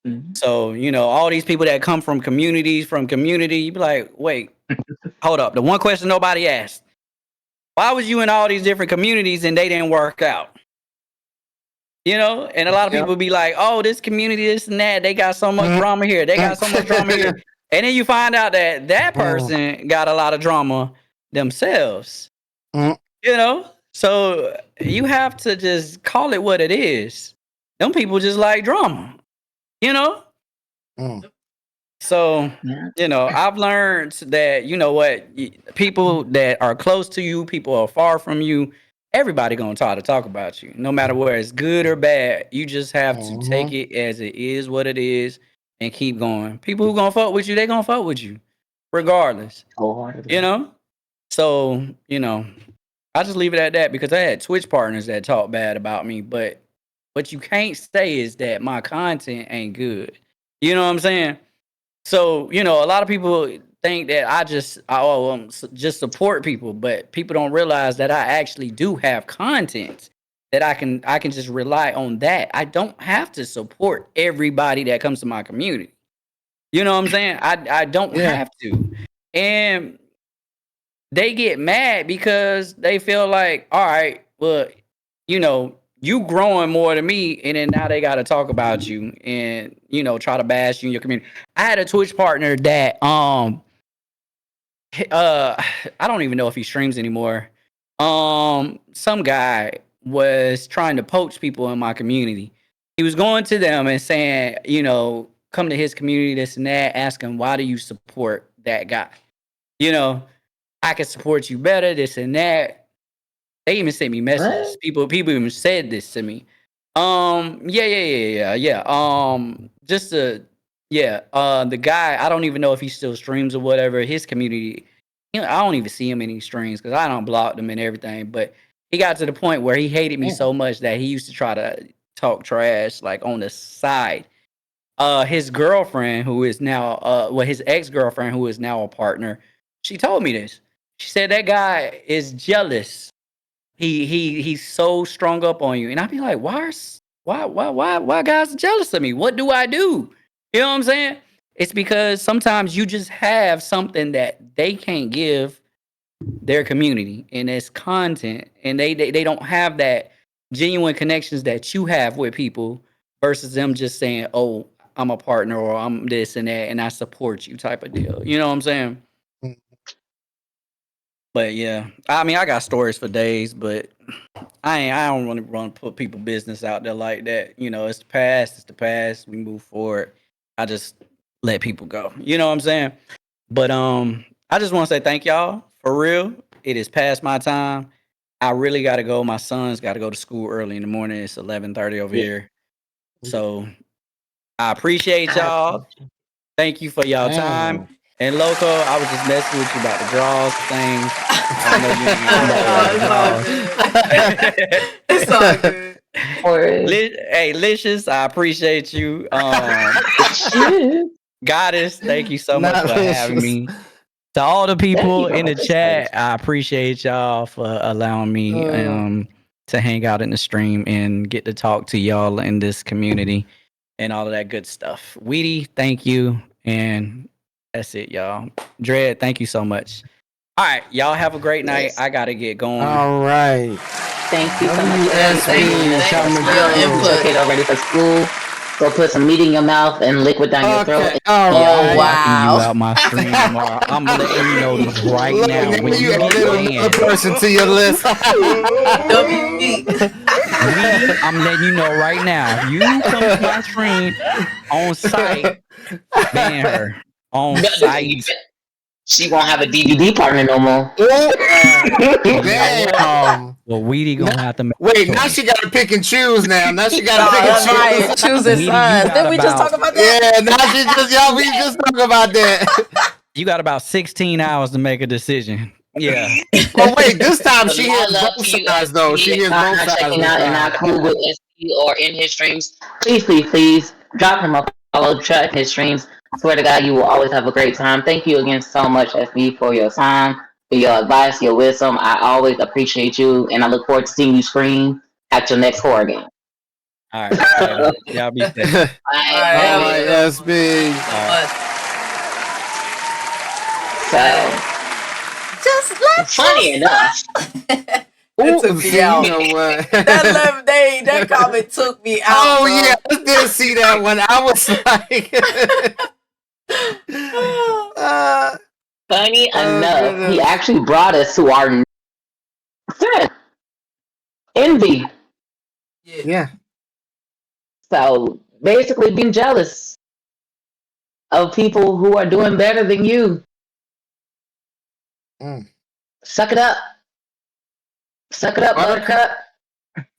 Mm-hmm. So all these people that come from community, you be like, wait, hold up. The one question nobody asked: why was you in all these different communities and they didn't work out? And a lot of people be like, oh, this community, this and that, they got so much drama here. They got so much drama here. And then you find out that that person got a lot of drama themselves. You know? So you have to just call it what it is. Them people just like drama. You know? So, you know, I've learned that, you know what, people that are close to you, people are far from you, everybody gonna try to talk about you. No matter whether it's good or bad, you just have to take it as it is what it is and keep going. People who gonna fuck with you, they gonna fuck with you regardless. You know? So, you know, I just leave it at that because I had Twitch partners that talk bad about me, but what you can't say is that my content ain't good. You know what I'm saying? So, you know, a lot of people think that I just support people, but people don't realize that I actually do have content that I can just rely on that. I don't have to support everybody that comes to my community. You know what I'm saying? I don't have to. And they get mad because they feel like, all right, well, you know, you growing more than me, and then now they got to talk about you and, you know, try to bash you in your community. I had a Twitch partner that I don't even know if he streams anymore. Some guy was trying to poach people in my community. He was going to them and saying, you know, come to his community, this and that, asking, why do you support that guy? You know, I can support you better, this and that. They even sent me messages. People even said this to me. Yeah. The guy, I don't even know if he still streams or whatever. His community, you know, I don't even see him in these streams because I don't block them and everything. But he got to the point where he hated me so much that he used to try to talk trash like on the side. His girlfriend, who is now his ex-girlfriend, who is now a partner, she told me this. She said that guy is jealous. He's so strung up on you. And I'd be like, why guys are jealous of me? What do I do? You know what I'm saying? It's because sometimes you just have something that they can't give their community, and it's content, and they don't have that genuine connections that you have with people versus them just saying, oh, I'm a partner or I'm this and that and I support you type of deal. You know what I'm saying? But yeah, I mean, I got stories for days, but I don't want to put people business out there like that. You know, it's the past. It's the past. We move forward. I just let people go. You know what I'm saying? But I just want to say thank y'all for real. It is past my time. I really got to go. My son's got to go to school early in the morning. It's 11:30 over here. So I appreciate y'all. Thank you for y'all time. And Loco, I was just messing with you about the draws things. I know you It's all good. Hey, Licious, I appreciate you. Goddess, thank you so much for having me. To all the people in the chat, I appreciate y'all for allowing me to hang out in the stream and get to talk to y'all in this community and all of that good stuff. Weedy, thank you. And that's it, y'all. Dread, thank you so much. All right, y'all have a great night. I gotta get going. All right. Thank you so much. Thank you for your input. Get ready for school. Go put some meat in your mouth and liquid down your throat. All right. right. Blocking you out my stream tomorrow. I'm letting you know this right now. When you get banned, person to your list. I'm letting you know right now. If you come to my stream on site, ban her on site. She won't have a DVD partner no more. Damn. Well, Weedy gonna have to make wait. Now she got to pick and choose. Now she got to pick and choose. Choosing sides. Didn't we just talk about that? Yeah. Now she just we just talk about that. You got about 16 hours to make a decision. Yeah. But wait, this time she hears both sides though. She hears both sides. Checking out and not cool with SP or in his streams. Please drop him a follow, check his streams. Swear to God, you will always have a great time. Thank you again so much, SB, for your time, for your advice, your wisdom. I always appreciate you, and I look forward to seeing you scream at your next horror game. All right. Y'all be safe. All right, SB. So, just let funny enough. It took me out. You know what? that comment took me out. Oh, yeah, I did see that one. I was like... Funny enough, he goodness. actually brought us to our envy. Yeah. So basically, being jealous of people who are doing better than you. Mm. Suck it up. Suck it up, Buttercup. buttercup.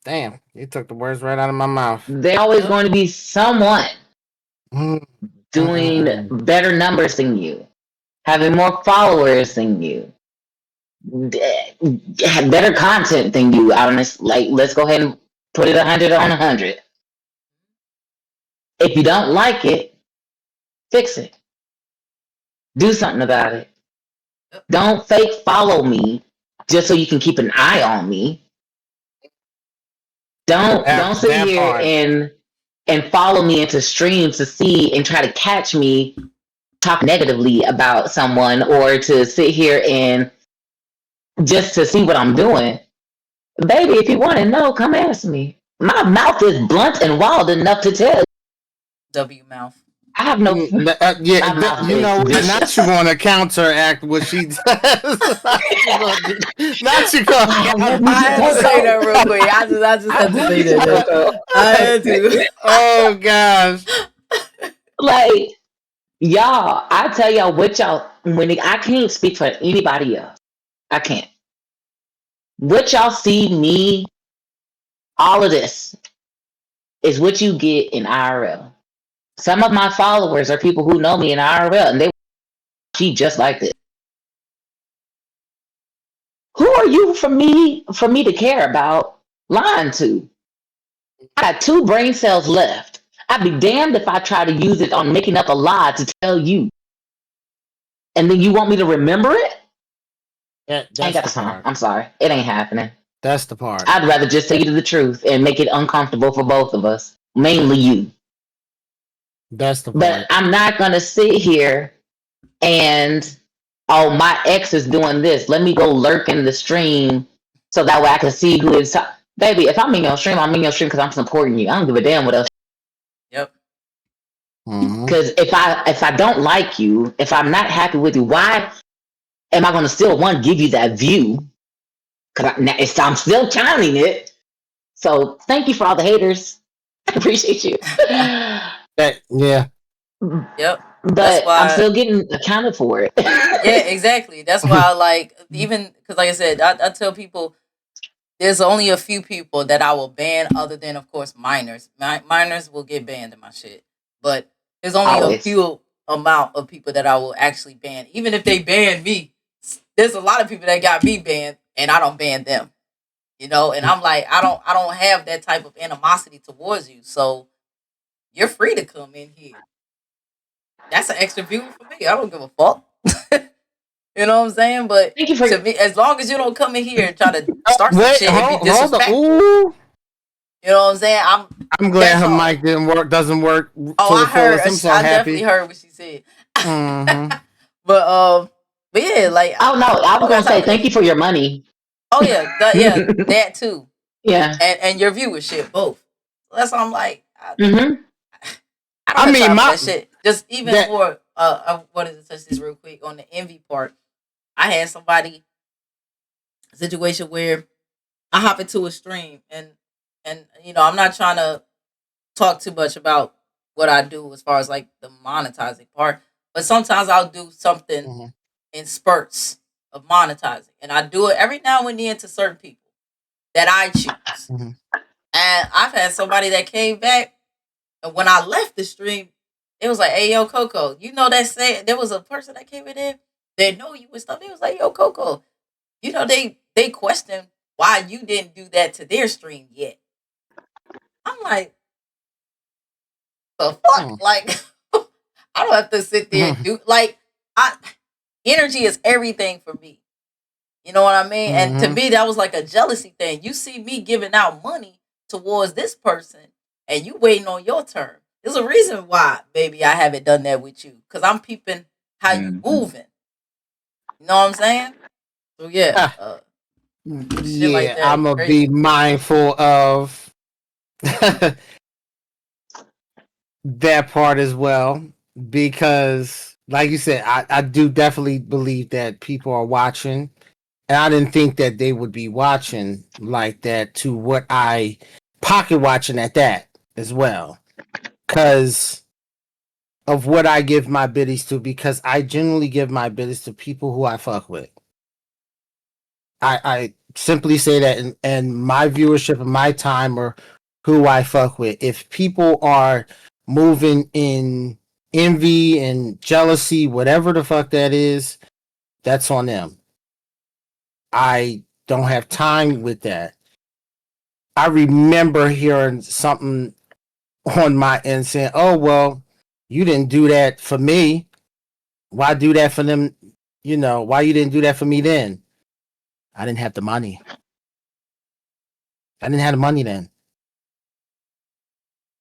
Damn, you took the words right out of my mouth. There's always going to be someone Mm. doing better numbers than you, having more followers than you, have better content than you. Honest, like let's go ahead and put it 100 on 100. If you don't like it, fix it. Do something about it. Don't fake follow me just so you can keep an eye on me. Don't sit That here part. and follow me into streams to see and try to catch me talk negatively about someone or to sit here and just to see what I'm doing. Baby, if you want to know, come ask me. My mouth is blunt and wild enough to tell. W mouth. I have no. Yeah, my mouth you is know, vicious. not you going to counteract what she does. Not you going to. I had to say that real quick. I just had to say that. I had to. Oh gosh. Like y'all, I tell y'all what y'all I can't speak for anybody else. I can't. What y'all see me, all of this is what you get in IRL. Some of my followers are people who know me in IRL, and they she just like this. Who are you for me to care about lying to? I got 2 brain cells left. I'd be damned if I try to use it on making up a lie to tell you. And then you want me to remember it? I ain't got the time. I'm sorry. It ain't happening. That's the part. I'd rather just tell you the truth and make it uncomfortable for both of us. Mainly you. That's the part. But I'm not going to sit here and, oh, my ex is doing this. Let me go lurk in the stream so that way I can see who is. Baby, if I'm in your stream, I'm in your stream because I'm supporting you. I don't give a damn what else. Yep. Because if I don't like you, if I'm not happy with you, why am I going to still give you that view? Because I'm still counting it. So thank you for all the haters. I appreciate you. Yeah. Yep. But I'm still getting accounted for it. Yeah, exactly. That's why I like, even because like I said, I tell people there's only a few people that I will ban other than, of course, minors. Minors will get banned in my shit. But there's only a few amount of people that I will actually ban. Even if they ban me, there's a lot of people that got me banned and I don't ban them. You know, and I'm like, I don't have that type of animosity towards you. So you're free to come in here. That's an extra view for me. I don't give a fuck. You know what I'm saying? But to me, as long as you don't come in here and try to start some shit and be disrespectful. You know what I'm saying? I'm glad her mic doesn't work. Oh, I heard. I definitely heard what she said. But yeah, like oh no, I was gonna say thank you for your money. Oh yeah, that too. Yeah, and your viewership both. So that's why I'm like, I don't have time for that shit. Just even for I wanted to touch this real quick on the envy part. I had a situation where I hop into a stream and you know, I'm not trying to talk too much about what I do as far as like the monetizing part, but sometimes I'll do something in spurts of monetizing, and I do it every now and then to certain people that I choose. And I've had somebody that came back, and when I left the stream, it was like, "Hey, yo, Coco, you know that saying?" There was a person that came in there, they know you and stuff. They was like, "Yo, Coco, you know they questioned why you didn't do that to their stream yet." I'm like, the fuck? Like, I don't have to sit there and do like energy is everything for me. You know what I mean? And to me, that was like a jealousy thing. You see me giving out money towards this person and you waiting on your turn. There's a reason why, baby, I haven't done that with you. Because I'm peeping how you moving. You know what I'm saying? So yeah. Yeah, like that I'm going to be mindful of that part as well. because, like you said, I do definitely believe that people are watching, and I didn't think that they would be watching like that to what I pocket watching at that as well, because of what I give my biddies to, because I generally give my biddies to people who I fuck with. I simply say that, and my viewership and my time are who I fuck with. If people are moving in envy and jealousy, whatever the fuck that is, that's on them. I don't have time with that. I remember hearing something on my end saying, "Oh well, you didn't do that for me. Why do that for them? Why you didn't do that for me then?" I didn't have the money. I didn't have the money then.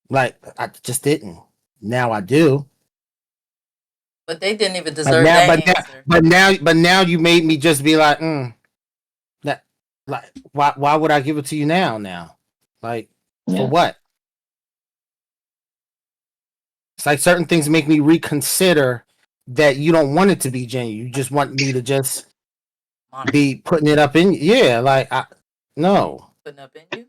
Like, I just didn't. Now I do. But they didn't even But deserve now, that but now, answer. but now you made me just be like, that, like, why would I give it to you now? Now, like, for what? It's like certain things make me reconsider that you don't want it to be genuine. You just want me to just be putting it up in. Yeah, like, no. Putting up in you?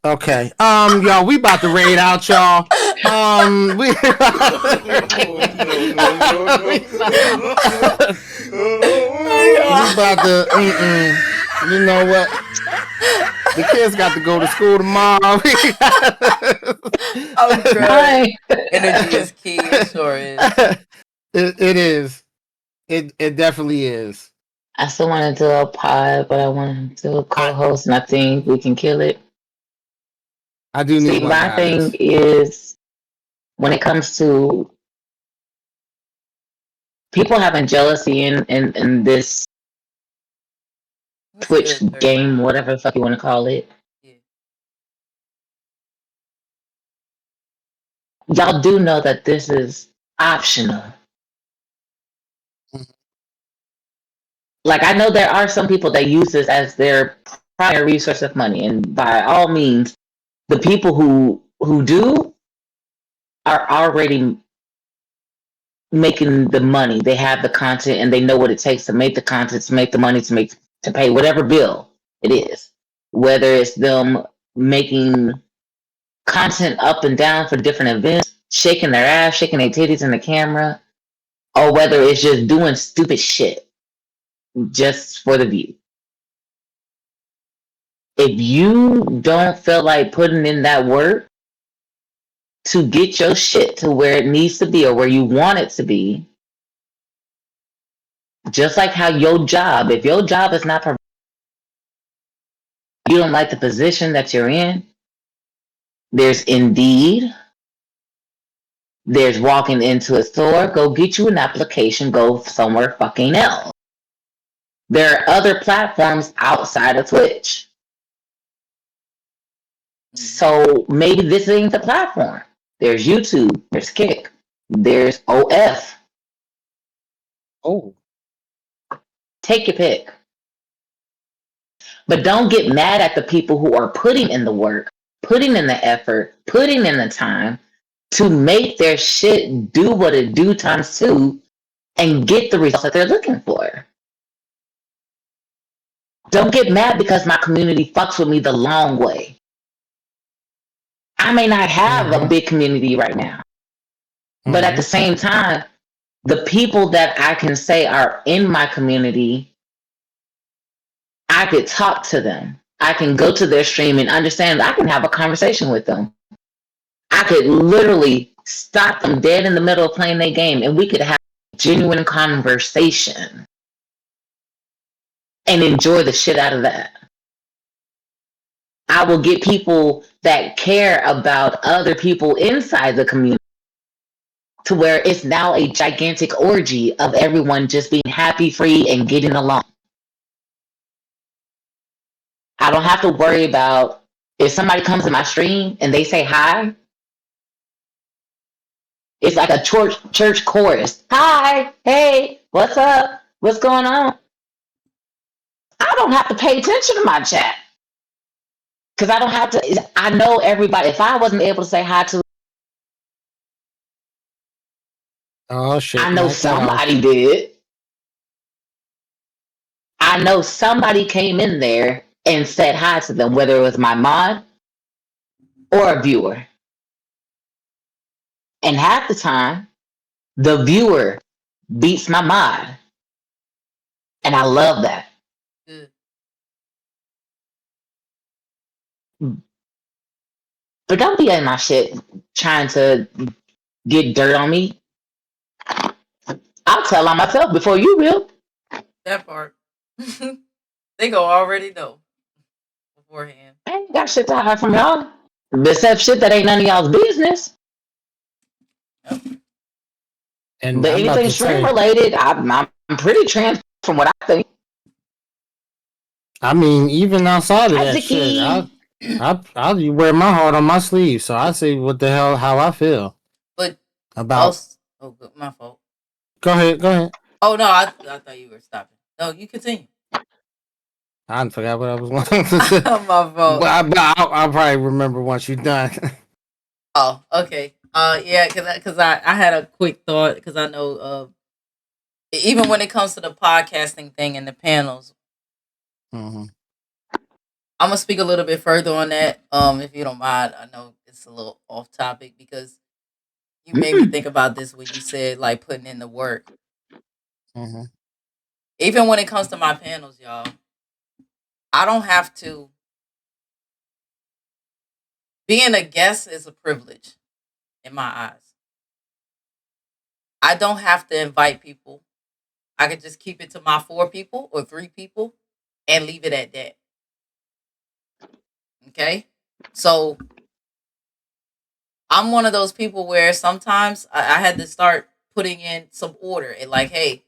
Okay. Y'all, we about to raid out, y'all. We about to. You know what? The kids got to go to school tomorrow. I'm crying. Energy is key. It sure is. It is. It definitely is. I still want to do a pod, but I want to do a co-host, and I think we can kill it. I do need See, one. my thing is when it comes to people having jealousy in this Twitch game, whatever the fuck you want to call it. Yeah. Y'all do know that this is optional. Like, I know there are some people that use this as their primary resource of money, and by all means, the people who do are already making the money. They have the content, and they know what it takes to make the content, to make the money, to pay whatever bill it is. Whether it's them making content up and down for different events, shaking their ass, shaking their titties in the camera, or whether it's just doing stupid shit just for the view. If you don't feel like putting in that work to get your shit to where it needs to be or where you want it to be, just like how your job, if your job is not you don't like the position that you're in, there's Indeed, there's walking into a store, go get you an application, go somewhere fucking else. There are other platforms outside of Twitch. So maybe this ain't the platform. There's YouTube, there's Kick, there's OF. Oh. Take your pick. But don't get mad at the people who are putting in the work, putting in the effort, putting in the time to make their shit do what it do times two and get the results that they're looking for. Don't get mad because my community fucks with me the long way. I may not have a big community right now, but at the same time, the people that I can say are in my community, I could talk to them. I can go to their stream and understand. I can have a conversation with them. I could literally stop them dead in the middle of playing their game, and we could have a genuine conversation and enjoy the shit out of that. I will get people that care about other people inside the community to where it's now a gigantic orgy of everyone just being happy, free, and getting along. I don't have to worry about if somebody comes to my stream and they say hi. It's like a church chorus. Hi, hey, what's up? What's going on? I don't have to pay attention to my chat. Because I don't have to, I know everybody. If I wasn't able to say hi to Oh shit! I know Knock that off. somebody did. I know somebody came in there and said hi to them, whether it was my mod or a viewer. And half the time, the viewer beats my mod. And I love that. Good. But don't be in my shit trying to get dirt on me. I'll tell on myself before you will. That part. They go already know beforehand. I ain't got shit to hide from y'all. Except shit that ain't none of y'all's business. And But I'm about anything to stream say, related, I'm pretty trans from what I think. I mean, even outside of Hi, that shit, Zicky. I'll wear my heart on my sleeve. So I say what the hell, how I feel But about. also, oh, good, my fault. Go ahead. Oh no, I thought you were stopping. No, you continue. I forgot what I was wanting to say. My fault. I'll probably remember once you're done. Oh, okay. Yeah, because I had a quick thought because I know even when it comes to the podcasting thing and the panels, Mm-hmm. I'm gonna speak a little bit further on that. If you don't mind, I know it's a little off topic because you made me think about this when you said like putting in the work. Mm-hmm. Even when it comes to my panels, y'all, I don't have to. Being a guest is a privilege in my eyes. I don't have to invite people. I could just keep it to my 4 people or 3 people and leave it at that. Okay? So I'm one of those people where sometimes I had to start putting in some order and like, hey,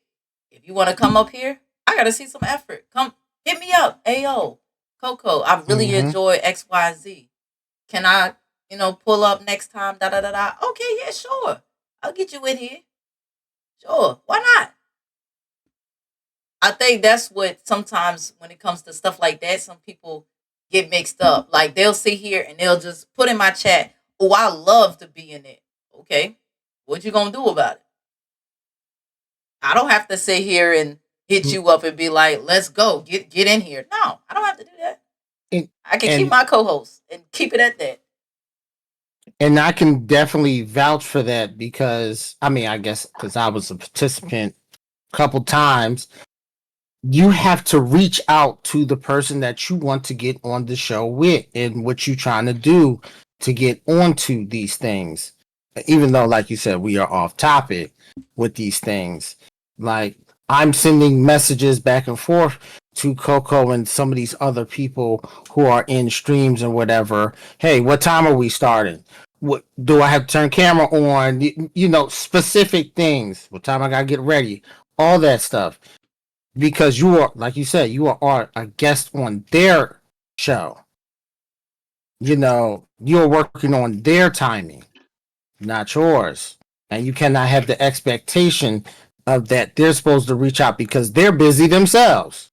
if you want to come up here, I got to see some effort. Come hit me up. Ayo, Coco, I really enjoy XYZ. Can I, pull up next time? Da da da da. Okay, yeah, sure. I'll get you in here. Sure. Why not? I think that's what sometimes when it comes to stuff like that, some people get mixed up. Like they'll sit here and they'll just put in my chat, "Oh, I love to be in it." Okay, what you gonna do about it? I don't have to sit here and hit you up and be like, "Let's go, get in here." No, I don't have to do that. I can keep my co-host and keep it at that. And I can definitely vouch for that because I guess because I was a participant a couple times. You have to reach out to the person that you want to get on the show with and what you're trying to do to get onto these things. Even though, like you said, we are off topic with these things. Like I'm sending messages back and forth to Coco and some of these other people who are in streams and whatever. Hey, what time are we starting? What do I have to turn camera on? Specific things. What time I gotta get ready? All that stuff. Because you are, like you said, you are a guest on their show. You're working on their timing, not yours. And you cannot have the expectation of that they're supposed to reach out because they're busy themselves.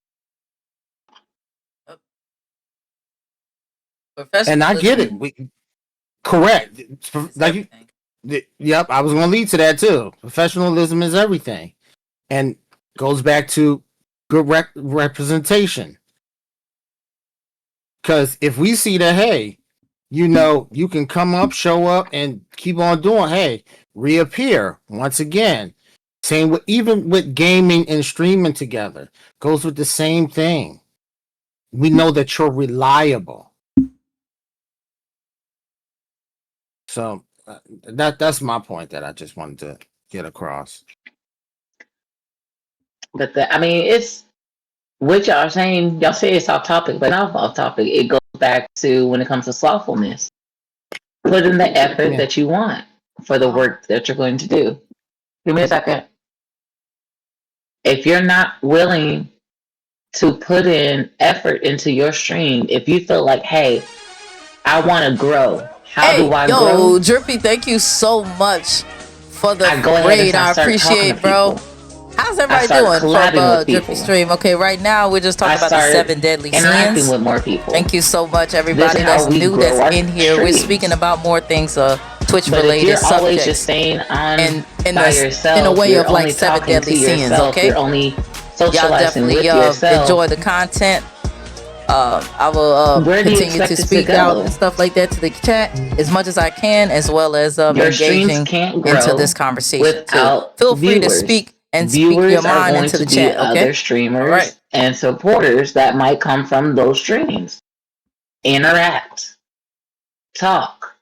And I get it. Correct. Yep, I was going to lead to that too. Professionalism is everything. And goes back to good representation. Because if we see that, hey, you can come up, show up, and keep on doing, hey, reappear once again. Same with even with gaming and streaming together. Goes with the same thing. We know that you're reliable. So that's my point that I just wanted to get across. But it's what y'all are saying. Y'all say it's off topic, but not off topic. It goes back to when it comes to slothfulness. Put in the effort that you want for the work that you're going to do. Give me a second. If you're not willing to put in effort into your stream, if you feel like, hey, I want to grow. How do I grow? Yo, Drippy, thank you so much for the raid. I appreciate, bro. How's everybody doing from Drippy Stream? Okay, right now we're just talking about the 7 deadly sins. With more people. Thank you so much, everybody that's new, that's in here. We're speaking about more things Twitch But if related you're always just subjects staying on and by yourself, in a way you're of like only 7 talking deadly to sins. yourself. Okay, You're only y'all socializing definitely with yourself. enjoy the content. I will Where do you continue to expect it to speak out go? and stuff like that to the chat as much as I can, as well as Your streams engaging can't into grow this conversation too. without Feel free to viewers. speak and speak your Viewers are mind going into to the be chat. Okay. other streamers All right. and supporters that might come from those streams. Interact, talk.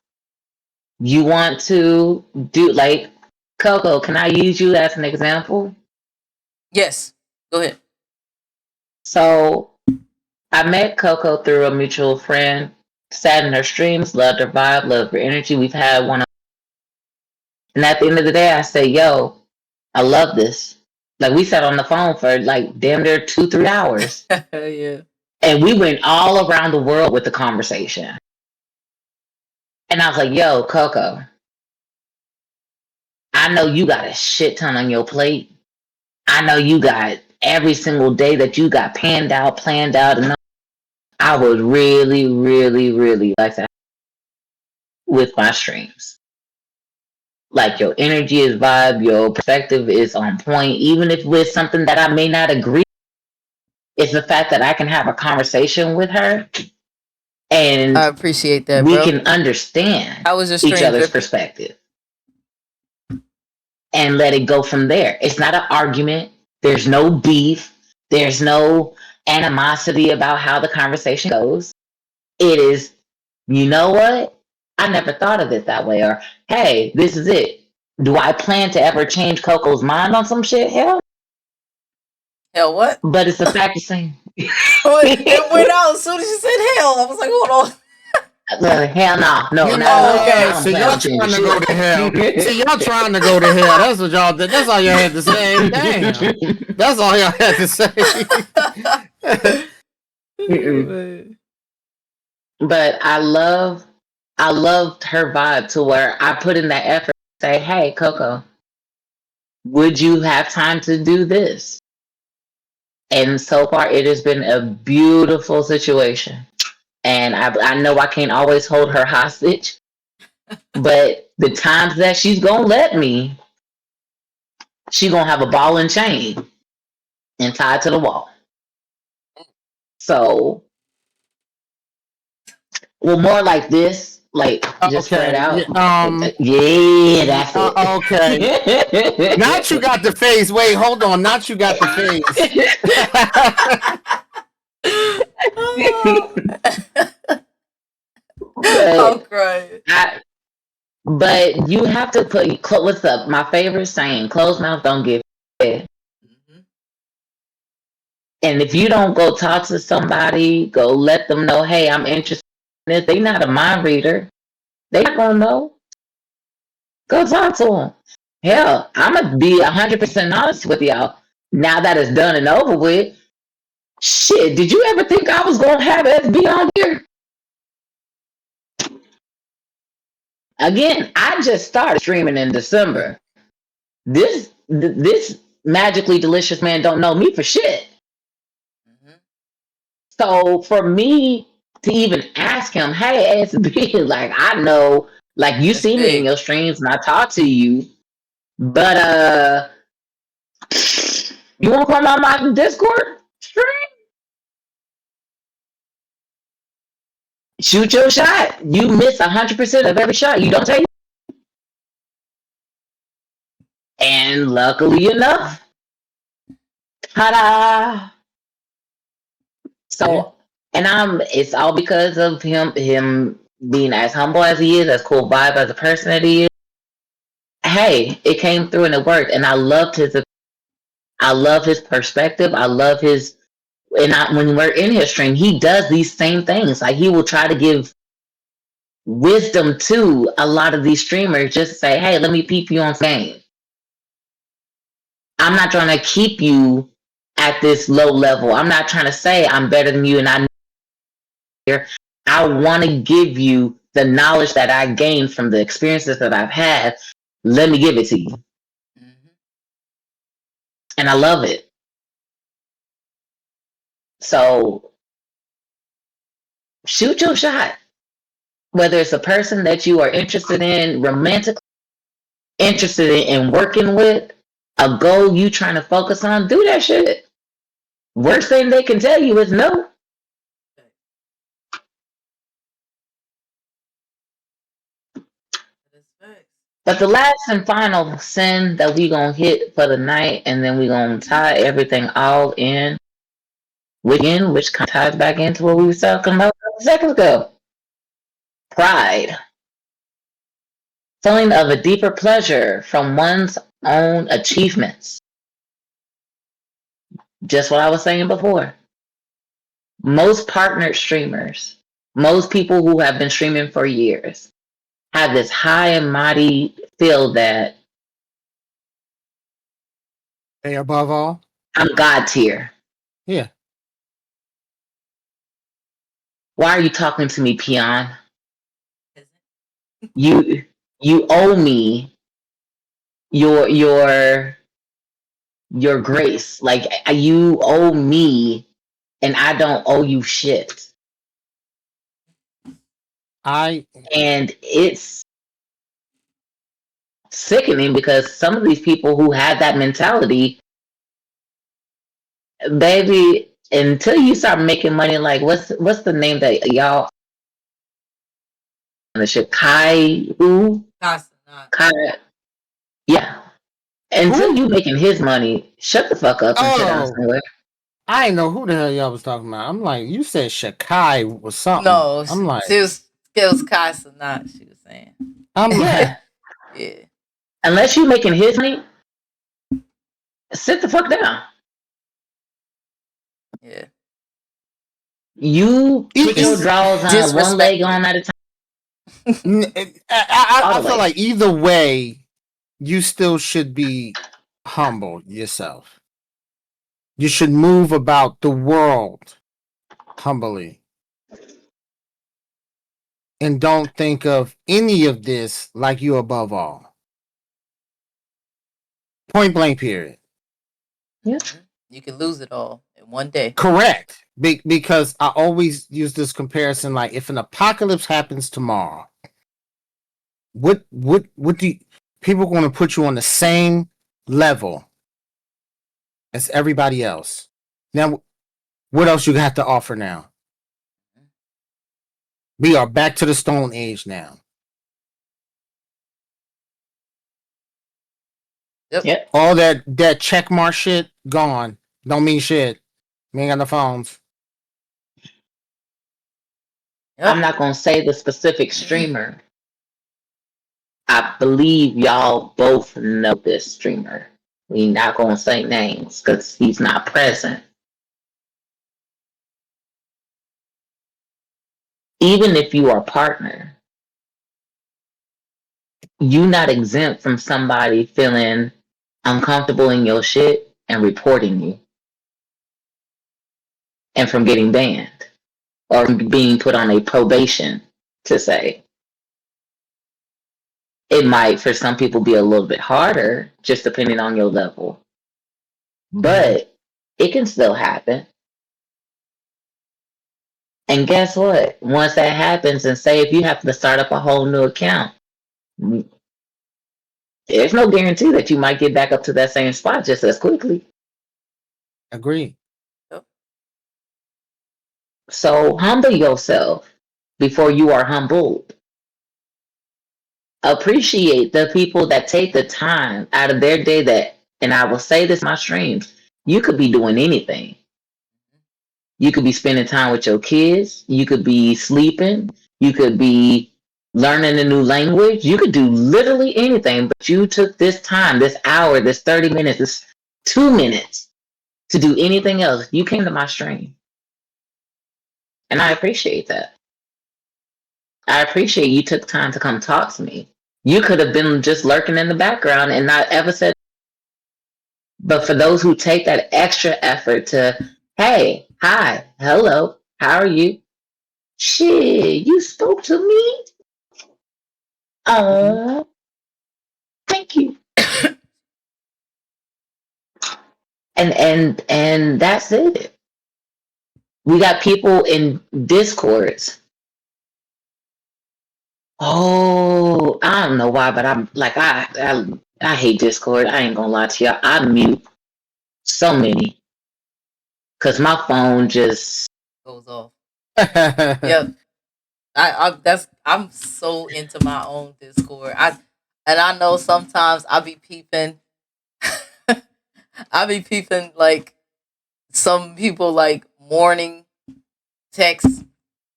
You want to do like Coco? Can I use you as an example? Yes. Go ahead. So I met Coco through a mutual friend. Sat in her streams, loved her vibe, loved her energy. We've had one. And at the end of the day, I say, yo, I love this. Like we sat on the phone for like damn near 2-3 hours. Yeah. And we went all around the world with the conversation. And I was like, yo, Coco, I know you got a shit ton on your plate. I know you got every single day that you got planned out. And I would really, really, really like that with my streams. Like your energy is vibe, your perspective is on point, even if with something that I may not agree. It's the fact that I can have a conversation with her and I appreciate that, we bro. can understand How was your each stream, other's Drippy? perspective and let it go from there. It's not an argument. There's no beef. There's no animosity about how the conversation goes. It is, you know what? I never thought of it that way. Or, hey, this is it. Do I plan to ever change Coco's mind on some shit? Hell. Hell what? But it's the fact of saying. It went out as soon as you said hell. I was like, hold on. Hell no. Okay, so y'all trying to go to hell. See, y'all trying to go to hell. That's what y'all did. That's all y'all had to say. Damn. That's all y'all had to say. But I loved her vibe to where I put in that effort to say, hey, Coco, would you have time to do this? And so far, it has been a beautiful situation. And I know I can't always hold her hostage, but the times that she's going to let me, she's going to have a ball and chain and tied to the wall. So, well, more like this, like just spread out. Yeah, that's it. Okay. Not you got the face. Wait, hold on. Not you got the face. I'm crying. But you have to put what's up. My favorite saying: "Closed mouth don't get fed." And if you don't go talk to somebody, go let them know, hey, I'm interested in this. They not a mind reader. They not gonna know. Go talk to them. Hell, I'm gonna be 100% honest with y'all. Now that it's done and over with, shit, did you ever think I was gonna have SB on here? Again, I just started streaming in December. This magically delicious man don't know me for shit. So for me to even ask him, hey, SB, like I know, like you see me in your streams and I talk to you, but you want to come on my Discord stream? Shoot your shot. You miss 100% of every shot. You don't take. And luckily enough, ta-da! So, and it's all because of him being as humble as he is, as cool vibe as a person that he is. Hey, it came through and it worked. And I love his perspective. I love his, when we're in his stream, he does these same things. Like he will try to give wisdom to a lot of these streamers, just say, hey, let me peep you on game. I'm not trying to keep you at this low level. I'm not trying to say I'm better than you and I know here. I want to give you the knowledge that I gained from the experiences that I've had. Let me give it to you. And I love it. So shoot your shot. Whether it's a person that you are interested in romantically, interested in working with, a goal you trying to focus on, do that shit. Worst thing they can tell you is no. But the last and final sin that we gonna hit for the night, and then we gonna tie everything all in, which kind of ties back into what we were talking about a second ago. Pride. Feeling of a deeper pleasure from one's own achievements. Just what I was saying before. Most partnered streamers, most people who have been streaming for years, have this high and mighty feel that Hey, above all, I'm God tier. yeah. Why are you talking to me, peon? You owe me your grace. Like you owe me, and I don't owe you shit. And it's sickening because some of these people who have that mentality, baby, until you start making money, like what's the name that y'all the shit Kai who? Kai, yeah. Until you making his money, shut the fuck up and sit down somewhere. I didn't know who the hell y'all was talking about. I'm like, you said Shakai was something. No, I'm like, it was Kai Sanat, she was saying. I'm like, yeah. Unless you making his money, sit the fuck down. Yeah. You put your drawers on one leg on at a time. I feel like either way, you still should be humble yourself. You should move about the world humbly. And don't think of any of this like you above all. Point blank, period. Yeah. You can lose it all in one day. Correct. Because I always use this comparison, like if an apocalypse happens tomorrow, what do you, people going to put you on the same level as everybody else? Now, what else you got to offer now? We are back to the Stone Age now. Yep. All that check mark shit gone. Don't mean shit. We ain't got no phones. Yep. I'm not gonna say the specific streamer. I believe y'all both know this streamer. We not gonna say names because he's not present. Even if you are a partner, you not exempt from somebody feeling uncomfortable in your shit and reporting you. And from getting banned. Or being put on a probation, to say. It might, for some people, be a little bit harder, just depending on your level. But it can still happen. And guess what? Once that happens, and say if you have to start up a whole new account, there's no guarantee that you might get back up to that same spot just as quickly. Agree. So humble yourself before you are humbled. Appreciate the people that take the time out of their day that, and I will say this in my streams, you could be doing anything. You could be spending time with your kids. You could be sleeping. You could be learning a new language. You could do literally anything, but you took this time, this hour, this 30 minutes, this 2 minutes to do anything else. You came to my stream. And I appreciate that. I appreciate you took time to come talk to me. You could have been just lurking in the background and not ever said. But for those who take that extra effort to, hey, hi, hello, how are you? Shit, you spoke to me? Thank you. and that's it. We got people in Discords Oh, I don't know why, but I'm like I hate Discord. I ain't gonna lie to you. I mute so many because my phone just Goes off. Yep. I'm so into my own Discord. I know sometimes I be peeping. I be peeping like some people like morning texts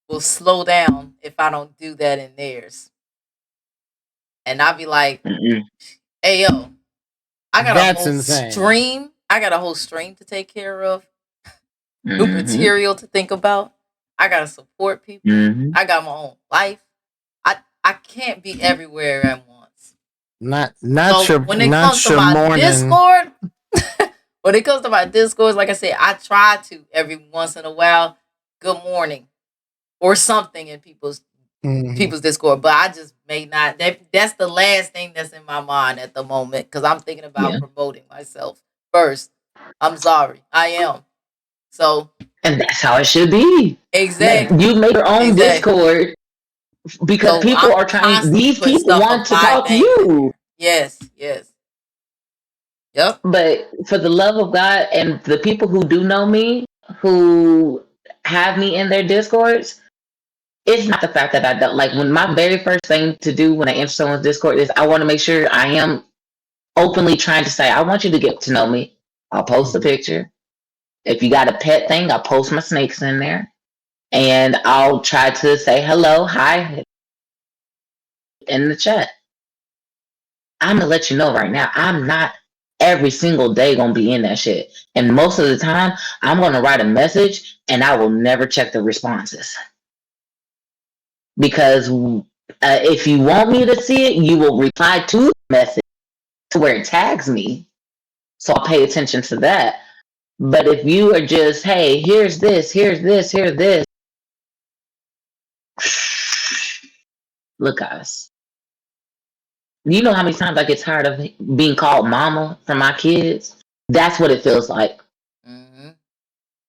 will slow down if I don't do that in theirs. And I'll be like, hey yo, I got a That's whole insane. stream. I got a whole stream to take care of. New Mhm. material to think about. I gotta support people. Mhm. I got my own life. I can't be everywhere at once. Not So when it comes to your my morning. Discord, when it comes to my Discord, like I said, I try to every once in a while, good morning or something in people's Discord, but I just may not. That's the last thing that's in my mind at the moment because I'm thinking about promoting myself first. I'm sorry, I am. So, and that's how it should be. exactly. Like, you make your own Discord because So people I'm are trying. constantly These putting people stuff want of to my talk to name in you. there. Yes, yes. Yep. But for the love of God and the people who do know me, who have me in their Discords, it's not the fact that I don't like. When my very first thing to do when I enter someone's Discord is I want to make sure I am openly trying to say I want you to get to know me. I'll post a picture. If you got a pet thing, I'll post my snakes in there, and I'll try to say hello, hi in the chat. I'm gonna let you know right now, I'm not every single day gonna be in that shit. And most of the time, I'm gonna write a message and I will never check the responses. Because if you want me to see it, you will reply to the message to where it tags me. So I'll pay attention to that. But if you are just, hey, here's this, here's this, here's this. Look, guys. You know how many times I get tired of being called mama for my kids? That's what it feels like. Mm-hmm.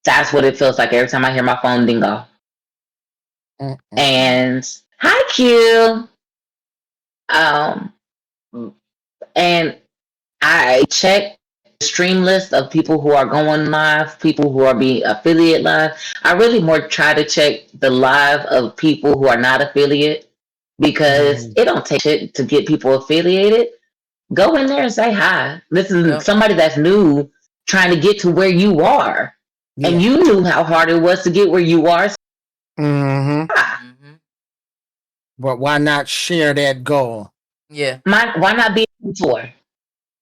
That's what it feels like every time I hear my phone ding off. And hi, Q. And I check the stream list of people who are going live, people who are being affiliate live. I really more try to check the live of people who are not affiliate because it don't take shit to get people affiliated. Go in there and say hi. This is somebody that's new trying to get to where you are. And you knew how hard it was to get where you are. But why not share that goal? Yeah. Why not be a mentor?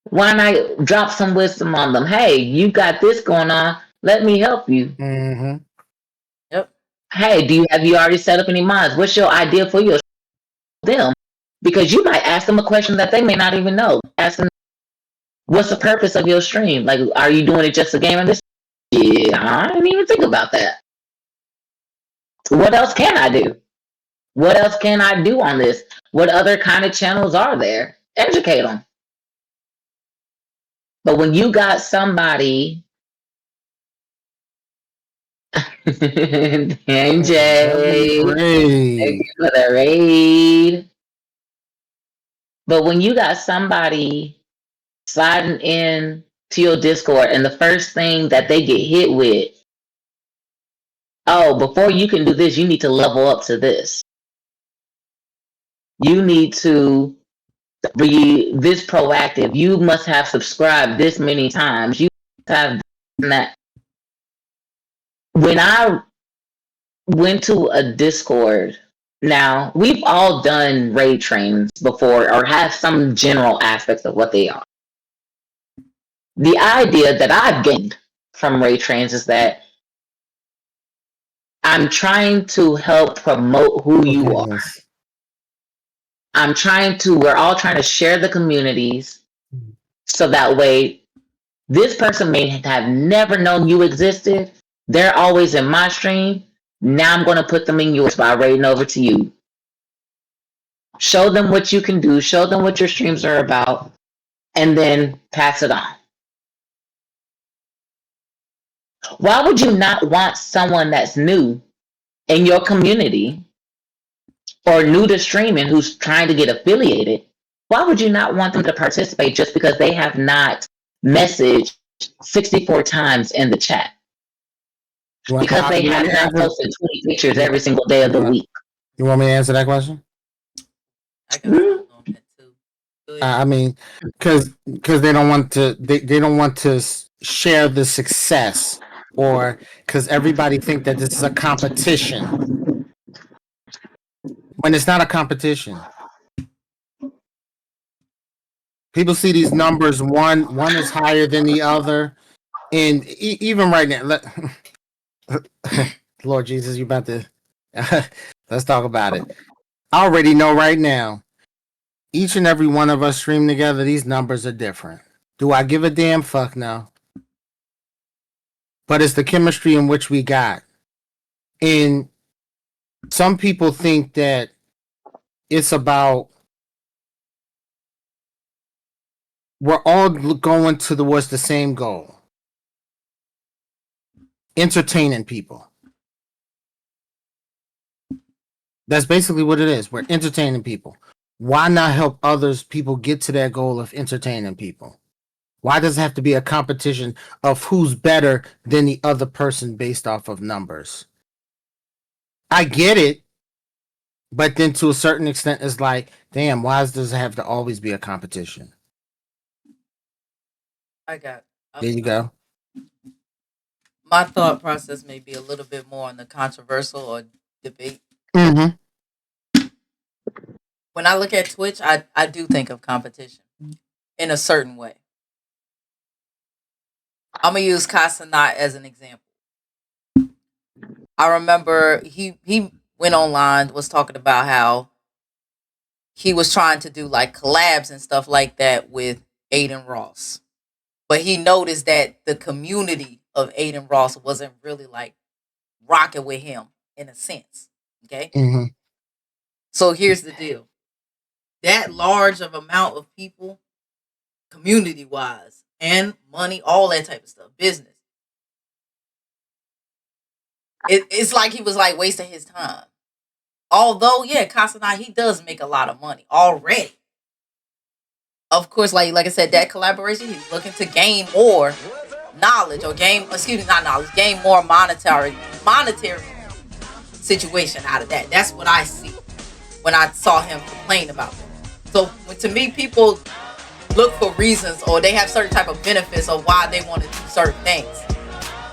Why not drop some wisdom on them? Hey, you got this going on. Let me help you. Yep. Hey, have you already set up any minds? What's your idea for your them? Because you might ask them a question that they may not even know. Ask them, what's the purpose of your stream? Like, are you doing it just a game of this? Yeah, I didn't even think about that. What else can I do? What else can I do on this? What other kind of channels are there? Educate them. But when you got somebody, NJ, thank you for the raid. But when you got somebody sliding in to your Discord and the first thing that they get hit with, oh, before you can do this, you need to level up to this. You need to be this proactive. You must have subscribed this many times. You have that. When I went to a Discord, now we've all done raid trains before or have some general aspects of what they are. The idea that I've gained from raid trains is that I'm trying to help promote who you are. We're all trying to share the communities so that way this person may have never known you existed. They're always in my stream. Now I'm going to put them in yours by raiding over to you. Show them what you can do. Show them what your streams are about. And then pass it on. Why would you not want someone that's new in your community or new to streaming who's trying to get affiliated, why would you not want them to participate just because they have not messaged 64 times in the chat? Because they have not posted 20 pictures every single day of the week. You want me to answer that question? I mean, because they don't want to they don't want to share the success, or because everybody think that this is a competition when it's not a competition. People see these numbers, one is higher than the other, and even right now, Lord Jesus, you about to let's talk about it. I already know right now, each and every one of us stream together, these numbers are different. Do I give a damn? Fuck no. But it's the chemistry in which we got. And some people think that it's about we're all going towards the same goal. Entertaining people. That's basically what it is. We're entertaining people. Why not help others people get to that goal of entertaining people? Why does it have to be a competition of who's better than the other person based off of numbers? I get it, but then to a certain extent, it's like, damn, why does it have to always be a competition? There you go. My thought process may be a little bit more on the controversial or debate. Mm-hmm. When I look at Twitch, I do think of competition in a certain way. I'm gonna use Casanat as an example. I remember he went online, was talking about how he was trying to do like collabs and stuff like that with Aiden Ross. But he noticed that the community of Aiden Ross wasn't really like rocking with him in a sense. Okay. Mm-hmm. So here's the deal. That large of amount of people, community wise, and money, all that type of stuff, business. It's like he was like wasting his time. Although, yeah, Casanat, he does make a lot of money already. Of course, like I said, that collaboration, he's looking to gain more knowledge or gain more monetary situation out of that. That's what I see when I saw him complain about that. So to me, people look for reasons or they have certain type of benefits of why they want to do certain things.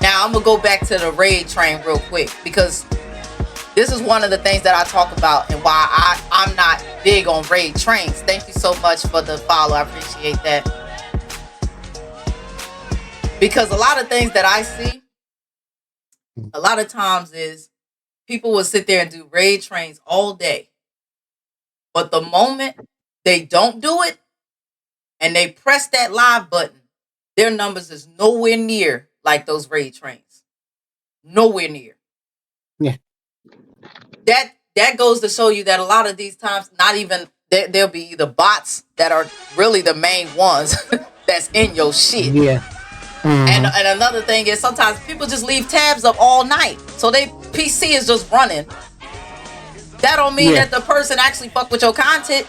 Now I'm gonna go back to the raid train real quick because this is one of the things that I talk about and why I'm not big on raid trains. Thank you so much for the follow. I appreciate that. Because a lot of things that I see, a lot of times is people will sit there and do raid trains all day. But the moment they don't do it and they press that live button, their numbers is nowhere near like those raid trains. Nowhere near. Yeah. That goes to show you that a lot of these times, not even there'll be either bots that are really the main ones that's in your shit. Yeah. Mm-hmm. And another thing is sometimes people just leave tabs up all night, so they PC is just running. That don't mean that the person actually fuck with your content.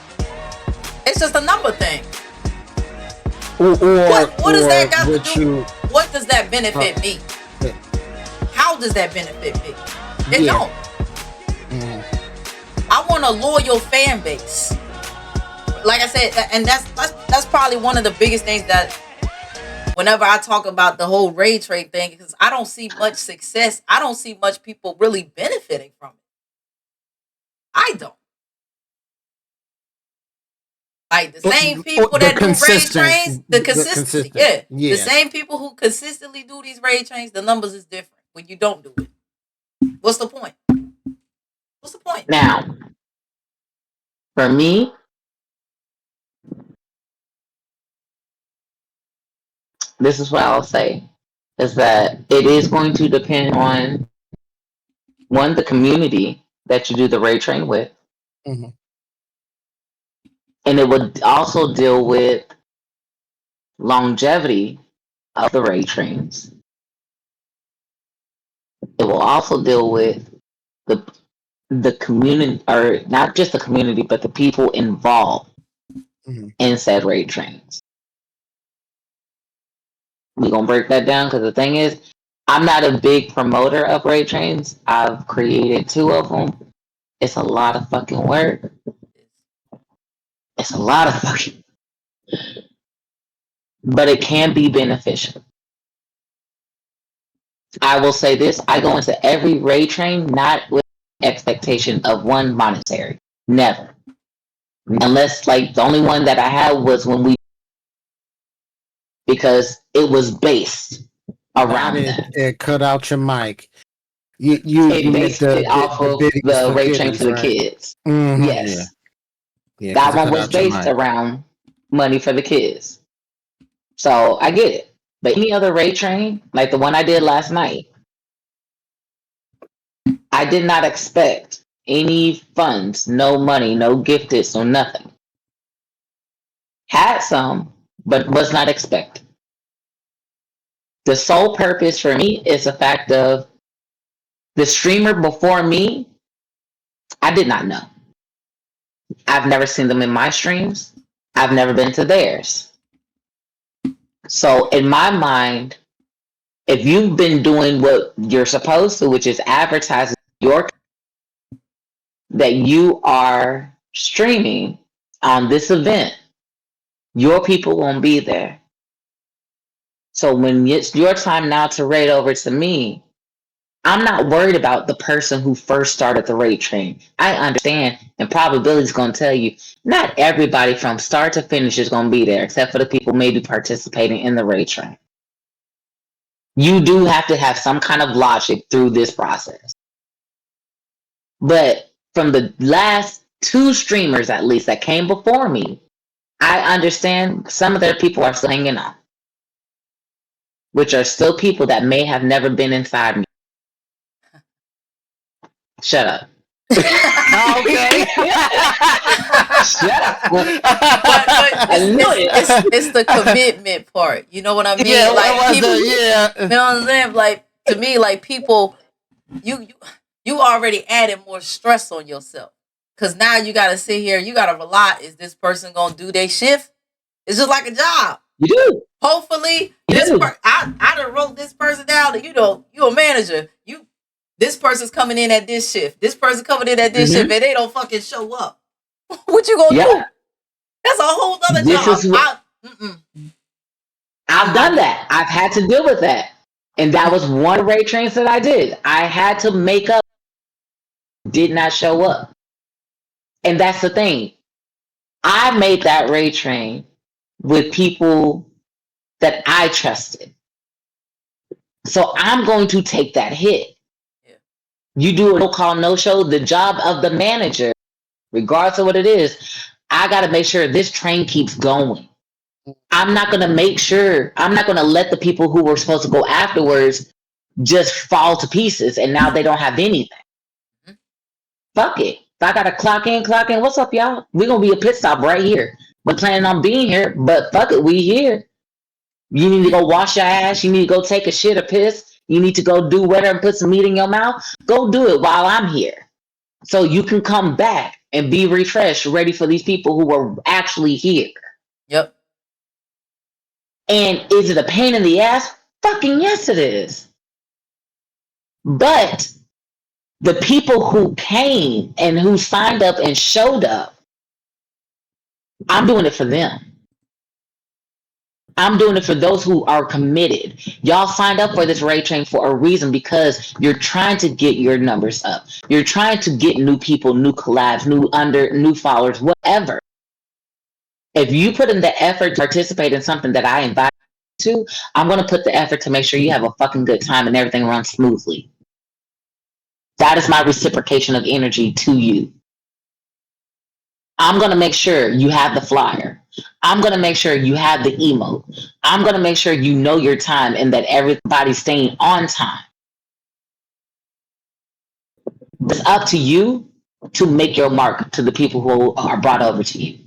It's just a number thing. What does that got to do? What does that benefit me? How does that benefit me? It don't. I want a loyal fan base. Like I said, and that's probably one of the biggest things that whenever I talk about the whole raid trade thing, because I don't see much success. I don't see much people really benefiting from it. I don't. Like the same people that do raid trains, the consistency. Yeah. The same people who consistently do these raid trains, the numbers is different when you don't do it. What's the point? What's the point? Now, for me, this is what I'll say, is that it is going to depend on, one, the community that you do the raid train with. Mm-hmm. And it would also deal with longevity of the raid trains. It will also deal with the the community, or not just the community, but the people involved in said raid trains. We're gonna break that down because the thing is, I'm not a big promoter of raid trains. I've created 2 of them. It's a lot of fucking work. It's a lot of fucking, but it can be beneficial. I will say this: I go into every raid train not with expectation of one monetary. Never. Unless, like, the only one that I had was when we, because it was based around that. It cut out your mic. You It based it off of the raid train for the kids. Mm-hmm. Yes. Yeah, that one was based around money for the kids. So I get it. But any other raid train, like the one I did last night, I did not expect any funds, no money, no gifted, no nothing. Had some, but was not expected. The sole purpose for me is the fact of the streamer before me, I did not know. I've never seen them in my streams. I've never been to theirs. So in my mind, if you've been doing what you're supposed to, which is advertising your that you are streaming on this event, your people won't be there. So when it's your time now to raid over to me, I'm not worried about the person who first started the raid train. I understand, and probability is going to tell you, not everybody from start to finish is going to be there, except for the people maybe participating in the raid train. You do have to have some kind of logic through this process. But from the last 2 streamers, at least, that came before me, I understand some of their people are still hanging on, which are still people that may have never been inside me. Shut up. Okay. Shut up. But it's the commitment part. You know what I mean? Yeah, like people, yeah. You know what I'm saying? Like, to me, like, people, you already added more stress on yourself. Cause now you gotta sit here, you gotta rely, is this person gonna do their shift? It's just like a job. You do. Hopefully, I done wrote this person down, and you a manager. This person's coming in at this shift. This person coming in at this shift, and they don't fucking show up. What you gonna do? That's a whole other job. I've done that. I've had to deal with that. And that was one raid trains that I did. I had to make up. Did not show up. And that's the thing. I made that raid train with people that I trusted. So I'm going to take that hit. You do a no call, no show, the job of the manager, regardless of what it is, I got to make sure this train keeps going. I'm not going to let the people who were supposed to go afterwards just fall to pieces and now they don't have anything. Fuck it. If I got to clock in, what's up, y'all? We're going to be a pit stop right here. We're planning on being here, but fuck it, we here. You need to go wash your ass. You need to go take a shit or piss. You need to go do whatever and put some meat in your mouth. Go do it while I'm here. So you can come back and be refreshed, ready for these people who are actually here. Yep. And is it a pain in the ass? Fucking yes, it is. But the people who came and who signed up and showed up, I'm doing it for them. I'm doing it for those who are committed. Y'all signed up for this raid train for a reason, because you're trying to get your numbers up. You're trying to get new people, new collabs, new followers, whatever. If you put in the effort to participate in something that I invite you to, I'm going to put the effort to make sure you have a fucking good time and everything runs smoothly. That is my reciprocation of energy to you. I'm going to make sure you have the flyer. I'm going to make sure you have the emote. I'm going to make sure you know your time and that everybody's staying on time. It's up to you to make your mark to the people who are brought over to you.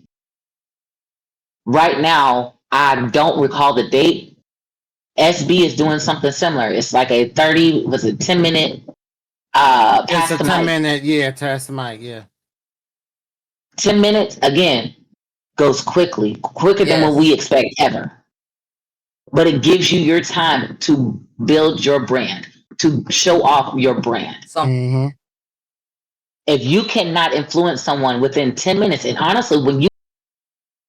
Right now, I don't recall the date. SB is doing something similar. It's like a 10-minute It's Pass a the 10-minute, mic. pass the mic, yeah. 10 minutes again goes quicker than what we expect ever. But it gives you your time to build your brand, to show off your brand. Mm-hmm. If you cannot influence someone within 10 minutes, and honestly, when you,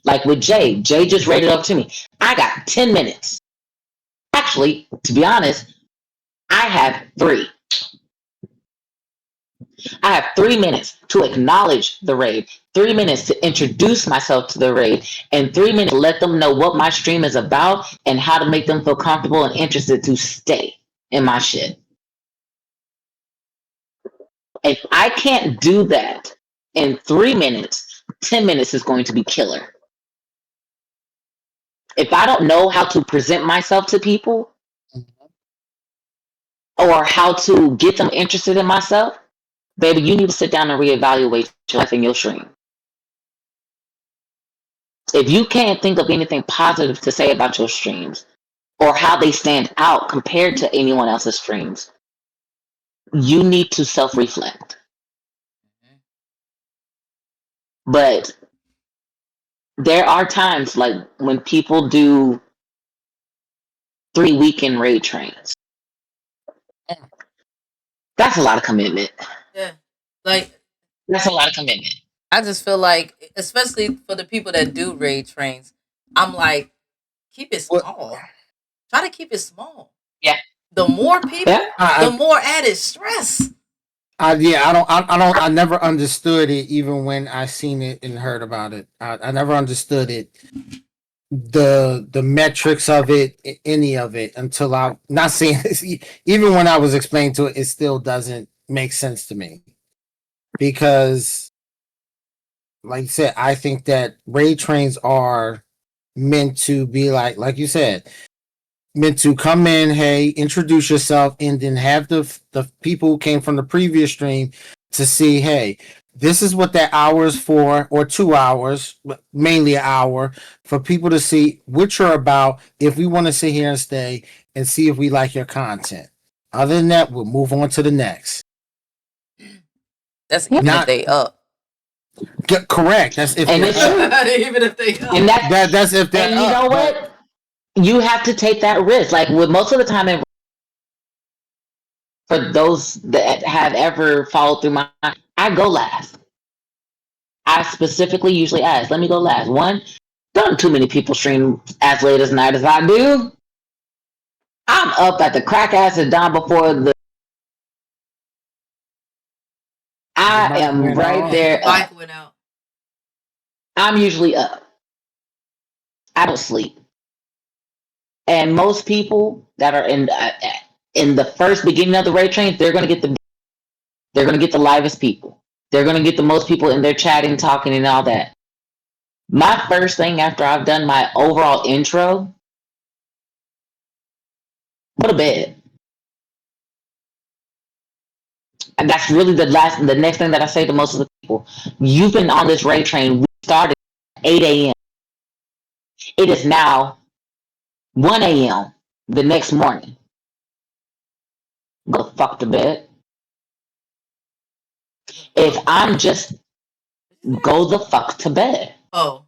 like with Jay just rated up to me, I got 10 minutes. Actually, to be honest, I have 3. I have 3 minutes to acknowledge the raid, 3 minutes to introduce myself to the raid, and 3 minutes to let them know what my stream is about and how to make them feel comfortable and interested to stay in my shit. If I can't do that in 3 minutes, 10 minutes is going to be killer. If I don't know how to present myself to people or how to get them interested in myself, baby, you need to sit down and reevaluate your life and your stream. If you can't think of anything positive to say about your streams or how they stand out compared to anyone else's streams, you need to self-reflect. But there are times like when people do 3 weekend raid trains. That's a lot of commitment. Yeah. Like, that's a lot of commitment. I just feel like, especially for the people that do raid trains, I'm like, keep it small. Try to keep it small. Yeah. The more people, the more added stress. I never understood it, even when I seen it and heard about it. I never understood it, the metrics of it, any of it, until I'm not seeing this. Even when I was explained to it, it still doesn't make sense to me, because, like you said, I think that raid trains are meant to be like you said, meant to come in, hey, introduce yourself, and then have the people who came from the previous stream to see, hey, this is what that hour is for, or 2 hours, mainly an hour, for people to see what you're about, if we want to sit here and stay and see if we like your content. Other than that, we'll move on to the next. That's even if they up. Correct. That's if and they're even if they up. And that's if they're and you know what? You have to take that risk. Like with most of the time, for those that have ever followed through I go last. I specifically usually ask, let me go last. One, don't too many people stream as late as night as I do. I'm up at the crack ass of dawn before the. I am right there. Bike went out. I'm usually up. I don't sleep. And most people that are in the first beginning of the raid train, they're gonna get the livest people. They're gonna get the most people in there chatting, talking, and all that. My first thing after I've done my overall intro, go to bed. And that's really the next thing that I say to most of the people. You've been on this raid train. We started at 8 a.m. It is now 1 a.m. the next morning. Go fuck to bed. If I'm just go the fuck to bed. Oh.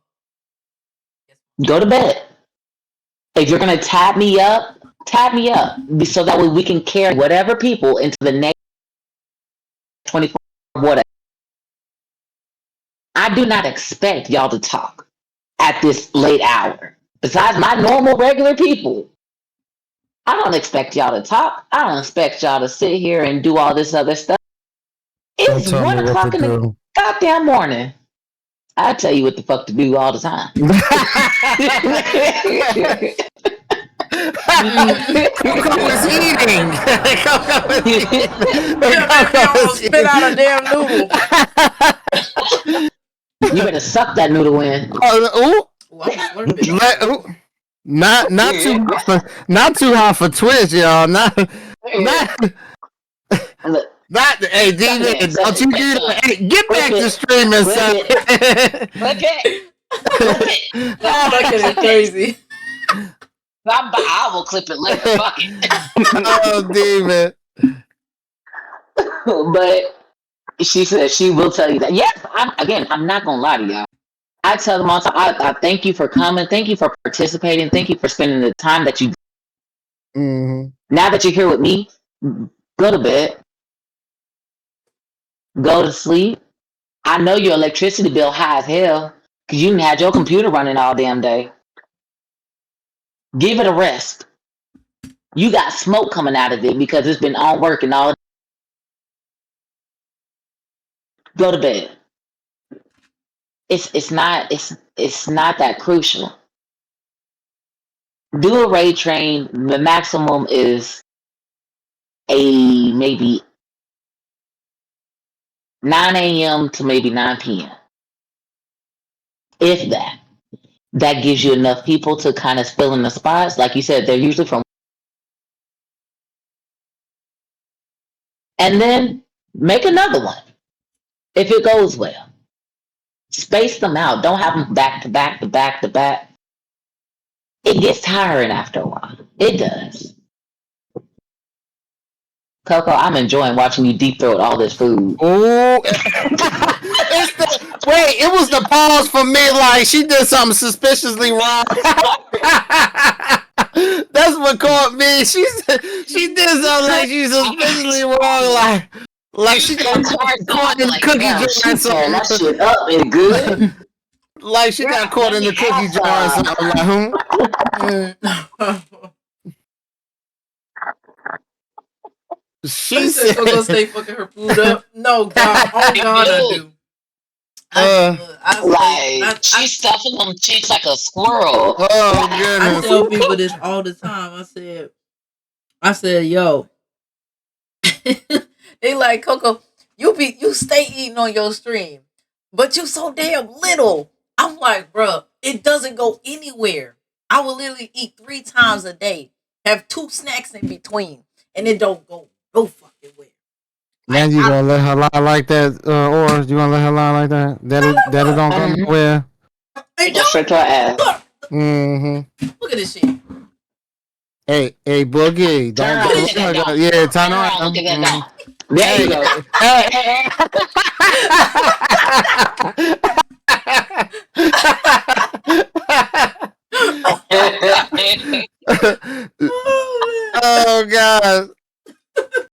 Go to bed. If you're gonna tab me up so that way we can carry whatever people into the next 24 whatever. I do not expect y'all to talk at this late hour. Besides my normal regular people, I don't expect y'all to talk. I don't expect y'all to sit here and do all this other stuff. It's 1 o'clock in the goddamn morning. I tell you what the fuck to do all the time. Coco was eating. Coco was spit out a damn noodle. You better suck that noodle in. Not too hot for Twitch, y'all. Not. Hey, DJ, don't you do that? Hey, get back to streaming, son. Fucking is crazy. I will clip it later. Fuck it. Oh, David. but she said she will tell you that. Yes, I'm not gonna lie to y'all. I tell them all the time, I thank you for coming, thank you for participating, thank you for spending the time that you. Now that you're here with me, go to bed, go to sleep. I know your electricity bill high as hell because you didn't have your computer running all damn day. Give it a rest. You got smoke coming out of it because it's been on working all. Go to bed. It's not that crucial. Do a raid train. The maximum is a maybe 9 a.m. to maybe 9 p.m. If that. That gives you enough people to kind of fill in the spots. Like you said, they're usually from. And then make another one if it goes well. Space them out. Don't have them back to back to back to back. It gets tiring after a while. It does. Coco, I'm enjoying watching you deep throat all this food. Oh, wait, it was the pause for me. Like she did something suspiciously wrong. That's what caught me. She did something like she's suspiciously wrong. Like she got caught in the cookie jar or something. That shit up and good. Like she got caught in the cookie jar or something. Like, She said Coco stay fucking her food up. No, God. Oh, God, I do. She's stuffing them cheeks like a squirrel. Oh, goodness. I tell people this all the time. I said, yo. They like, Coco, you stay eating on your stream, but you so damn little. I'm like, bro, it doesn't go anywhere. I will literally eat 3 times a day, have 2 snacks in between, and it don't go no fucking where. Now you gonna let her lie like that, or you gonna let her lie like that? That it don't go nowhere. Just straight to her ass. Look at this shit. Hey, Boogie, don't yeah, turn around. Look at that now. There you go. Oh God.